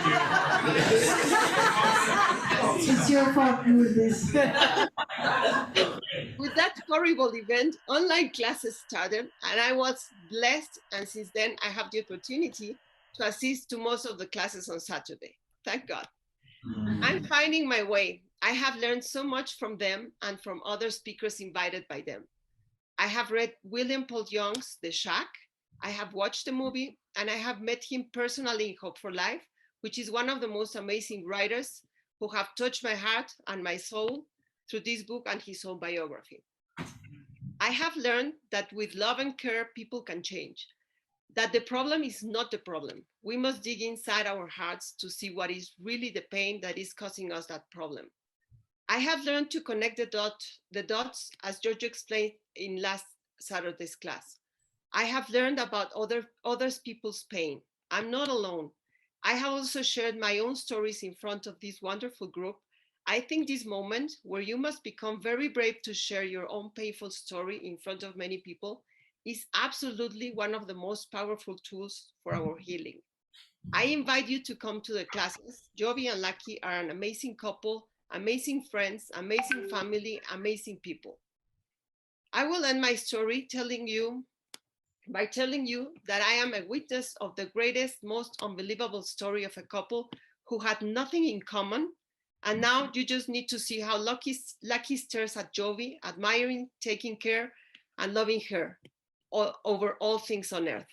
you. It's your fault with this. With that horrible event, online classes started and I was blessed. And since then, I have the opportunity to assist to most of the classes on Saturday. Thank God. I'm finding my way. I have learned so much from them and from other speakers invited by them. I have read William Paul Young's The Shack. I have watched the movie and I have met him personally in Hope4Life, which is one of the most amazing writers who have touched my heart and my soul through this book and his own biography. I have learned that with love and care, people can change, that the problem is not the problem. We must dig inside our hearts to see what is really the pain that is causing us that problem. I have learned to connect the dots, as Giorgio explained in last Saturday's class. I have learned about other people's pain. I'm not alone. I have also shared my own stories in front of this wonderful group. I think this moment where you must become very brave to share your own painful story in front of many people is absolutely one of the most powerful tools for our healing. I invite you to come to the classes. Jovi and Lucky are an amazing couple, amazing friends, amazing family, amazing people. I will end my story by telling you that I am a witness of the greatest, most unbelievable story of a couple who had nothing in common. And now you just need to see how Lucky stares at Jovi, admiring, taking care, and loving her over all things on earth.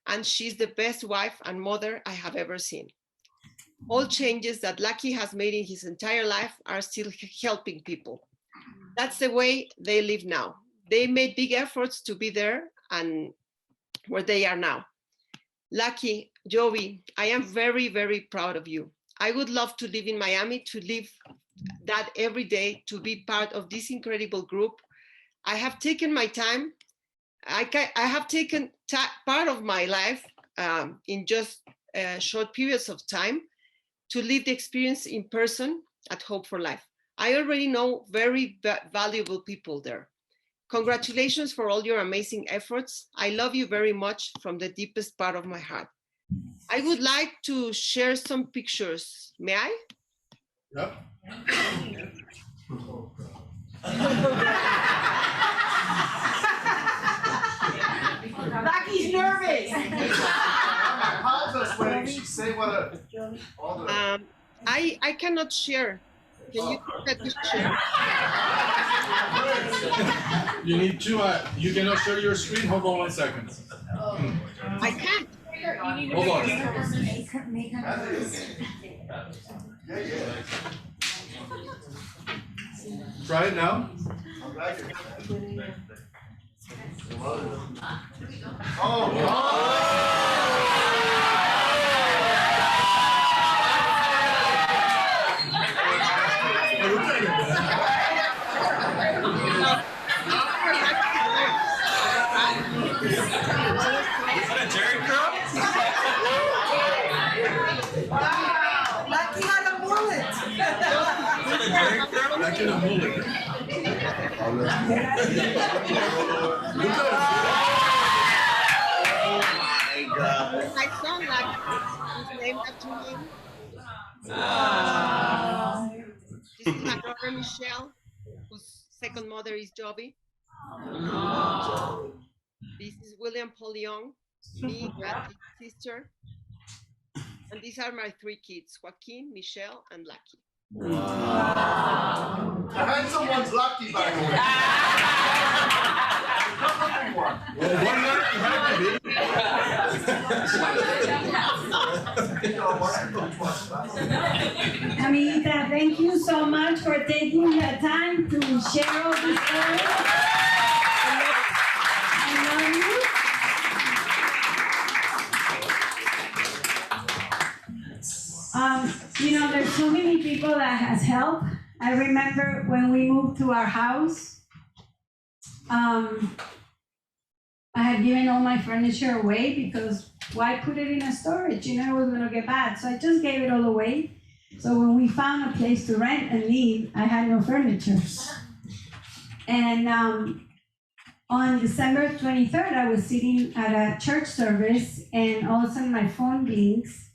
And she's the best wife and mother I have ever seen. All changes that Lucky has made in his entire life are still helping people. That's the way they live now. They made big efforts to be there and where they are now. Lucky, Jovi, I am very, very proud of you. I would love to live in Miami, to live that every day, to be part of this incredible group. I have taken my time. I have taken part of my life in just short periods of time to live the experience in person at Hope4Life. I already know very valuable people there. Congratulations for all your amazing efforts. I love you very much from the deepest part of my heart. I would like to share some pictures. May I? Yep. Lucky's nervous. Say what I cannot share. Can you let me share? You need to, you cannot share your screen. Hold on 1 second. I can't. Hold on. Try it now. Lucky had a mullet. Back in a mullet. My son, Lucky, is named after him. This is my daughter, Michelle, whose second mother is Jovi. This is William Paul Young, me, and his sister. And these are my 3 kids, Joaquin, Michelle, and Lucky. Wow. The handsome one's Lucky, by the way. Amiguita, thank you so much for taking the time to share all this story. I love you. You know, there's so many people that has helped. I remember when we moved to our house, I had given all my furniture away because why put it in a storage? You know, it was gonna get bad. So I just gave it all away. So when we found a place to rent and leave, I had no furniture. And on December 23rd, I was sitting at a church service and all of a sudden my phone blinks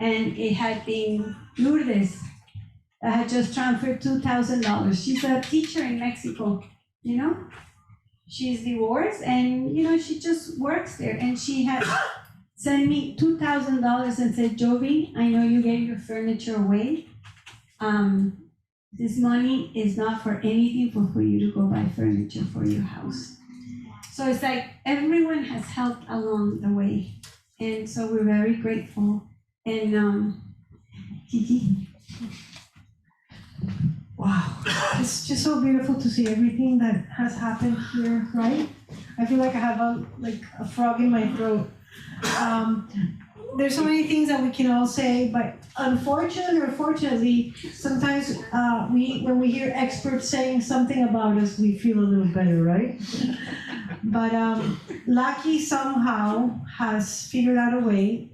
and it had been Lourdes. I had just transferred $2,000. She's a teacher in Mexico, you know? She's divorced and, you know, she just works there. And she had sent me $2,000 and said, Jovi, I know you gave your furniture away. This money is not for anything but for you to go buy furniture for your house. So it's like everyone has helped along the way. And so we're very grateful. And Kiki. Wow, it's just so beautiful to see everything that has happened here, right? I feel like I have a frog in my throat. There's so many things that we can all say, but unfortunately or fortunately, sometimes when we hear experts saying something about us, we feel a little better, right? But Lucky somehow has figured out a way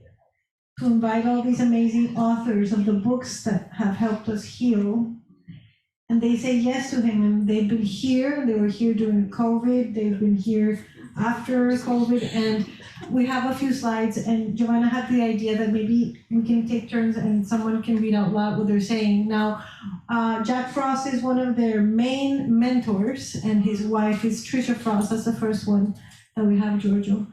to invite all these amazing authors of the books that have helped us heal. And they say yes to him, and they've been here. They were here during COVID. They've been here after COVID, and we have a few slides. And Giovanna had the idea that maybe we can take turns and someone can read out loud what they're saying. Now, Jack Frost is one of their main mentors, and his wife is Trisha Frost. That's the first one that we have, Giorgio.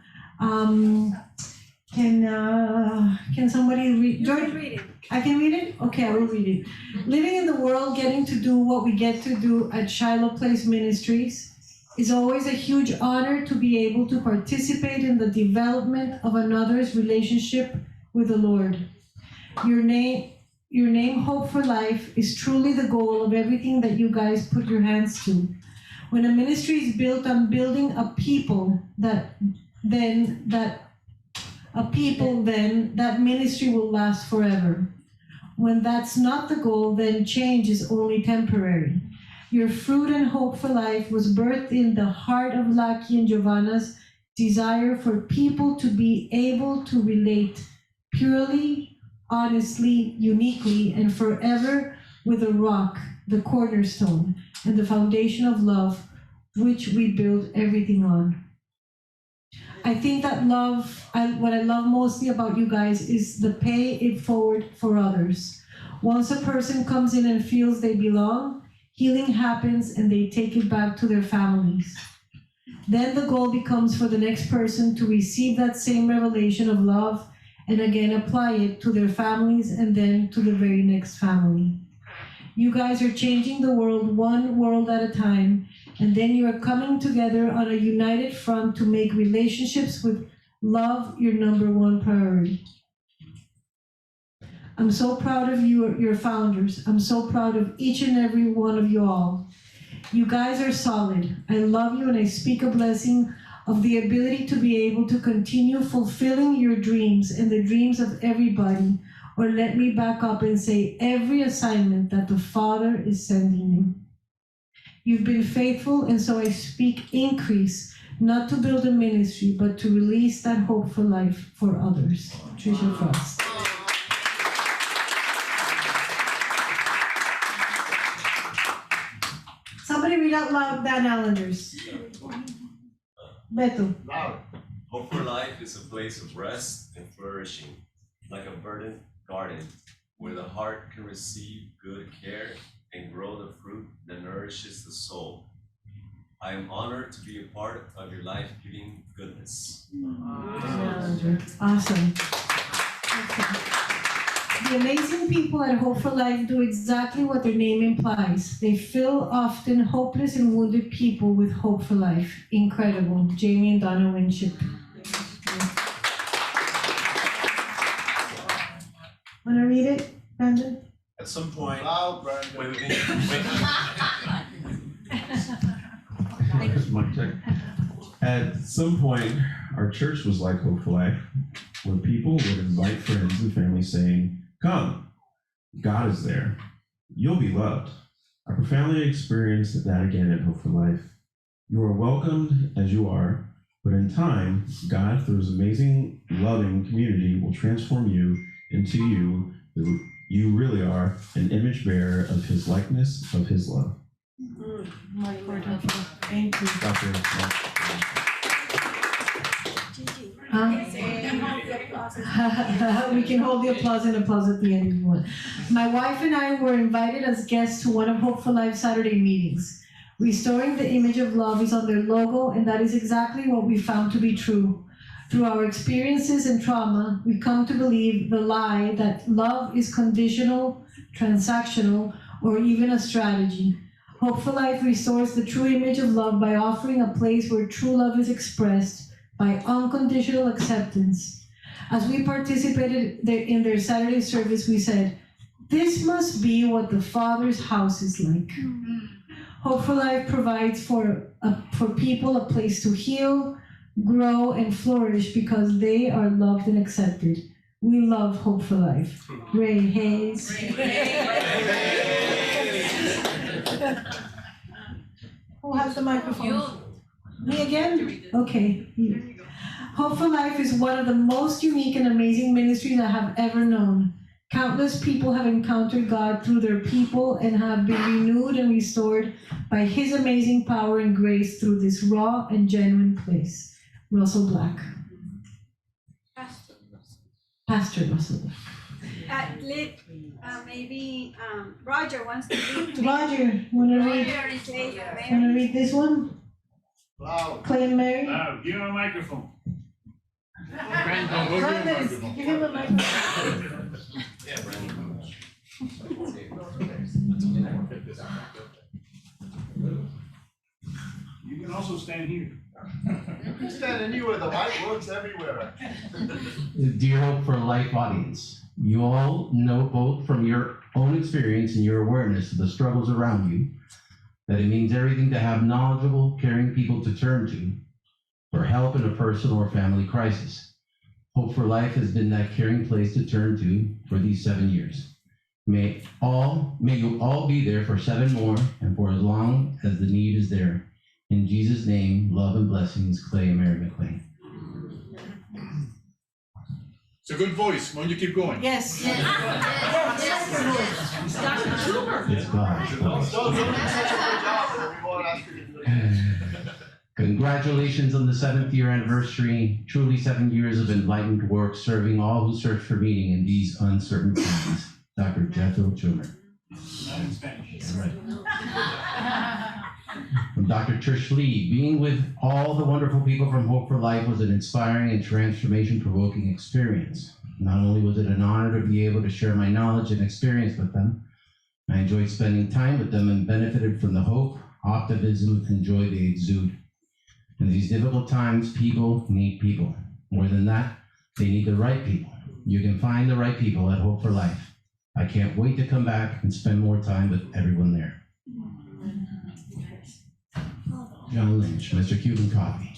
Can somebody read? George, read it. I can read it? Okay, I will read it. Living in the world, getting to do what we get to do at Shiloh Place Ministries is always a huge honor to be able to participate in the development of another's relationship with the Lord. Your name, Hope for Life, is truly the goal of everything that you guys put your hands to. When a ministry is built on building a people, then that ministry will last forever. When that's not the goal, then change is only temporary. Your fruit and hope for life was birthed in the heart of Lucky and Giovanna's desire for people to be able to relate purely, honestly, uniquely, and forever with the rock, the cornerstone, and the foundation of love, which we build everything on. I think that what I love mostly about you guys is the pay it forward for others. Once a person comes in and feels they belong, healing happens and they take it back to their families. Then the goal becomes for the next person to receive that same revelation of love and again apply it to their families and then to the very next family. You guys are changing the world one world at a time, and then you are coming together on a united front to make relationships with love your number one priority. I'm so proud of you, your founders. I'm so proud of each and every one of you all. You guys are solid. I love you, and I speak a blessing of the ability to be able to continue fulfilling your dreams and the dreams of everybody, or let me back up and say every assignment that the Father is sending you. You've been faithful, and so I speak increase, not to build a ministry, but to release that hope for life for others. Trisha Frost. Somebody read out loud Dan Allender's. Beto. Hope for Life is a place of rest and flourishing, like a verdant garden where the heart can receive good care and grow the fruit that nourishes the soul. I am honored to be a part of your life-giving goodness. Awesome. The amazing people at Hope for Life do exactly what their name implies. They fill often hopeless and wounded people with hope for life. Incredible. Jamie and Donna Winship. Wanna read it, Brandon? At some point, Loud, Brandon. At some point, our church was like Hope for Life, where people would invite friends and family saying, "Come, God is there. You'll be loved." I profoundly experienced that again at Hope for Life. You are welcomed as you are, but in time, God, through his amazing, loving community, will transform you into you really are, an image bearer of his likeness, of his love. Thank you. Dr. We can hold the applause and applause at the end if you want. My wife and I were invited as guests to one of Hope for Life Saturday meetings. Restoring the image of love is on their logo, and that is exactly what we found to be true. Through our experiences and trauma, we come to believe the lie that love is conditional, transactional, or even a strategy. Hope for Life restores the true image of love by offering a place where true love is expressed by unconditional acceptance. As we participated in their Saturday service, we said, "This must be what the Father's house is like." Hope for Life provides for people a place to heal, grow, and flourish because they are loved and accepted. We love Hope for Life. Ray Hayes. Who has the microphone? Me again? Okay. Hope for Life is one of the most unique and amazing ministries I have ever known. Countless people have encountered God through their people and have been renewed and restored by his amazing power and grace through this raw and genuine place. Russell Black. Pastor Russell Black. Maybe Roger wants to read. Roger, wanna read this one? Loud. Clay and Mary? Give him a microphone. Brandon, go give him a microphone. Give him a microphone. Yeah, Brandon. You can also stand here. You stand anywhere, the mic works everywhere. Dear Hope for Life audience, you all know both from your own experience and your awareness of the struggles around you that it means everything to have knowledgeable, caring people to turn to for help in a personal or family crisis. Hope for Life has been that caring place to turn to for these 7 years. May you all be there for 7 more and for as long as the need is there. In Jesus' name, love and blessings, Clay and Mary McLean. It's a good voice. Why don't you keep going? Yes. It's God. Congratulations on the 7th year anniversary. Truly 7 years of enlightened work serving all who search for meaning in these uncertain times. Dr. Jethro Schumer. Not in Spanish. All right. From Dr. Trish Lee, being with all the wonderful people from Hope for Life was an inspiring and transformation-provoking experience. Not only was it an honor to be able to share my knowledge and experience with them, I enjoyed spending time with them and benefited from the hope, optimism, and joy they exude. In these difficult times, people need people. More than that, they need the right people. You can find the right people at Hope for Life. I can't wait to come back and spend more time with everyone there. John Lynch, Mr. Cuban Coffee.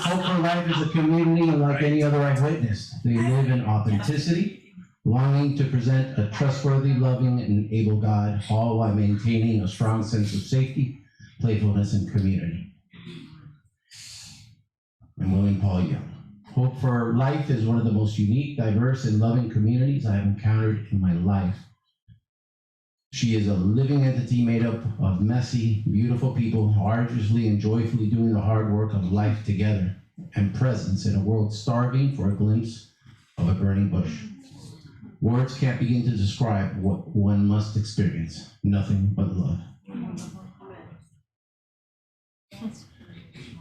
Hope for Life is a community unlike any other I've witnessed. They live in authenticity, longing to present a trustworthy, loving, and able God, all while maintaining a strong sense of safety, playfulness, and community. I'm William Paul Young. Hope for Life is one of the most unique, diverse, and loving communities I have encountered in my life. She is a living entity made up of messy, beautiful people, arduously and joyfully doing the hard work of life together, and presence in a world starving for a glimpse of a burning bush. Words can't begin to describe what one must experience. Nothing but love.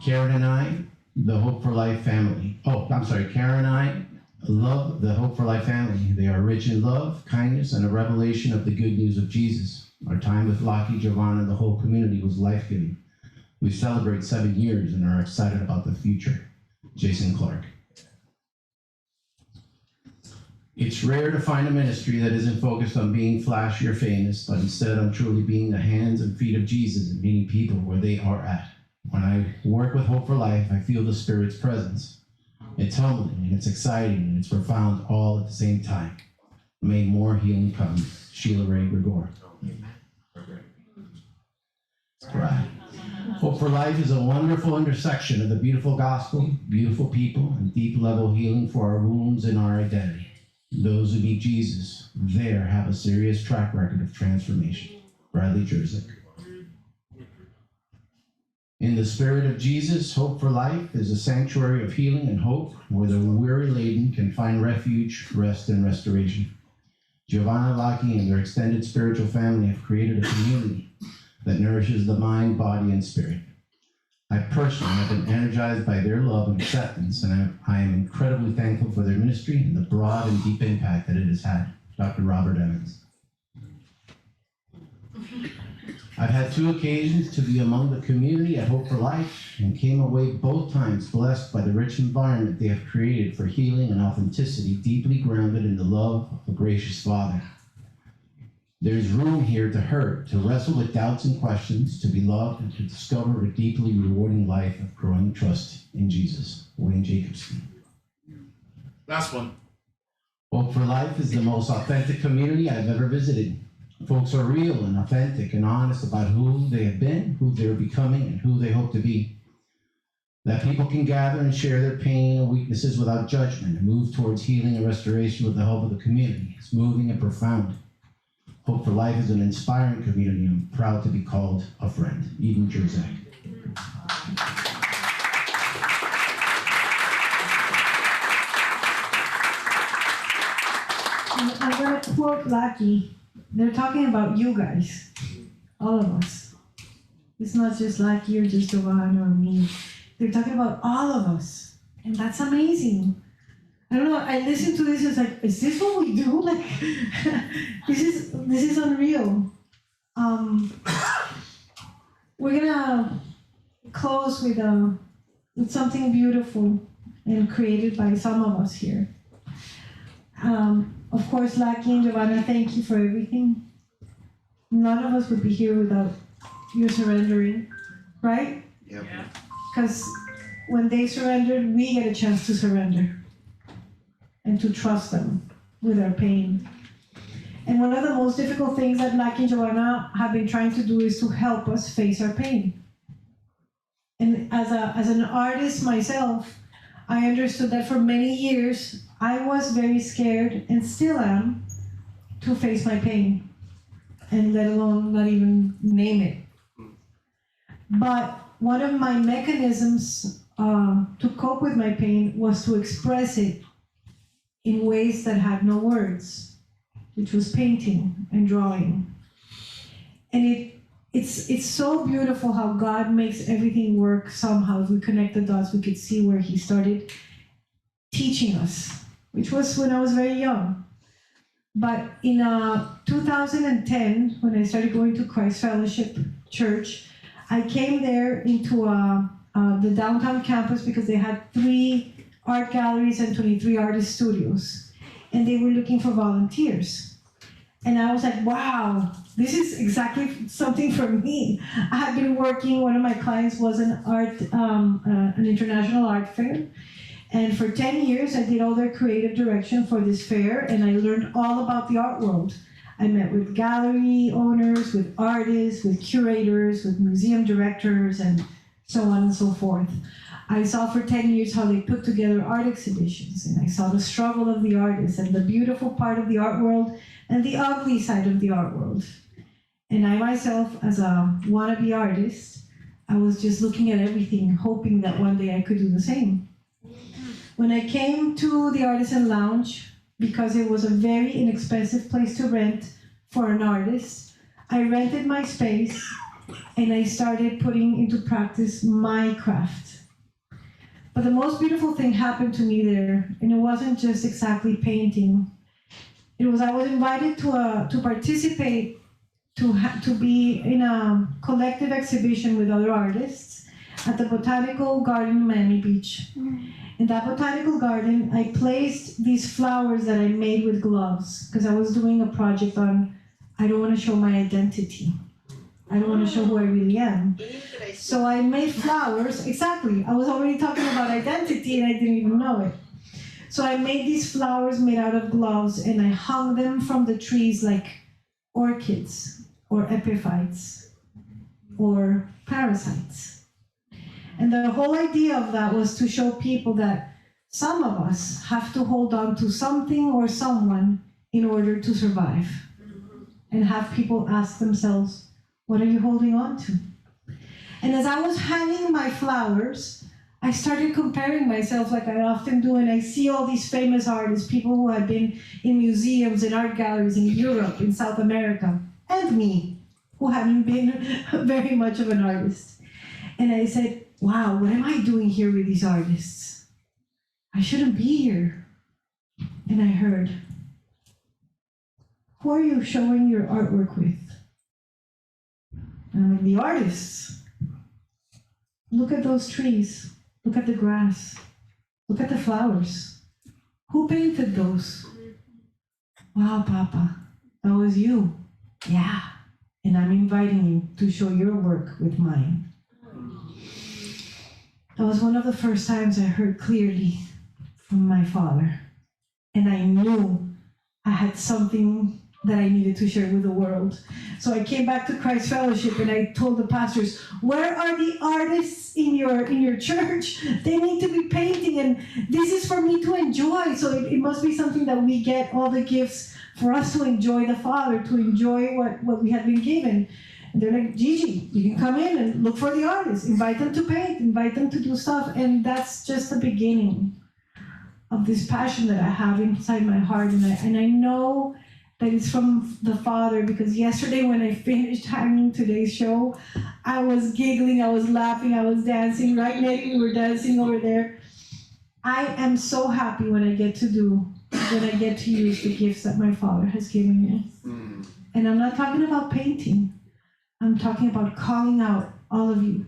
Karen and I the Hope for Life family. Karen and I love the Hope for Life family. They are rich in love, kindness, and a revelation of the good news of Jesus. Our time with Lockie, Giovanna, and the whole community was life-giving. We celebrate 7 years and are excited about the future. Jason Clark. It's rare to find a ministry that isn't focused on being flashy or famous, but instead on truly being the hands and feet of Jesus and meeting people where they are at. When I work with Hope for Life, I feel the Spirit's presence. It's humbling, and it's exciting, and it's profound all at the same time. May more healing come. Sheila Ray Gregor. Right. Hope for Life is a wonderful intersection of the beautiful gospel, beautiful people, and deep level healing for our wounds and our identity. Those who meet Jesus there have a serious track record of transformation. Bradley Jerzyk. In the spirit of Jesus, Hope for Life is a sanctuary of healing and hope where the weary laden can find refuge, rest, and restoration. Giovanna, Lockie, and their extended spiritual family have created a community that nourishes the mind, body, and spirit. I personally have been energized by their love and acceptance, and I am incredibly thankful for their ministry and the broad and deep impact that it has had. Dr. Robert Evans. I've had 2 occasions to be among the community at Hope for Life and came away both times blessed by the rich environment they have created for healing and authenticity, deeply grounded in the love of a gracious Father. There's room here to hurt, to wrestle with doubts and questions, to be loved, and to discover a deeply rewarding life of growing trust in Jesus. Wayne Jacobson. Last one. Hope for Life is the most authentic community I've ever visited. Folks are real and authentic and honest about who they have been, who they're becoming, and who they hope to be. That people can gather and share their pain and weaknesses without judgment and move towards healing and restoration with the help of the community. It's moving and profound. Hope for Life is an inspiring community. I'm proud to be called a friend. Eden Jerzak. I'm going to quote Lucky. They're talking about you guys, all of us. It's not just Lucky or just Giovanna or me. They're talking about all of us, and that's amazing. I don't know, I listen to this, it's like, is this what we do? Like, this is unreal. We're gonna close with something beautiful and created by some of us here. Of course, Lucky and Giovanna, thank you for everything. None of us would be here without you surrendering, right? Yep. Because when they surrendered, we get a chance to surrender and to trust them with our pain. And one of the most difficult things that Lucky and Giovanna have been trying to do is to help us face our pain. And as an artist myself, I understood that for many years, I was very scared, and still am, to face my pain, and let alone not even name it. But one of my mechanisms to cope with my pain was to express it in ways that had no words, which was painting and drawing. And it's so beautiful how God makes everything work somehow. If we connect the dots, we could see where He started teaching us, which was when I was very young. But in 2010, when I started going to Christ Fellowship Church, I came there into the downtown campus because they had 3 art galleries and 23 artist studios. And they were looking for volunteers. And I was like, wow, this is exactly something for me. I had been working, one of my clients was an international art fair. And for 10 years, I did all their creative direction for this fair, and I learned all about the art world. I met with gallery owners, with artists, with curators, with museum directors, and so on and so forth. I saw for 10 years how they put together art exhibitions, and I saw the struggle of the artists and the beautiful part of the art world and the ugly side of the art world. And I myself, as a wannabe artist, I was just looking at everything, hoping that one day I could do the same. When I came to the Artisan Lounge, because it was a very inexpensive place to rent for an artist, I rented my space and I started putting into practice my craft. But the most beautiful thing happened to me there, and it wasn't just exactly painting. It was, I was invited to participate, to be in a collective exhibition with other artists at the Botanical Garden in Miami Beach. In that botanical garden, I placed these flowers that I made with gloves, because I was doing a project on, I don't want to show my identity. I don't want to show who I really am. So I made flowers, exactly. I was already talking about identity and I didn't even know it. So I made these flowers made out of gloves and I hung them from the trees like orchids or epiphytes or parasites. And the whole idea of that was to show people that some of us have to hold on to something or someone in order to survive. And have people ask themselves, what are you holding on to? And as I was hanging my flowers, I started comparing myself like I often do, and I see all these famous artists, people who have been in museums and art galleries in Europe, in South America, and me, who haven't been very much of an artist. And I said, wow, what am I doing here with these artists? I shouldn't be here. And I heard, who are you showing your artwork with? And I'm like, the artists. Look at those trees. Look at the grass. Look at the flowers. Who painted those? Wow, Papa, that was you. Yeah, and I'm inviting you to show your work with mine. That was one of the first times I heard clearly from my father. And I knew I had something that I needed to share with the world. So I came back to Christ Fellowship and I told the pastors, where are the artists in your church? They need to be painting, and this is for me to enjoy. So it must be something that we get all the gifts for us to enjoy the Father, to enjoy what we have been given. And they're like, Gigi, you can come in and look for the artists, invite them to paint, invite them to do stuff. And that's just the beginning of this passion that I have inside my heart. And I know that it's from the Father, because yesterday when I finished hanging today's show, I was giggling, I was laughing, I was dancing. Right, Nate, we were dancing over there. I am so happy when I get to use the gifts that my Father has given me. And I'm not talking about painting. I'm talking about calling out all of you,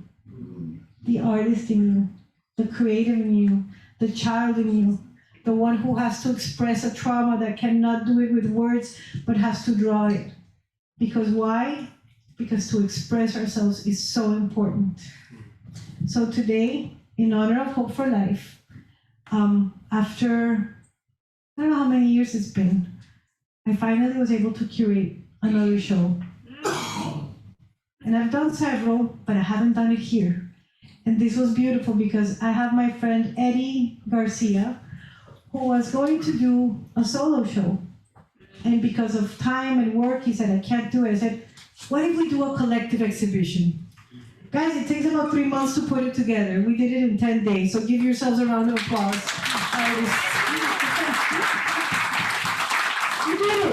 the artist in you, the creative in you, the child in you, the one who has to express a trauma that cannot do it with words, but has to draw it. Because why? Because to express ourselves is so important. So today, in honor of Hope for Life, after, I don't know how many years it's been, I finally was able to curate another show. And I've done several, but I haven't done it here. And this was beautiful because I have my friend Eddie Garcia, who was going to do a solo show. And because of time and work, he said, I can't do it. I said, what if we do a collective exhibition? Guys, it takes about 3 months to put it together. We did it in 10 days, so give yourselves a round of applause. We did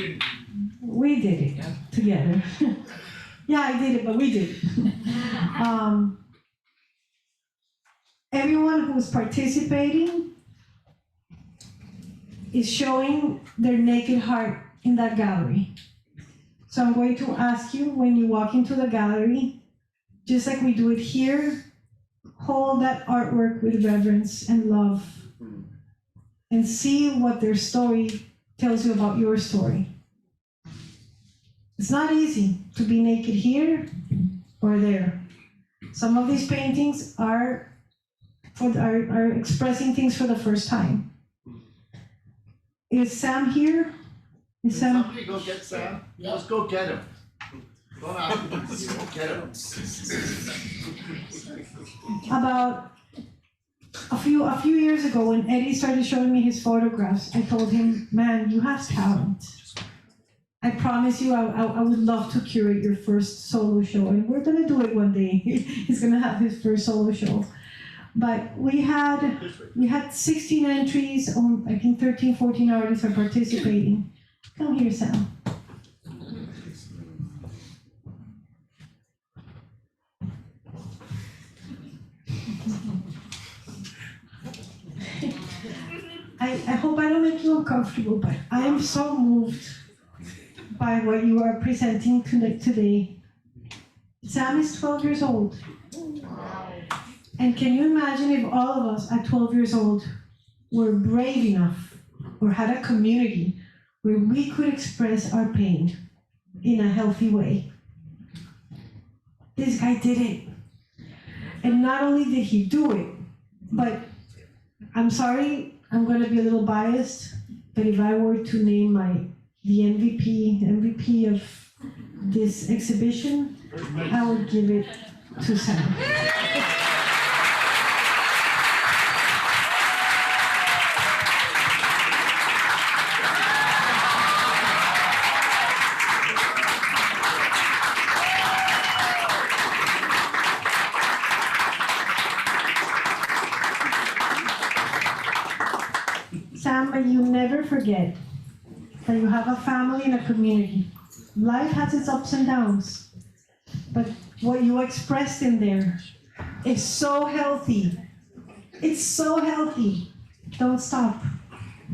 it. We did it together. Yeah, I did it, but we did it. Everyone who's participating is showing their naked heart in that gallery. So I'm going to ask you, when you walk into the gallery, just like we do it here, hold that artwork with reverence and love and see what their story tells you about your story. It's not easy to be naked here or there. Some of these paintings are expressing things for the first time. Is Sam here? Is Sam? Somebody go get Sam. Let's go get him. Go get him. About a few years ago, when Eddie started showing me his photographs, I told him, man, you have talent. I promise you, I would love to curate your first solo show, and we're gonna do it one day. He's gonna have his first solo show. But we had 16 entries, I think 13, 14 artists are participating. Come here, Sam. I hope I don't make you uncomfortable, but I am so moved by what you are presenting today. Sam is 12 years old. And can you imagine if all of us at 12 years old were brave enough or had a community where we could express our pain in a healthy way? This guy did it. And not only did he do it, but I'm sorry, I'm gonna be a little biased, but if I were to name the MVP of this exhibition, I would give it to Sam. Sam, but you never forget that you have a family and a community. Life has its ups and downs, but what you expressed in there is so healthy. It's so healthy. Don't stop.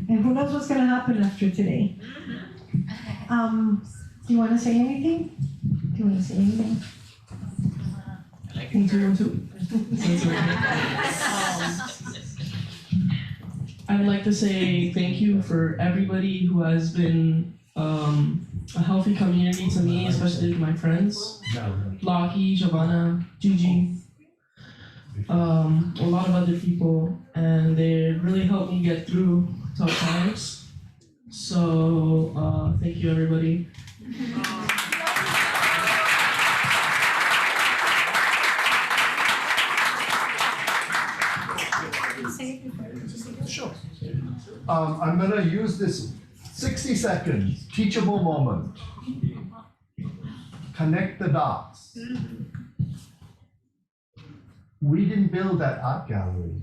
And who knows what's gonna happen after today? Do you wanna say anything? Do you wanna say anything? Do you want to? I would like to say thank you for everybody who has been a healthy community to me, especially my friends, Lockie, Giovanna, Gigi, a lot of other people, and they really helped me get through tough times. So thank you, everybody. Sure. I'm gonna use this 60 seconds, teachable moment. Connect the dots. We didn't build that art gallery.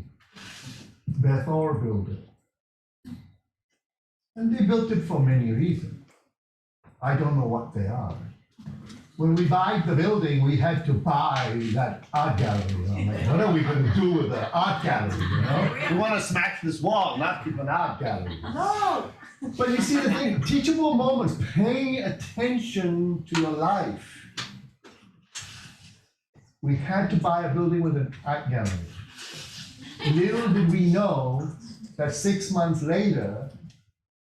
Bethor built it. And they built it for many reasons. I don't know what they are. When we buy the building, we had to buy that art gallery. I'm like, what are we going to do with the art gallery? You know, we want to smash this wall, not keep an art gallery. No. But you see the thing, teachable moments, paying attention to your life. We had to buy a building with an art gallery. Little did we know that 6 months later,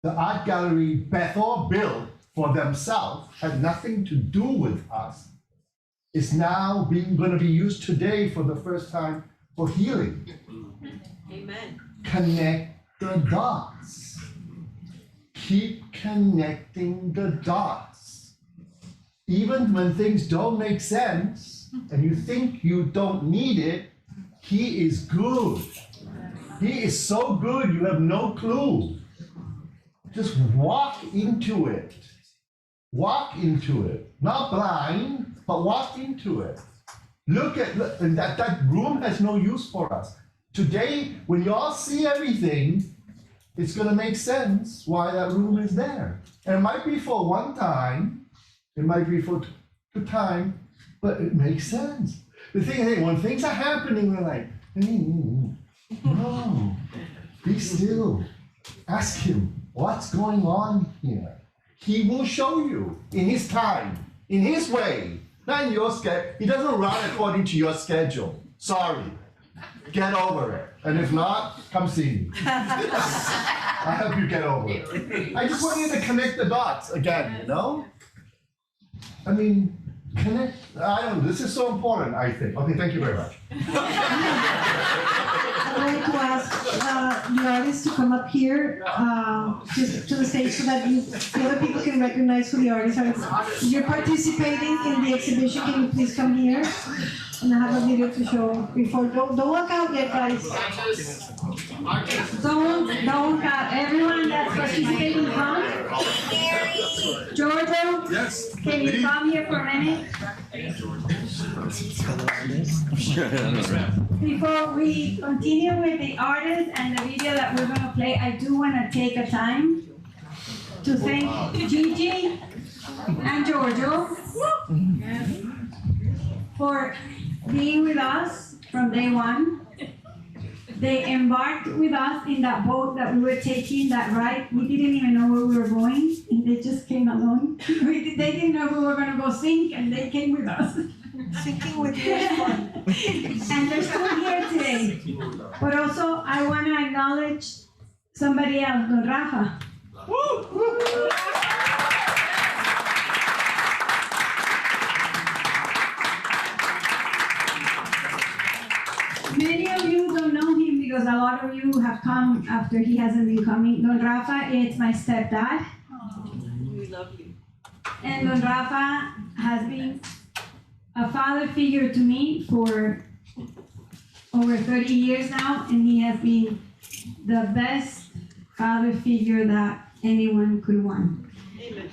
the art gallery Bethor built for themselves had nothing to do with us. It's now going to be used today for the first time for healing. Amen. Connect the dots. Keep connecting the dots. Even when things don't make sense and you think you don't need it, he is good. He is so good you have no clue. Just walk into it. Walk into it. Not blind, but walk into it. Look, and that room has no use for us. Today, when you all see everything, it's going to make sense why that room is there. And it might be for one time, it might be for two time, but it makes sense. The thing is, when things are happening, we're like, no, be still. Ask him, what's going on here? He will show you in his time, in his way, not in your schedule. He doesn't run according to your schedule. Sorry. Get over it. And if not, come see me. I'll help you get over it. I just want you to connect the dots again, you know? I mean, connect, I don't know, this is so important, I think. Okay, thank you very much. I'd like to ask the artists to come up here just to the stage so that the other people can recognize who the artists are. If you're participating in the exhibition, can you please come here? And I have a video to show before. Don't walk out yet, guys. Don't walk out. Everyone that's participating, come. Giorgio, yes. Can you come here for a minute? Before we continue with the artist and the video that we're going to play, I do want to take a time to thank Gigi and Giorgio for being with us from day one. They embarked with us in that boat that we were taking, that ride. We didn't even know where we were going, and they just came along. They didn't know we were going to go sink, and they came with us. Sinking with you is fun. And they're still here today. But also, I want to acknowledge somebody else, Don Rafa. Many of you don't know him because a lot of you have come after he hasn't been coming. Don Rafa is my stepdad. Lovely. And Don Rafa has been a father figure to me for over 30 years now, and he has been the best father figure that anyone could want. Amen.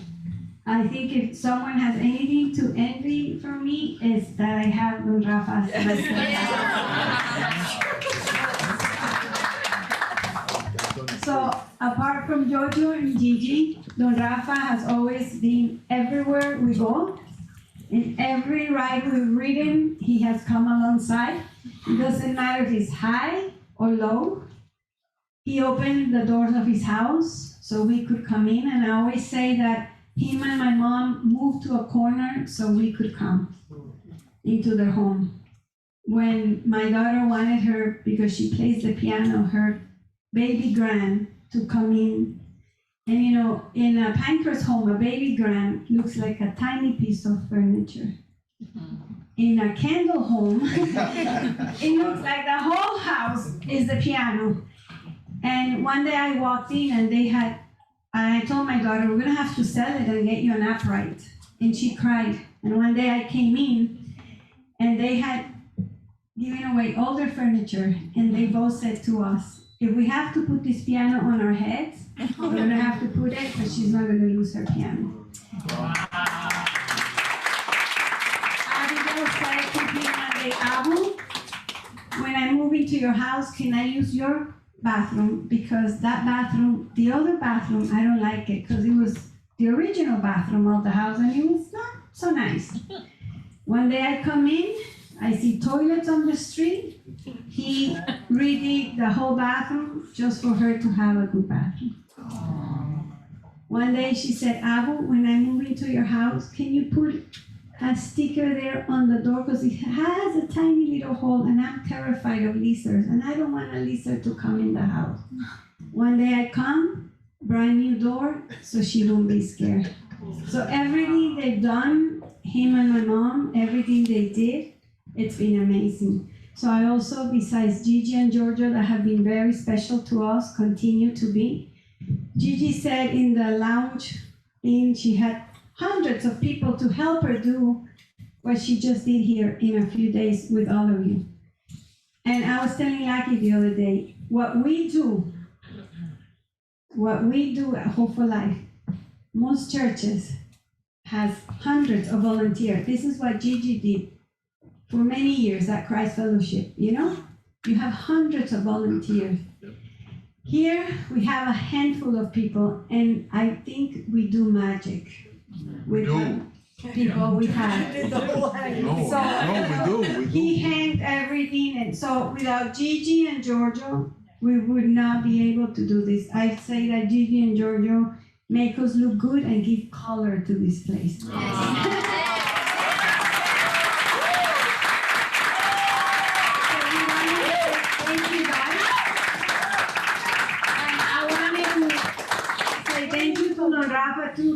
I think if someone has anything to envy from me, is that I have Don Rafa as my stepdad. So apart from Jojo and Gigi, Don Rafa has always been everywhere we go. In every ride we've ridden, he has come alongside. It doesn't matter if it's high or low. He opened the doors of his house so we could come in, and I always say that him and my mom moved to a corner so we could come into their home. When my daughter wanted her, because she plays the piano, her baby grand to come in. And you know, in a Panker's home, a baby grand looks like a tiny piece of furniture. In a Kendall home, it looks like the whole house is the piano. And one day I walked in and I told my daughter, we're gonna have to sell it and get you an upright. And she cried. And one day I came in and they had given away all their furniture, and they both said to us, if we have to put this piano on our heads, we're gonna have to put it, but she's not gonna lose her piano. Abigail said to him one day, Abu, when I move into your house, can I use your bathroom? Because that bathroom, the other bathroom, I don't like it, because it was the original bathroom of the house, and it was not so nice. One day I come in, I see toilets on the street. He redid the whole bathroom just for her to have a good bathroom. One day she said, Abu, when I move into your house, can you put a sticker there on the door? Because it has a tiny little hole, and I'm terrified of lizards, and I don't want a lizard to come in the house. One day I come, brand new door, so she won't be scared. So everything they've done, him and my mom, everything they did, it's been amazing. So I also, besides Gigi and Giorgio that have been very special to us, continue to be. Gigi said in the lounge thing, she had hundreds of people to help her do what she just did here in a few days with all of you. And I was telling Lucky the other day, what we do at Hope4Life, most churches has hundreds of volunteers. This is what Gigi did for many years at Christ Fellowship, you know? You have hundreds of volunteers. Here, we have a handful of people, and I think we do magic with the people we have. So, he hanged everything, and so without Gigi and Giorgio, we would not be able to do this. I say that Gigi and Giorgio make us look good and give color to this place.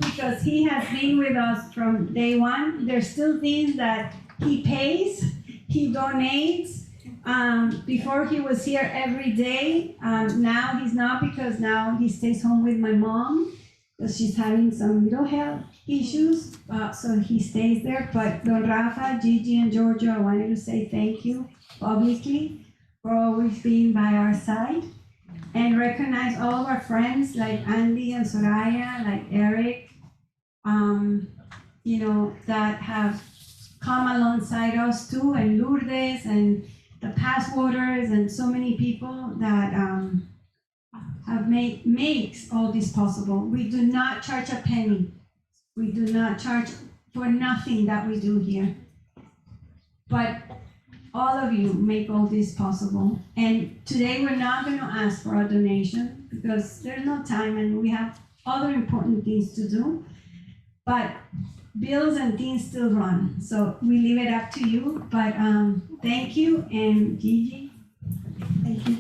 Because he has been with us from day one. There's still things that he pays, he donates. Before he was here every day. Now he's not, because now he stays home with my mom because she's having some little health issues. So he stays there. But Don Rafa, Gigi, and Giorgio, I wanted to say thank you publicly for always being by our side. And recognize all of our friends like Andy and Soraya, like Eric, you know, that have come alongside us too, and Lourdes and the Passwaters and so many people that have makes all this possible. We do not charge a penny. We do not charge for nothing that we do here. But all of you make all this possible. And today we're not going to ask for a donation because there's no time and we have other important things to do. But bills and things still run. So we leave it up to you. But thank you, and Gigi. Thank you.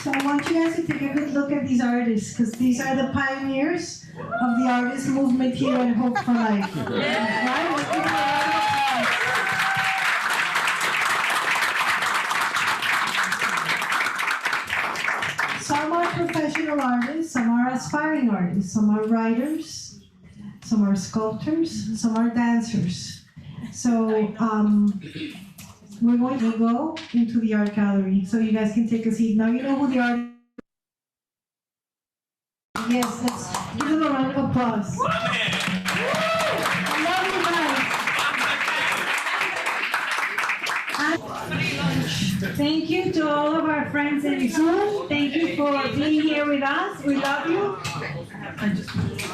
So I want you guys to take a good look at these artists, because these are the pioneers of the artist movement here at Hope for Life. Right? Let's give them a round of applause. Some are professional artists, some are aspiring artists, some are writers, some are sculptors, some are dancers. So we're going to go into the art gallery so you guys can take a seat. Now you know who the artist is. Yes, let's give them a round of applause. I love you guys. Thank you to all of our friends in Zoom. Thank you for being here with us. We love you.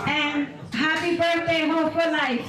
And happy birthday, Hope for Life.